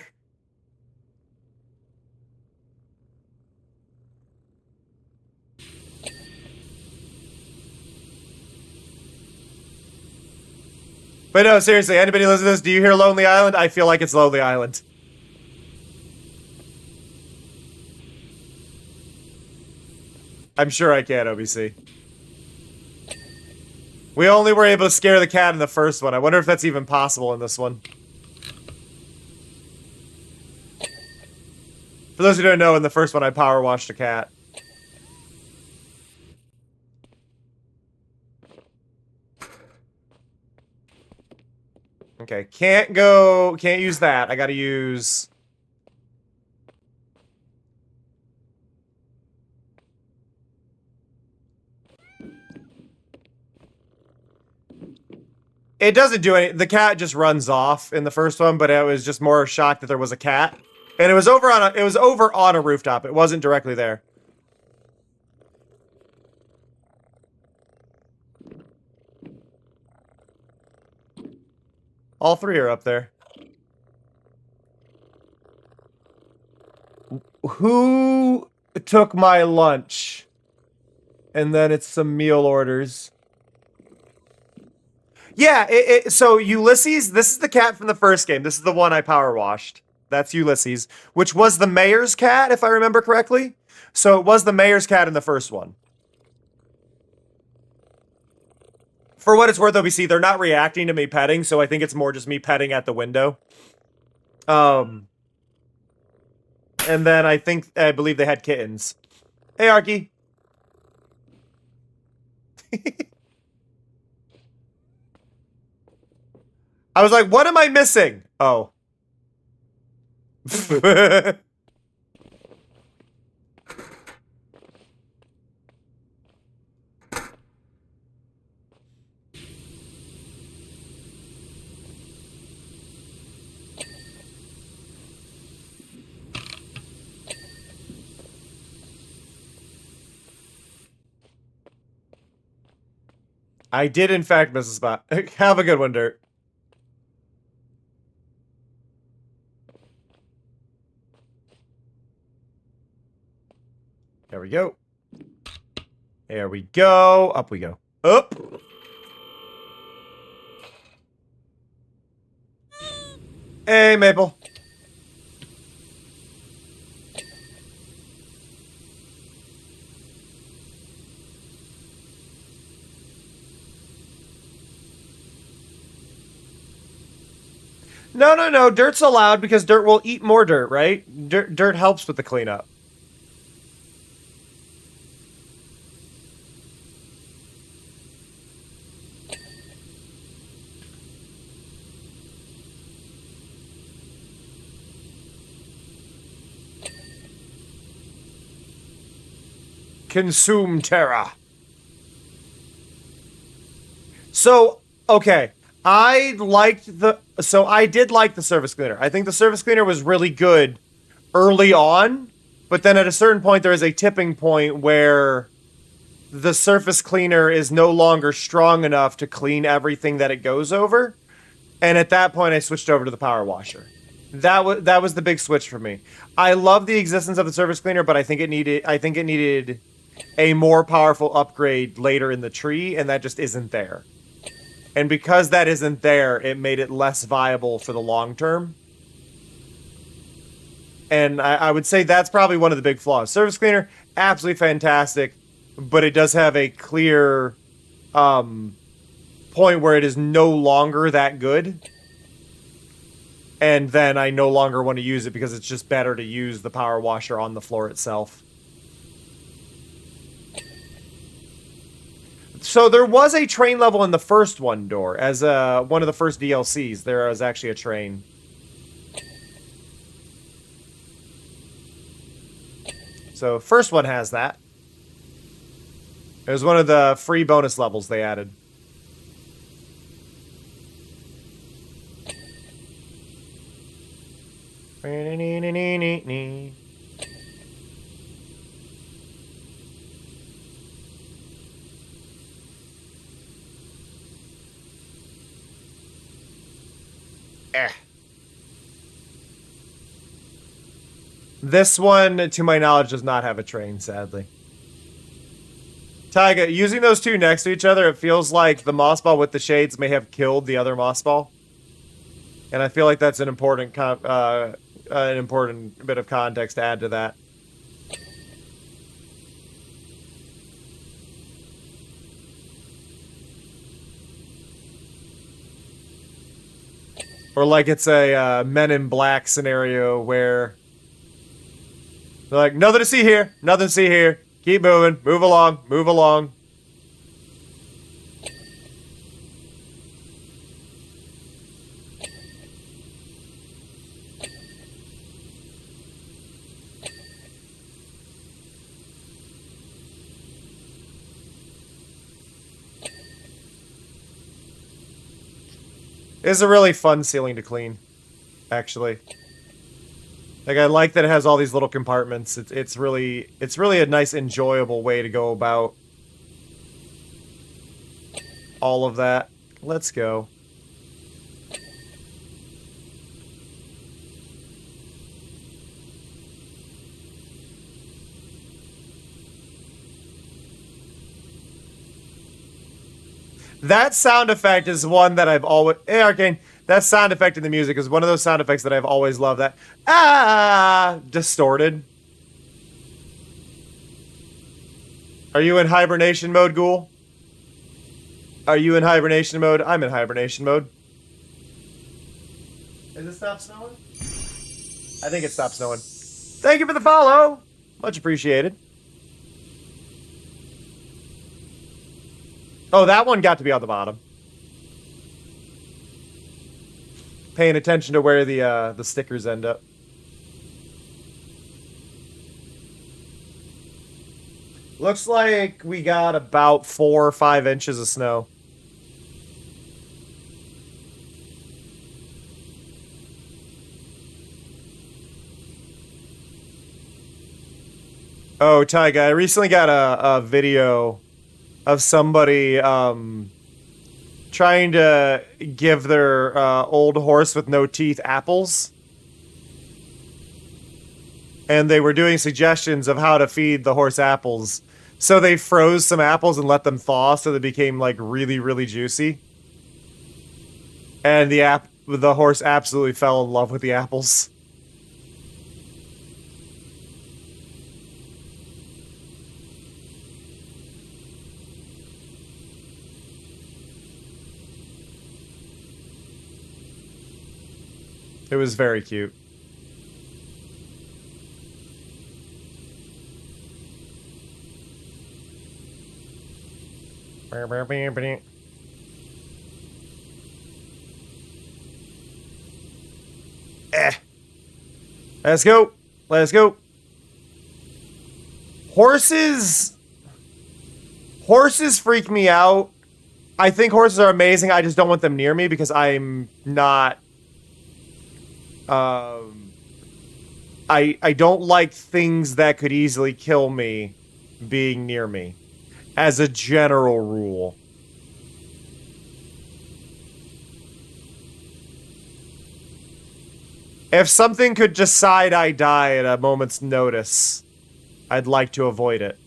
But no, seriously, anybody listening to this, do you hear Lonely Island? I feel like it's Lonely Island. I'm sure I can, OBC. We only were able to scare the cat in the first one. I wonder if that's even possible in this one. For those who don't know, in the first one I power washed a cat. Okay, can't use that. I gotta use... It doesn't do any... The cat just runs off in the first one, but I was just more shocked that there was a cat. And it was over on a rooftop. It wasn't directly there. All three are up there. Who took my lunch? And then it's some meal orders. Yeah, so Ulysses, this is the cat from the first game. This is the one I power washed. That's Ulysses, which was the mayor's cat, if I remember correctly. So it was the mayor's cat in the first one. For what it's worth, OBC, they're not reacting to me petting, so I think it's more just me petting at the window. And then I believe they had kittens. Hey, Arky. I was like, what am I missing? Oh. I did, in fact, miss a spot. Have a good one, Dirt. There we go. There we go. Up we go. Up. Hey, Maple. No. Dirt's allowed because dirt will eat more dirt, right? Dirt helps with the cleanup. Consume Terra. So, okay. I did like the surface cleaner. I think the surface cleaner was really good early on, but then at a certain point there is a tipping point where the surface cleaner is no longer strong enough to clean everything that it goes over. And at that point I switched over to the power washer. That was the big switch for me. I love the existence of the surface cleaner, but I think it needed a more powerful upgrade later in the tree, and that just isn't there. And because that isn't there, it made it less viable for the long term. And I would say that's probably one of the big flaws. Surface cleaner, absolutely fantastic, but it does have a clear point where it is no longer that good. And then I no longer want to use it because it's just better to use the power washer on the floor itself. So there was a train level in the first one, Door. As one of the first DLCs, there was actually a train. So first one has that. It was one of the free bonus levels they added. This one, to my knowledge, does not have a train, sadly. Taiga, using those two next to each other, it feels like the moss ball with the shades may have killed the other moss ball. And I feel like that's an important bit of context to add to that. Or like it's a Men in Black scenario where they're like, nothing to see here, nothing to see here. Keep moving, move along, move along. It's a really fun ceiling to clean, actually. Like, I like that it has all these little compartments. It's really a nice, enjoyable way to go about all of that. Let's go. That sound effect is one that I've always... Hey, Arcane. That sound effect in the music is one of those sound effects that I've always loved. That... distorted. Are you in hibernation mode, Ghoul? Are you in hibernation mode? I'm in hibernation mode. Has it stopped snowing? I think it stopped snowing. Thank you for the follow! Much appreciated. Oh, that one got to be on the bottom. Paying attention to where the stickers end up. Looks like we got about 4 or 5 inches of snow. Oh, Tyga, I recently got a video of somebody trying to give their old horse with no teeth apples. And they were doing suggestions of how to feed the horse apples. So they froze some apples and let them thaw so they became like really, really juicy. And the horse absolutely fell in love with the apples. It was very cute. Let's go. Let's go. Horses freak me out. I think horses are amazing. I just don't want them near me because I'm not I don't like things that could easily kill me being near me as a general rule. If something could decide I die at a moment's notice, I'd like to avoid it.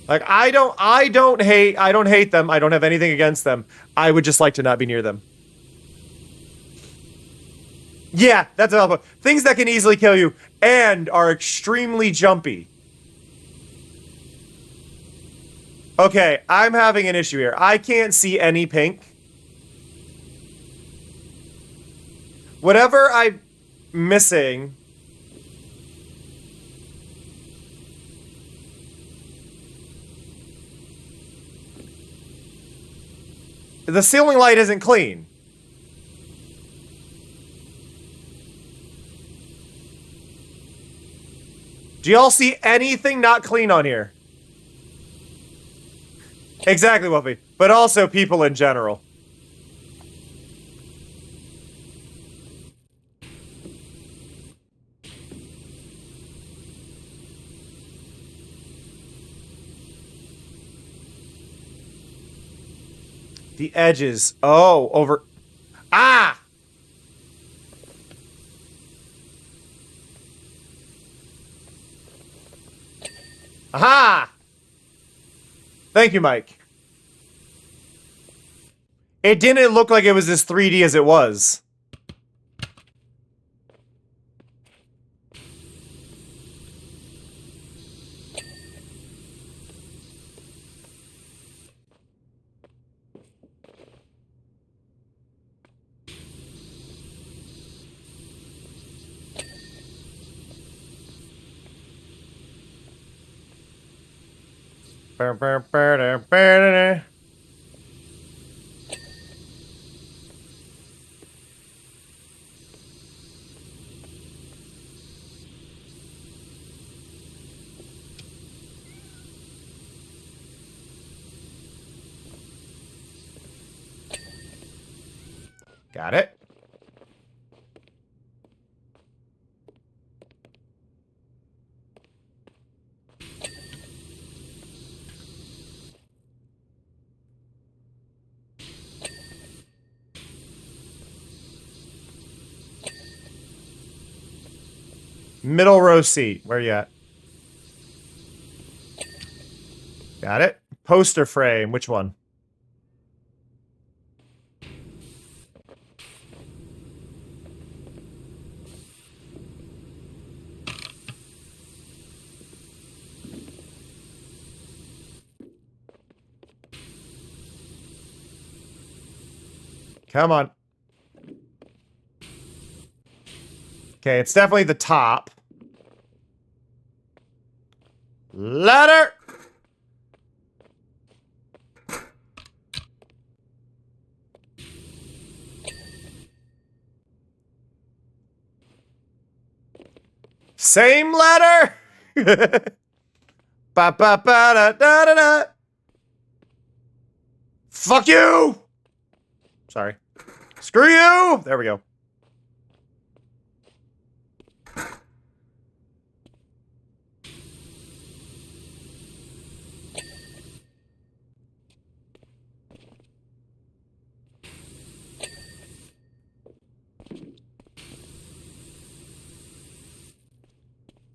Like, I don't hate them. I don't have anything against them. I would just like to not be near them. Yeah, that's a things that can easily kill you and are extremely jumpy. Okay, I'm having an issue here. I can't see any pink. Whatever I'm missing. The ceiling light isn't clean. Do y'all see anything not clean on here? Exactly, Wolfie. But also people in general. The edges. Oh, over. Ah! Aha! Thank you, Mike. It didn't look like it was as 3D as it was. Got it. Middle row seat. Where you at? Got it. Poster frame. Which one? Come on. Okay, it's definitely the top. Ladder! Same ladder! Ba ba ba da da da da. Fuck you! Sorry. Screw you! There we go.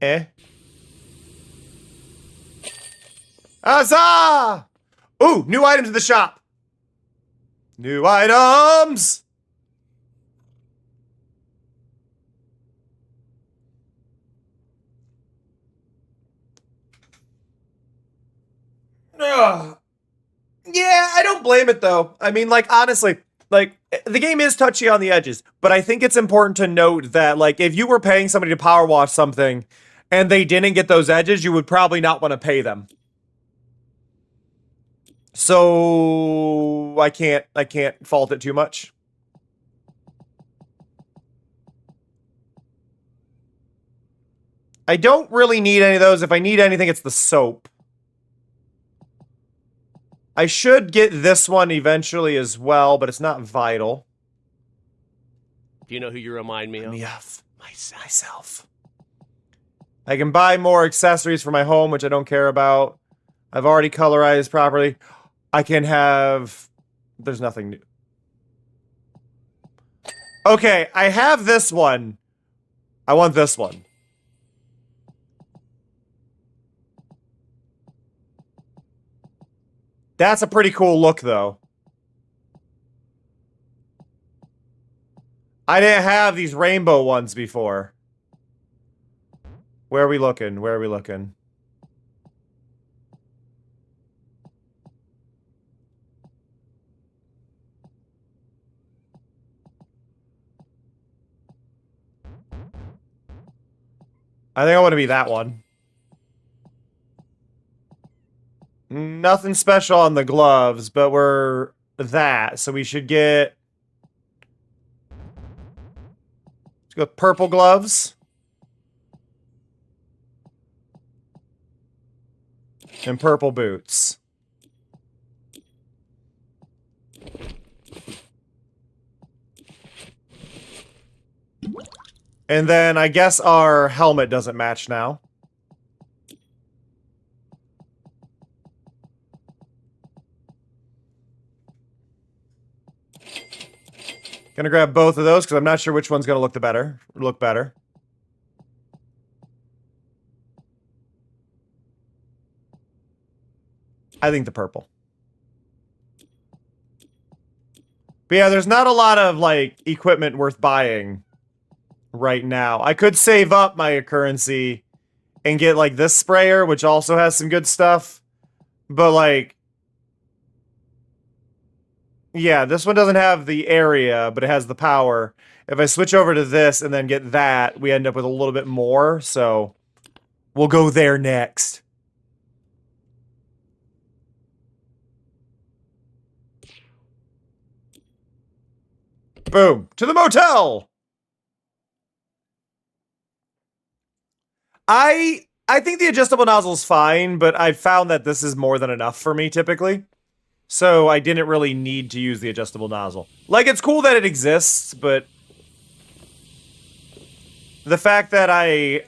Eh. Huzzah! Ooh, new items in the shop. New items! Ugh. Yeah, I don't blame it though. I mean, like, honestly, like, the game is touchy on the edges, but I think it's important to note that, like, if you were paying somebody to power wash something and they didn't get those edges, you would probably not want to pay them. So I can't fault it too much. I don't really need any of those. If I need anything, it's the soap. I should get this one eventually as well, but it's not vital. Do you know who you remind me of? Me of myself. I can buy more accessories for my home, which I don't care about. I've already colorized properly. I can have... There's nothing new. Okay, I have this one. I want this one. That's a pretty cool look, though. I didn't have these rainbow ones before. Where are we looking? Where are we looking? I think I want to be that one. Nothing special on the gloves, but we're that, so we should get... Let's go with purple gloves. And purple boots. And then I guess our helmet doesn't match now. Gonna grab both of those because I'm not sure which one's gonna look better. I think the purple. But yeah, there's not a lot of like equipment worth buying right now. I could save up my currency and get like this sprayer, which also has some good stuff. But like, yeah, this one doesn't have the area, but it has the power. If I switch over to this and then get that, we end up with a little bit more, so we'll go there next. Boom. To the motel! I think the adjustable nozzle's fine, but I've found that this is more than enough for me, typically. So I didn't really need to use the adjustable nozzle. Like, it's cool that it exists, but... the fact that I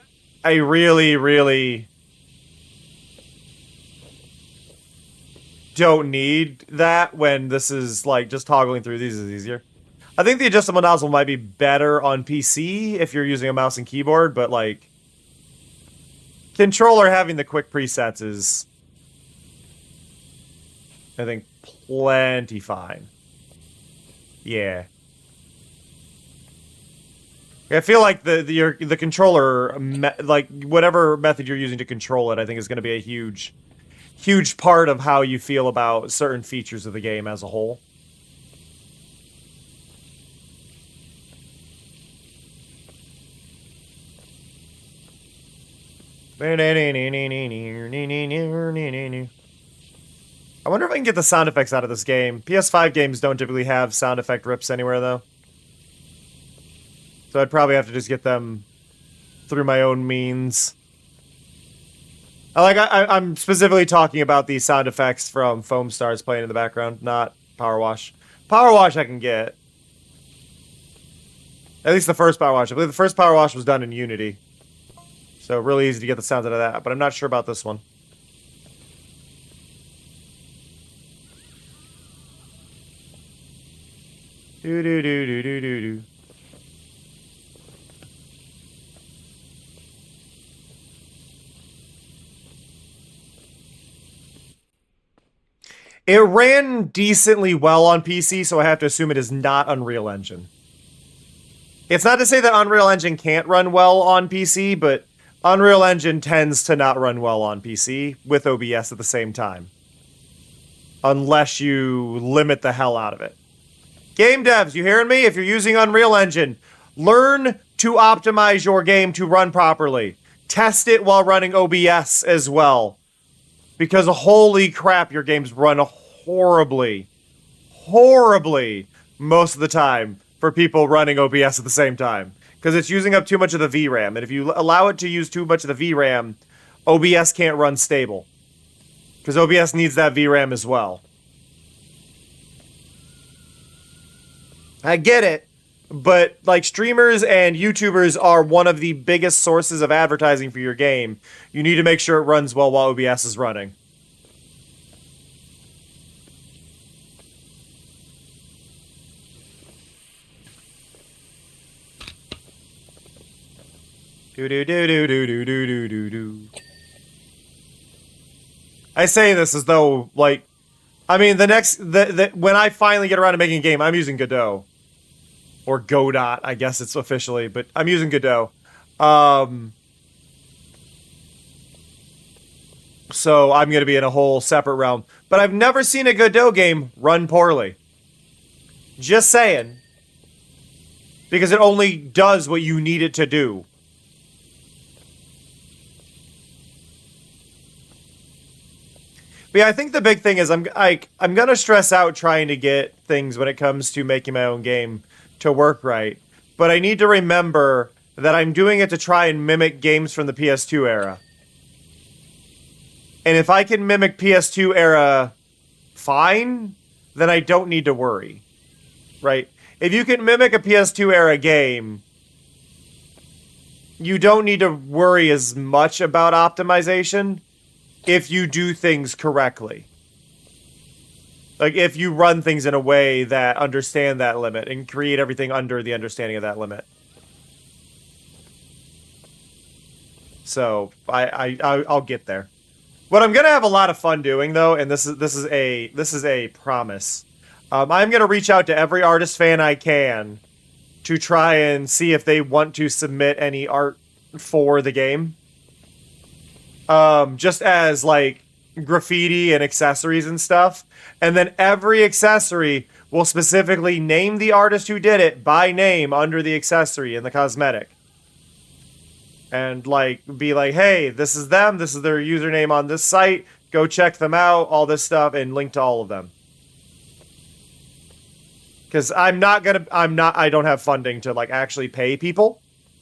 really, really... don't need that when this is, like, just toggling through these is easier. I think the adjustable nozzle might be better on PC if you're using a mouse and keyboard, but, like... controller having the quick presets is... I think plenty fine. Yeah. I feel like the controller, like whatever method you're using to control it, I think is going to be a huge part of how you feel about certain features of the game as a whole. I wonder if I can get the sound effects out of this game. PS5 games don't typically have sound effect rips anywhere, though. So I'd probably have to just get them through my own means. I'm specifically talking about the sound effects from Foam Stars playing in the background, not Power Wash. Power Wash I can get. At least the first Power Wash. I believe the first Power Wash was done in Unity. So really easy to get the sounds out of that, but I'm not sure about this one. It ran decently well on PC, so I have to assume it is not Unreal Engine. It's not to say that Unreal Engine can't run well on PC, but Unreal Engine tends to not run well on PC with OBS at the same time. Unless you limit the hell out of it. Game devs, you hearing me? If you're using Unreal Engine, learn to optimize your game to run properly. Test it while running OBS as well. Because holy crap, your games run horribly. Horribly most of the time for people running OBS at the same time. Because it's using up too much of the VRAM. And if you allow it to use too much of the VRAM, OBS can't run stable. Because OBS needs that VRAM as well. I get it. But, like, streamers and YouTubers are one of the biggest sources of advertising for your game. You need to make sure it runs well while OBS is running. Do-do-do-do-do-do-do-do-do. I say this as though, like, I mean, when I finally get around to making a game, I'm using Godot. Or Godot, I guess it's officially, but I'm using Godot. So I'm going to be in a whole separate realm. But I've never seen a Godot game run poorly. Just saying. Because it only does what you need it to do. But yeah, I think the big thing is I'm gonna stress out trying to get things when it comes to making my own game to work right. But I need to remember that I'm doing it to try and mimic games from the PS2 era. And if I can mimic PS2 era fine, then I don't need to worry. Right? If you can mimic a PS2 era game, you don't need to worry as much about optimization if you do things correctly. Like, if you run things in a way that understand that limit and create everything under the understanding of that limit. So, I'll get there. What I'm gonna have a lot of fun doing, though, and this is a promise. I'm gonna reach out to every artist fan I can to try and see if they want to submit any art for the game. Just as, like, graffiti and accessories and stuff. And then every accessory will specifically name the artist who did it by name under the accessory and the cosmetic. And, like, be like, hey, this is them, this is their username on this site, go check them out, all this stuff, and link to all of them. Because I don't have funding to, like, actually pay people.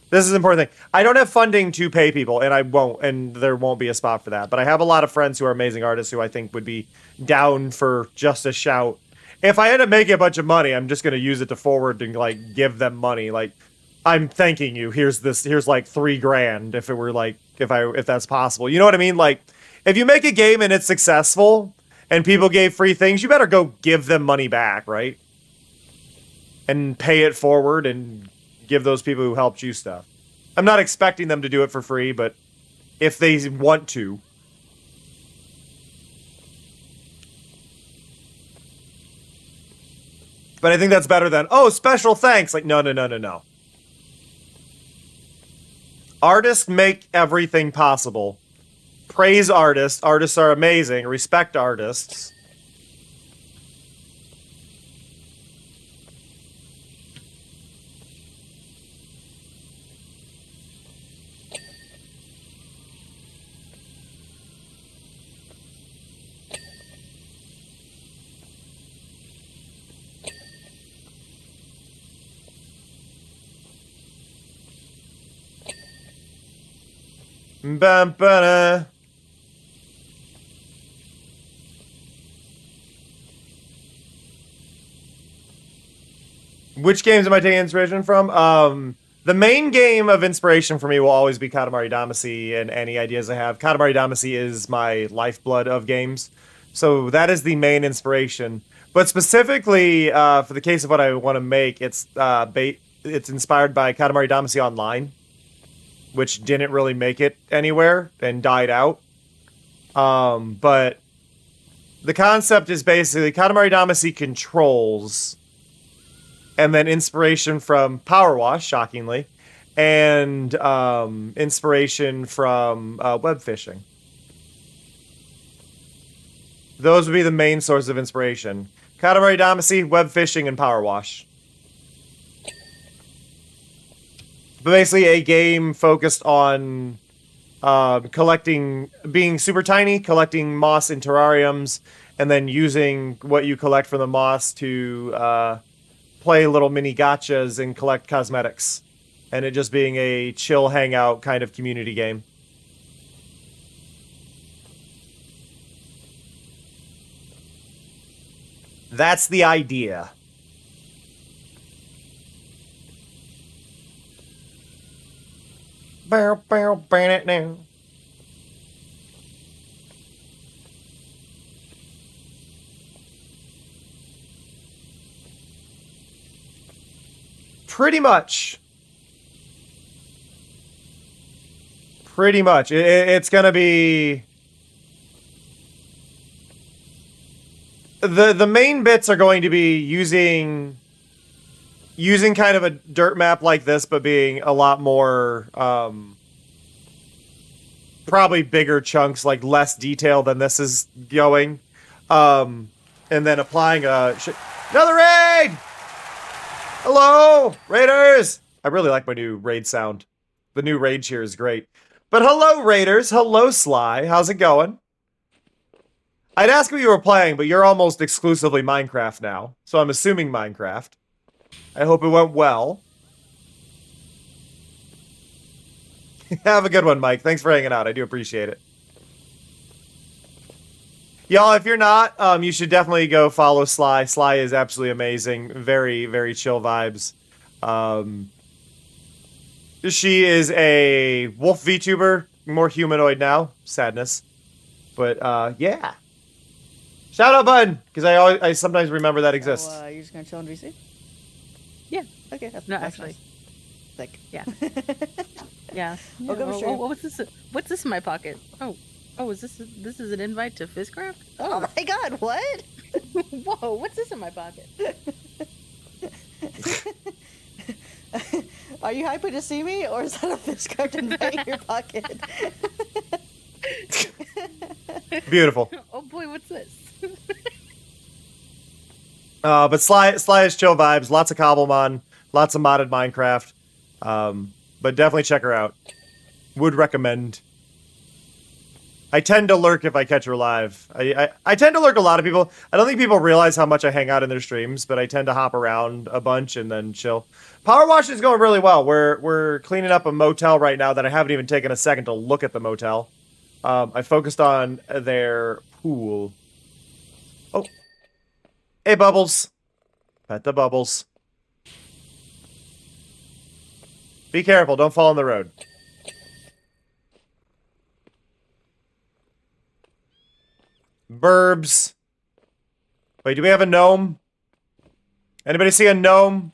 This is an important thing. I don't have funding to pay people, and I won't, and there won't be a spot for that. But I have a lot of friends who are amazing artists who I think would be down for just a shout. If I end up making a bunch of money, I'm just going to use it to forward and, like, give them money. Like, I'm thanking you. Here's like $3,000 if it were, like, if that's possible. You know what I mean? Like, if you make a game and it's successful and people gave free things, you better go give them money back, right? And pay it forward and give those people who helped you stuff. I'm not expecting them to do it for free, but if they want to. But I think that's better than, oh, special thanks. Like, no. Artists make everything possible. Praise artists. Artists are amazing. Respect artists. Bam-ba-da. Which games am I taking inspiration from? The main game of inspiration for me will always be Katamari Damacy and any ideas I have. Katamari Damacy is my lifeblood of games. So that is the main inspiration. But specifically, for the case of what I want to make, it's inspired by Katamari Damacy Online, which didn't really make it anywhere and died out. But the concept is basically Katamari Damacy controls, and then inspiration from Power Wash, shockingly, and inspiration from web fishing. Those would be the main source of inspiration. Katamari Damacy, web fishing, and Power Wash. But basically a game focused on being super tiny, collecting moss in terrariums, and then using what you collect from the moss to play little mini gachas and collect cosmetics. And it just being a chill hangout kind of community game. That's the idea. Bow, bow, burn it now. Pretty much. Pretty much. It's gonna be... The main bits are going to be using kind of a dirt map like this, but being a lot more, probably bigger chunks, like less detail than this is going. And then applying another raid! Hello, raiders! I really like my new raid sound. The new raid cheer is great. But hello, raiders. Hello, Sly. How's it going? I'd ask what you were playing, but you're almost exclusively Minecraft now. So I'm assuming Minecraft. I hope it went well. Have a good one, Mike. Thanks for hanging out. I do appreciate it. Y'all, if you're not, you should definitely go follow Sly. Sly is absolutely amazing. Very, very chill vibes. She is a wolf VTuber. More humanoid now. Sadness. But, yeah. Shout out button, because I sometimes remember that exists. So, you're just gonna chill in VC? Yeah. Okay. That's Actually. Nice. Like. Yeah. Yeah. I'll go stream. What's this? What's this in my pocket? Oh, is this an invite to Fistcraft? Oh my God! What? Whoa! What's this in my pocket? Are you happy to see me, or is that a fish card invite in your pocket? Beautiful. Oh boy, what's this? But Sly is chill vibes. Lots of Cobblemon. Lots of modded Minecraft. But definitely check her out. Would recommend. I tend to lurk if I catch her live. I tend to lurk a lot of people. I don't think people realize how much I hang out in their streams, but I tend to hop around a bunch and then chill. Power wash is going really well. We're cleaning up a motel right now that I haven't even taken a second to look at the motel. I focused on their pool. Oh. Hey, Bubbles. Pet the Bubbles. Be careful, don't fall on the road. Burbs. Wait, do we have a gnome? Anybody see a gnome?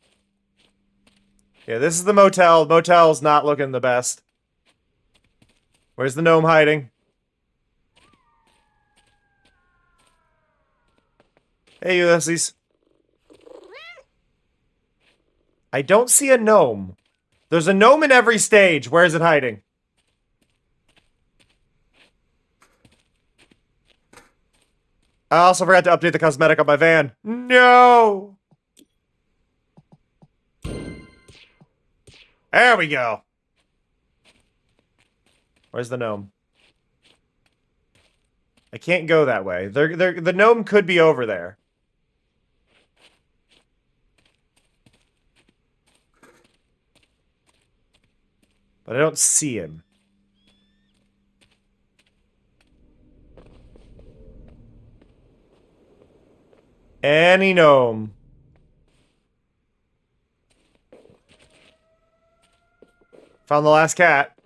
Yeah, this is the motel. Motel's not looking the best. Where's the gnome hiding? Hey, Ulysses. I don't see a gnome. There's a gnome in every stage. Where is it hiding? I also forgot to update the cosmetic on my van. No! There we go. Where's the gnome? I can't go that way. The gnome could be over there. But I don't see him. Any gnome. Found the last cat.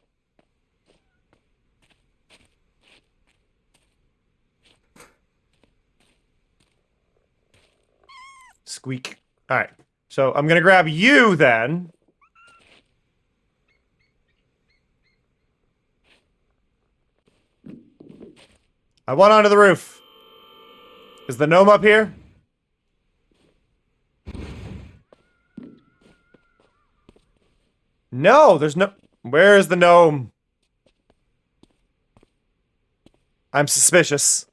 Squeak. Alright. So I'm gonna grab you then. I went onto the roof. Is the gnome up here? No, there's no... Where is the gnome? I'm suspicious.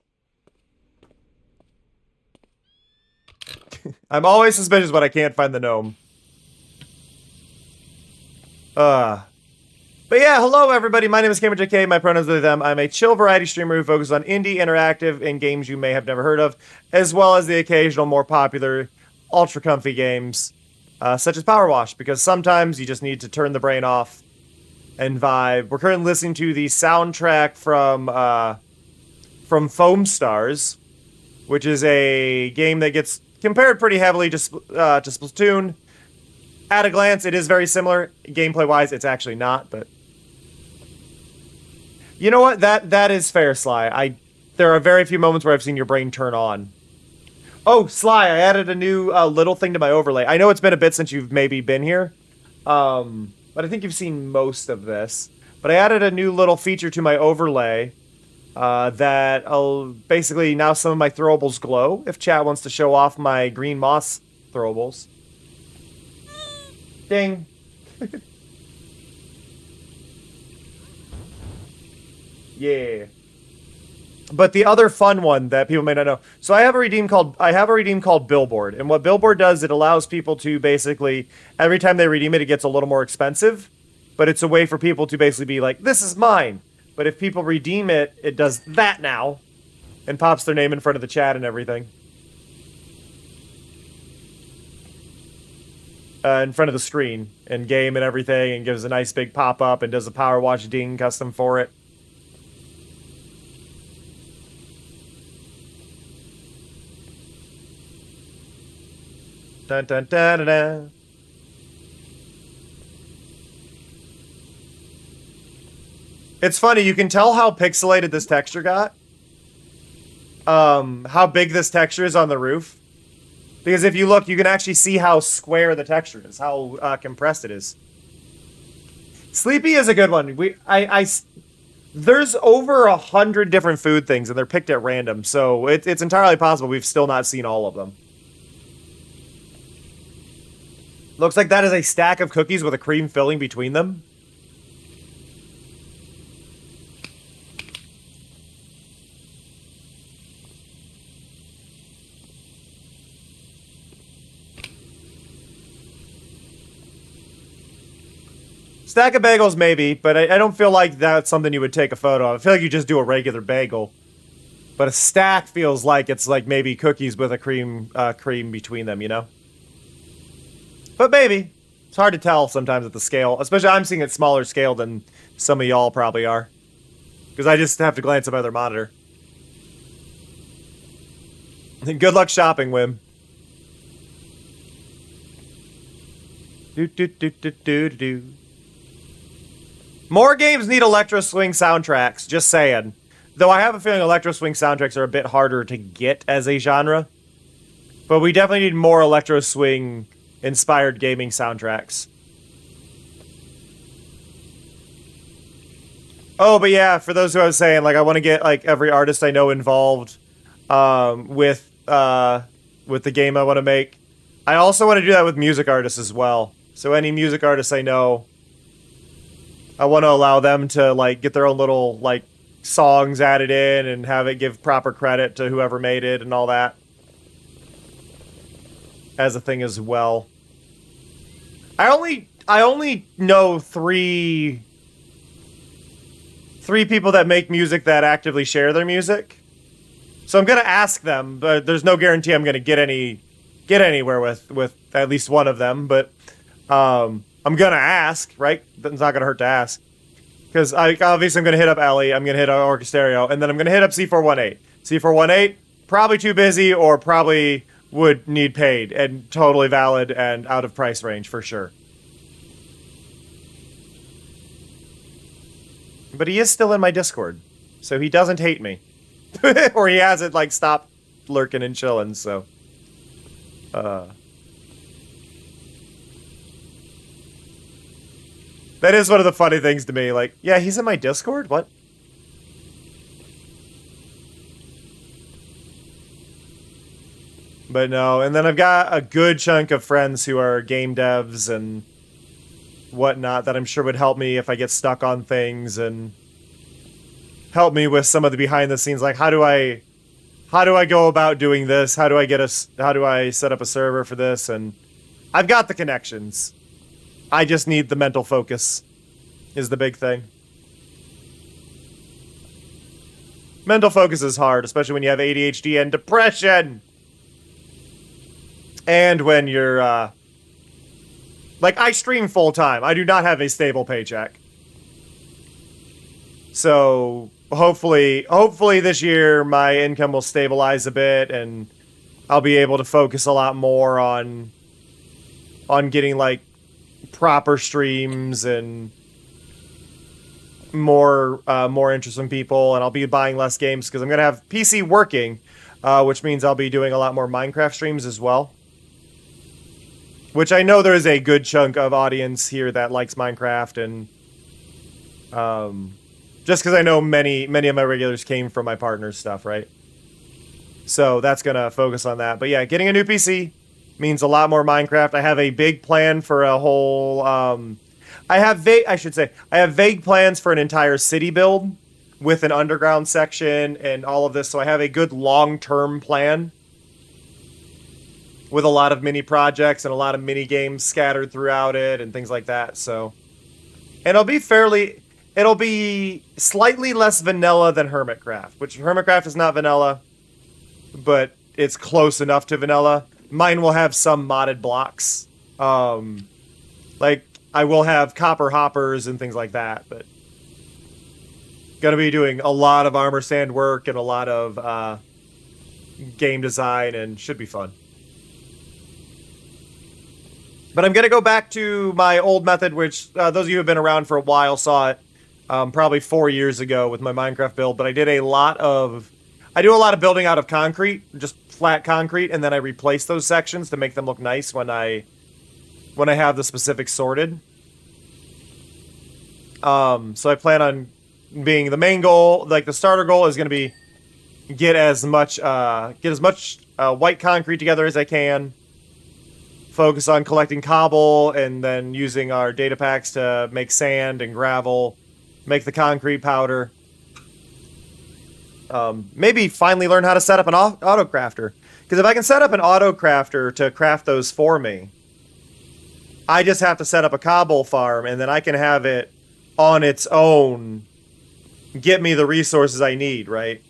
I'm always suspicious when I can't find the gnome. But yeah, hello everybody, my name is Cameron JK, my pronouns are they, them. I'm a chill variety streamer who focuses on indie, interactive, and games you may have never heard of, as well as the occasional more popular, ultra comfy games, such as Power Wash, because sometimes you just need to turn the brain off and vibe. We're currently listening to the soundtrack from Foam Stars, which is a game that gets compared pretty heavily to Splatoon. At a glance, it is very similar. Gameplay-wise, it's actually not, but... You know what? That is fair, Sly. There are very few moments where I've seen your brain turn on. Oh, Sly, I added a new little thing to my overlay. I know it's been a bit since you've maybe been here, but I think you've seen most of this. But I added a new little feature to my overlay that basically now some of my throwables glow if chat wants to show off my green moss throwables. Ding. Yeah. But the other fun one that people may not know. So I have a redeem called Billboard. And what Billboard does, it allows people to basically, every time they redeem it, it gets a little more expensive. But it's a way for people to basically be like, this is mine. But if people redeem it, it does that now. And pops their name in front of the chat and everything. In front of the screen and game and everything, and gives a nice big pop-up and does a Power Watch ding custom for it. Dun dun dun dun dun. It's funny, you can tell how pixelated this texture got. How big this texture is on the roof. Because if you look, you can actually see how square the texture is, how compressed it is. Sleepy is a good one. There's over 100 different food things, and they're picked at random, so it's entirely possible we've still not seen all of them. Looks like that is a stack of cookies with a cream filling between them. Stack of bagels, maybe, but I don't feel like that's something you would take a photo of. I feel like you just do a regular bagel. But a stack feels like it's like maybe cookies with a cream between them, you know? But maybe. It's hard to tell sometimes at the scale. Especially I'm seeing it smaller scale than some of y'all probably are. Because I just have to glance at my other monitor. Good luck shopping, Wim. Do. More games need electro swing soundtracks, just saying. Though I have a feeling electro swing soundtracks are a bit harder to get as a genre. But we definitely need more electro swing inspired gaming soundtracks. Oh, but yeah, for those who I was saying, like I want to get like every artist I know involved with the game I want to make. I also want to do that with music artists as well. So any music artists I know, I want to allow them to like get their own little like songs added in and have it give proper credit to whoever made it and all that as a thing as well. I only know three people that make music that actively share their music. So I'm gonna ask them, but there's no guarantee I'm gonna get anywhere with at least one of them. But I'm gonna ask, right? It's not gonna hurt to ask. Because obviously I'm gonna hit up Ellie, I'm gonna hit up Orchestereo, and then I'm gonna hit up C418. C418, probably too busy or probably would need paid, and totally valid and out of price range for sure. But he is still in my Discord, so he doesn't hate me. Or he hasn't, like, stopped lurking and chilling, so... That is one of the funny things to me, like, yeah, he's in my Discord? What? But no, and then I've got a good chunk of friends who are game devs and whatnot that I'm sure would help me if I get stuck on things and help me with some of the behind the scenes, like how do I go about doing this? How do I set up a server for this? And I've got the connections. I just need the mental focus is the big thing. Mental focus is hard, especially when you have ADHD and depression. And when you're, like, I stream full-time. I do not have a stable paycheck. So, hopefully this year my income will stabilize a bit, and I'll be able to focus a lot more on getting, like, proper streams and more interest from people, and I'll be buying less games, because I'm going to have PC working, which means I'll be doing a lot more Minecraft streams as well. Which I know there is a good chunk of audience here that likes Minecraft, and just because I know many of my regulars came from my partner's stuff, right? So that's gonna focus on that. But yeah, getting a new PC means a lot more Minecraft. I have a big plan for a whole. I have vague plans for an entire city build with an underground section and all of this. So I have a good long-term plan with a lot of mini projects and a lot of mini games scattered throughout it and things like that. So, and it'll be slightly less vanilla than Hermitcraft, which Hermitcraft is not vanilla, but it's close enough to vanilla. Mine will have some modded blocks. Like, I will have copper hoppers and things like that, but gonna be doing a lot of armor sand work and a lot of game design, and should be fun. But I'm going to go back to my old method, which those of you who have been around for a while saw it probably 4 years ago with my Minecraft build. But I do a lot of building out of concrete, just flat concrete, and then I replace those sections to make them look nice when I have the specifics sorted. So I plan on being the main goal, like the starter goal is going to be get as much white concrete together as I can. Focus on collecting cobble and then using our data packs to make sand and gravel, make the concrete powder. Maybe finally learn how to set up an auto crafter. Because if I can set up an auto crafter to craft those for me, I just have to set up a cobble farm and then I can have it on its own get me the resources I need, right?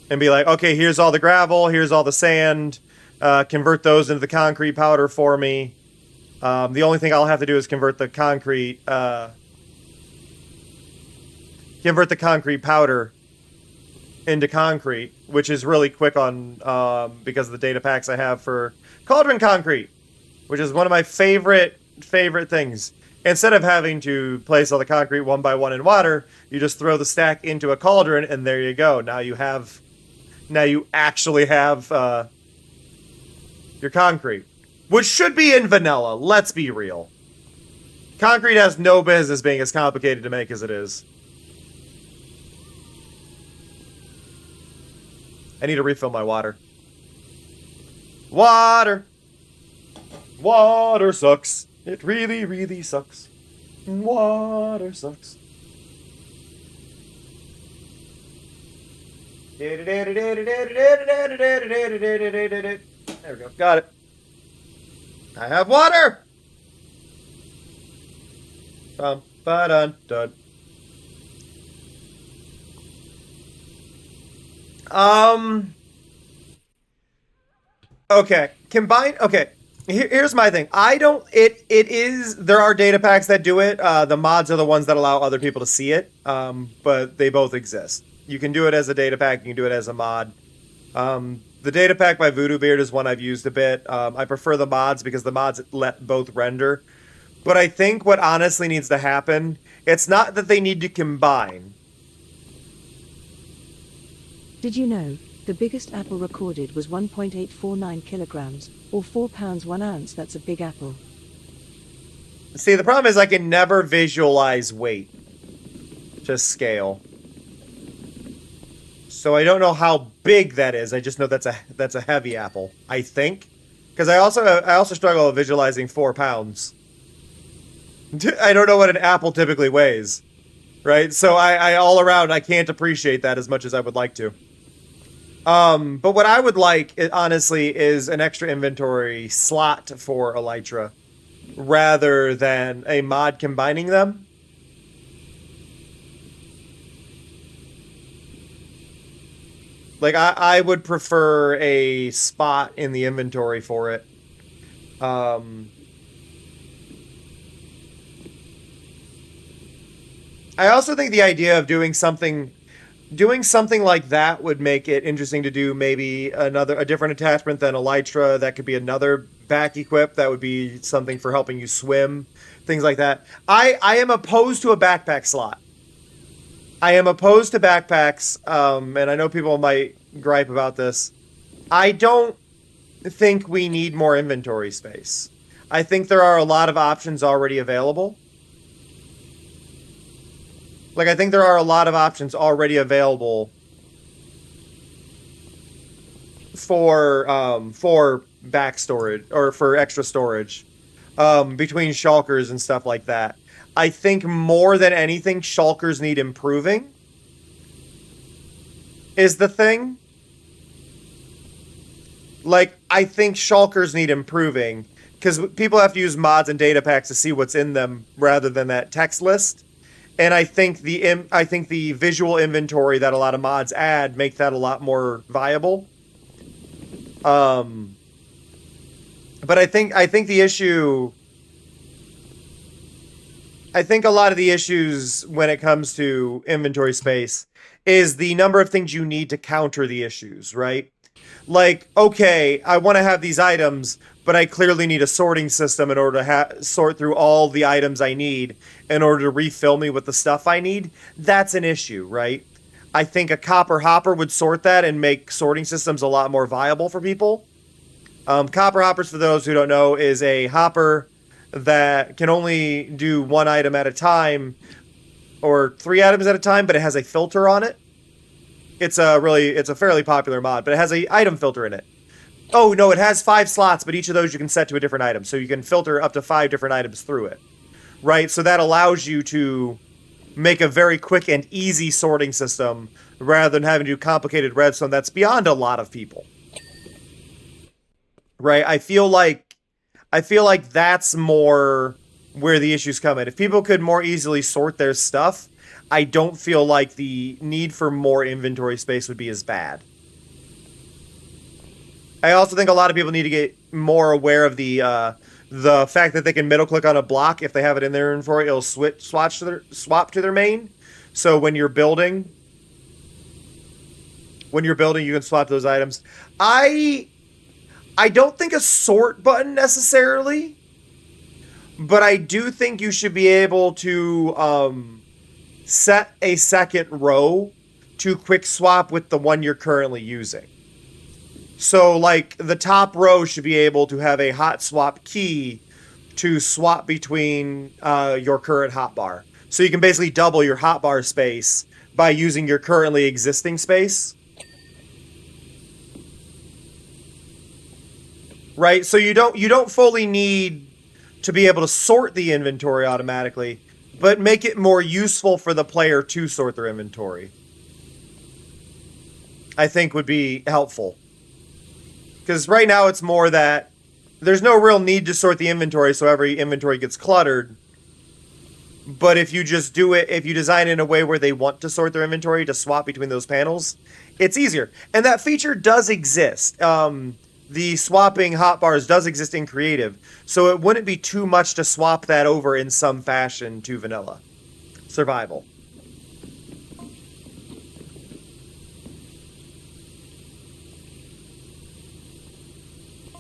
And be like, okay, here's all the gravel, here's all the sand. Convert those into the concrete powder for me. The only thing I'll have to do is convert the concrete powder into concrete, which is really quick on because of the data packs I have for cauldron concrete, which is one of my favorite things. Instead of having to place all the concrete one by one in water, you just throw the stack into a cauldron, and there you go. Now you actually have your concrete, which should be in vanilla. Let's be real. Concrete has no business being as complicated to make as it is. I need to refill my water. Water sucks. It really, really sucks. Water sucks. There we go. Got it. I have water! Ba-dun-dun. Okay. Okay. Here's my thing. There are data packs that do it. The mods are the ones that allow other people to see it. But they both exist. You can do it as a data pack. You can do it as a mod. The data pack by Voodoo Beard is one I've used a bit. I prefer the mods because the mods let both render. But I think what honestly needs to happen, it's not that they need to combine. Did you know, the biggest apple recorded was 1.849 kilograms, or 4 pounds 1 ounce? That's a big apple. See, the problem is I can never visualize weight. Just scale. So I don't know how big that is. I just know that's a heavy apple. I think, because I also struggle with visualizing 4 pounds. I don't know what an apple typically weighs, right? So I all around I can't appreciate that as much as I would like to. But what I would like, honestly, is an extra inventory slot for Elytra, rather than a mod combining them. Like, I would prefer a spot in the inventory for it. I also think the idea of doing something like that would make it interesting to do maybe a different attachment than Elytra. That could be another back equip. That would be something for helping you swim, things like that. I am opposed to a backpack slot. I am opposed to backpacks, and I know people might gripe about this. I don't think we need more inventory space. I think there are a lot of options already available. Like, I think there are a lot of options already available for back storage, or for extra storage, between shulkers and stuff like that. I think more than anything, shulkers need improving, is the thing. Like, I think shulkers need improving, because people have to use mods and data packs to see what's in them, rather than that text list. And I think the visual inventory that a lot of mods add make that a lot more viable. But I think the issue... I think a lot of the issues when it comes to inventory space is the number of things you need to counter the issues, right? Like, okay, I want to have these items, but I clearly need a sorting system in order to sort through all the items I need in order to refill me with the stuff I need. That's an issue, right? I think a copper hopper would sort that and make sorting systems a lot more viable for people. Copper hoppers, for those who don't know, is a hopper that can only do 1 item at a time, or 3 items at a time, but it has a filter on it. It's a fairly popular mod, but it has a item filter in it. Oh, no, it has 5 slots, but each of those you can set to a different item, so you can filter up to 5 different items through it. Right? So that allows you to make a very quick and easy sorting system, rather than having to do complicated redstone that's beyond a lot of people. Right? I feel like that's more where the issues come in. If people could more easily sort their stuff, I don't feel like the need for more inventory space would be as bad. I also think a lot of people need to get more aware of the fact that they can middle click on a block. If they have it in their inventory, it'll swap to their main. So when you're building, you can swap those items. I don't think a sort button necessarily, but I do think you should be able to set a second row to quick swap with the one you're currently using. So, like, the top row should be able to have a hot swap key to swap between your current hotbar. So you can basically double your hotbar space by using your currently existing space. Right? So you don't fully need to be able to sort the inventory automatically, but make it more useful for the player to sort their inventory, I think would be helpful. Because right now it's more that there's no real need to sort the inventory, so every inventory gets cluttered. But if you just do it, if you design it in a way where they want to sort their inventory to swap between those panels, it's easier. And that feature does exist. The swapping hotbars does exist in creative, so it wouldn't be too much to swap that over in some fashion to vanilla survival.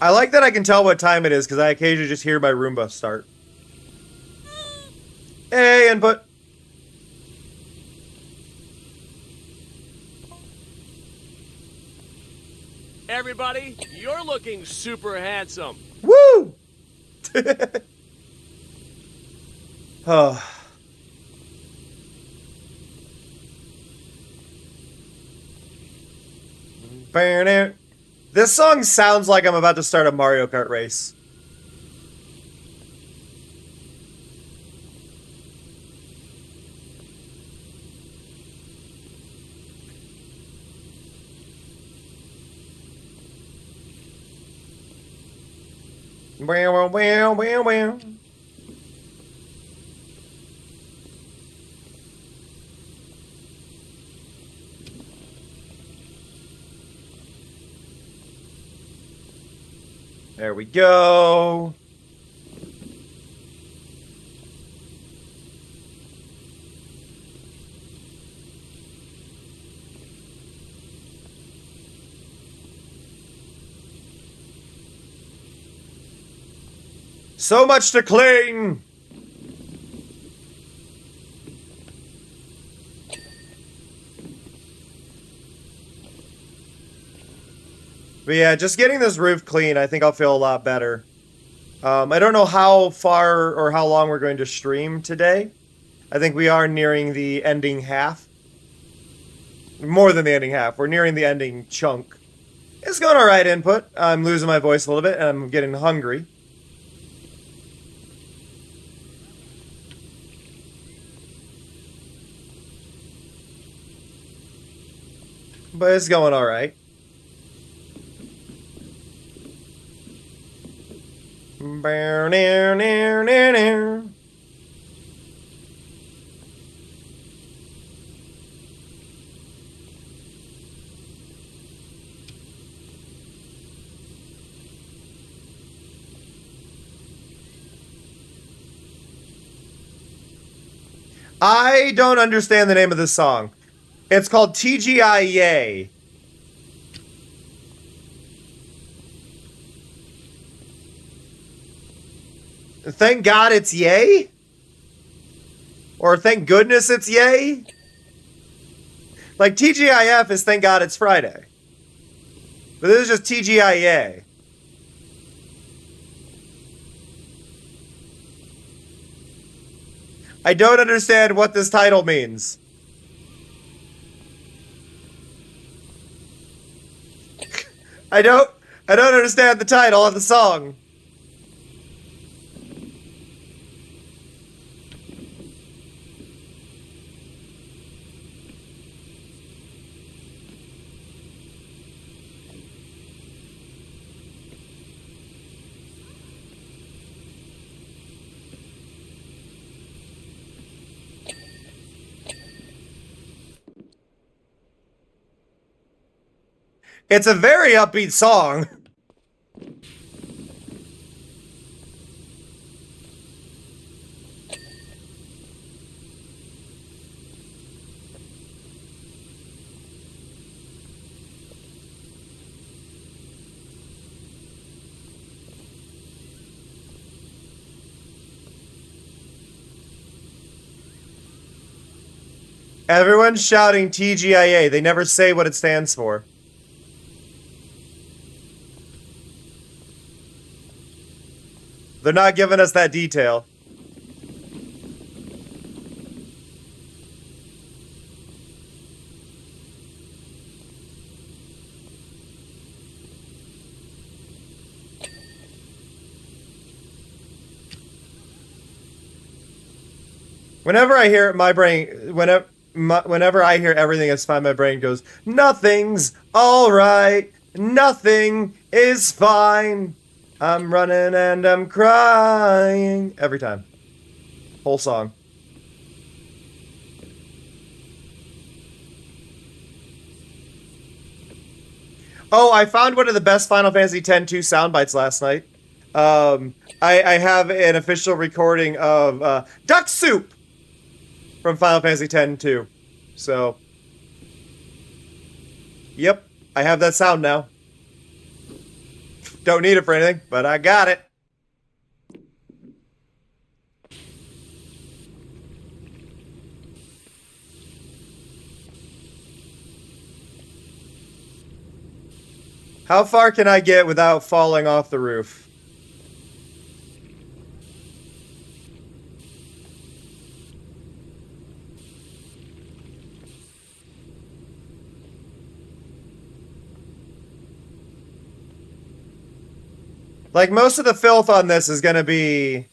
I like that I can tell what time it is, because I occasionally just hear my Roomba start. Hey, input. Everybody, you're looking super handsome. Woo! Oh. This song sounds like I'm about to start a Mario Kart race. Wow, wow, wow, wow. There we go. So much to cling. But yeah, just getting this roof clean, I think I'll feel a lot better. I don't know how far or how long we're going to stream today. I think we are nearing the ending half. More than the ending half. We're nearing the ending chunk. It's going alright input. I'm losing my voice a little bit, and I'm getting hungry. But it's going alright. I don't understand the name of this song. It's called TGI Yay. Thank God it's yay? Or thank goodness it's yay? Like TGIF is thank God it's Friday. But this is just TGI Yay. I don't understand what this title means. I don't understand the title of the song. It's a very upbeat song. Everyone's shouting TGIA. They never say what it stands for. They're not giving us that detail. Whenever I hear it, my brain, whenever I hear everything is fine, my brain goes, nothing's alright, nothing is fine. I'm running and I'm crying. Every time. Whole song. Oh, I found one of the best Final Fantasy X-2 sound bites last night. I have an official recording of Duck Soup from Final Fantasy X-2. So, yep, I have that sound now. Don't need it for anything, but I got it. How far can I get without falling off the roof? Like, most of the filth on this is gonna be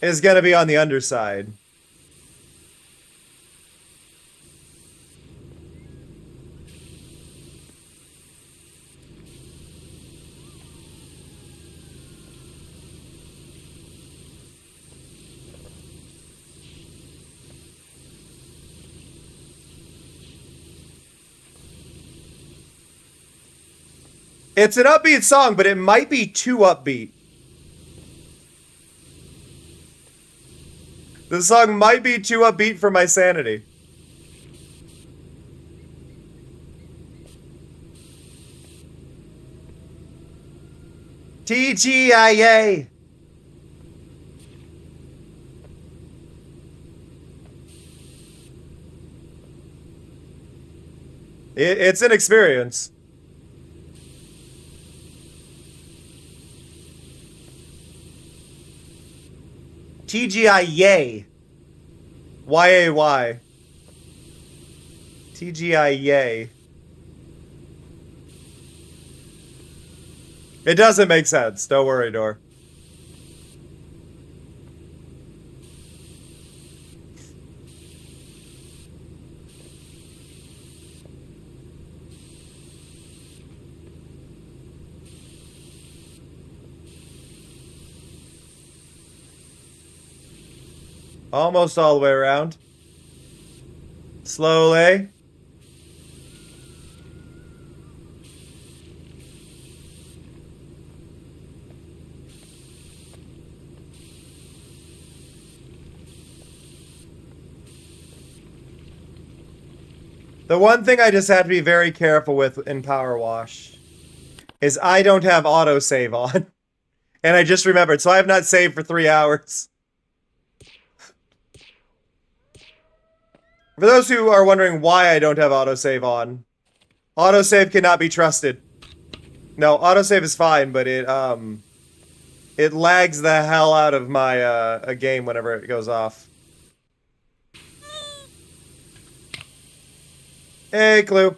on the underside. It's an upbeat song, but it might be too upbeat. The song might be too upbeat for my sanity. TGIA. It's an experience. TGI yay. YAY. TGI yay. It doesn't make sense. Don't worry, Dor. Almost all the way around. Slowly. The one thing I just have to be very careful with in Power Wash is I don't have autosave on. And I just remembered, so I have not saved for 3 hours. For those who are wondering why I don't have autosave on, autosave cannot be trusted. No, autosave is fine, but it lags the hell out of my a game whenever it goes off. Hey, Clue.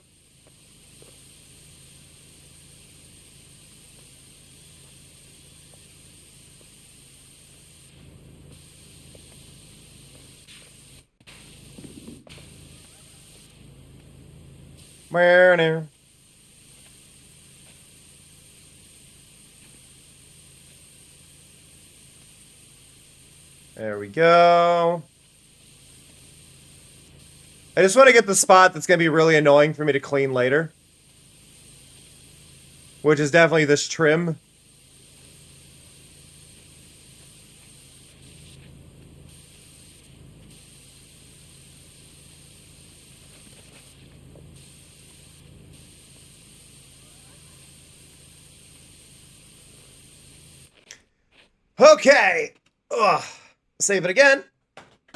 Where now? There we go. I just want to get the spot that's going to be really annoying for me to clean later. Which is definitely this trim. Okay. Ugh. Save it again.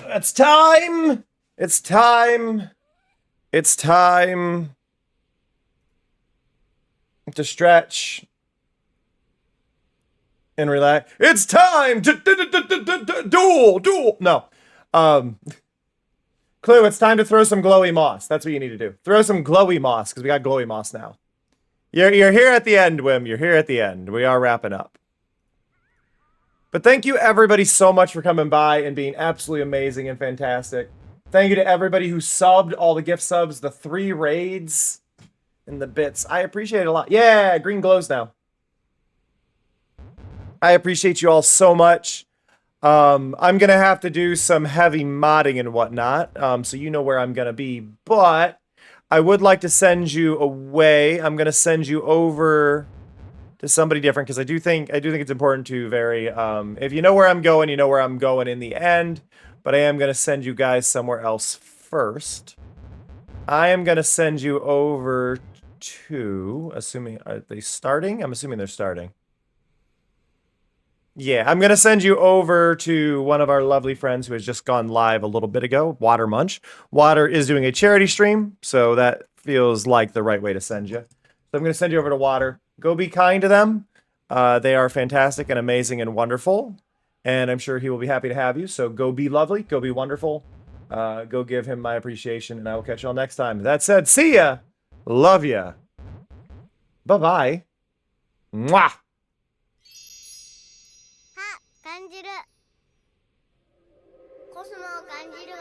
It's time. It's time. It's time to stretch and relax. It's time to duel. No. Clue, it's time to throw some glowy moss. That's what you need to do. Throw some glowy moss, because we got glowy moss now. You're here at the end, Wim. You're here at the end. We are wrapping up. But thank you, everybody, so much for coming by and being absolutely amazing and fantastic. Thank you to everybody who subbed, all the gift subs, the 3 raids, and the bits. I appreciate it a lot. Yeah, green glows now. I appreciate you all so much. I'm going to have to do some heavy modding and whatnot, so you know where I'm going to be. But I would like to send you away. I'm going to send you over to somebody different, because I do think it's important to if you know where I'm going, you know where I'm going in the end. But I am going to send you guys somewhere else first. I am going to send you over to, are they starting? I'm assuming they're starting. Yeah, I'm going to send you over to one of our lovely friends who has just gone live a little bit ago, Water Munch. Water is doing a charity stream, so that feels like the right way to send you. So I'm going to send you over to Water. Go be kind to them. They are fantastic and amazing and wonderful. And I'm sure he will be happy to have you. So go be lovely. Go be wonderful. Go give him my appreciation. And I will catch you all next time. That said, see ya. Love ya. Bye-bye. Mwah! 感じるコスモを感じるわ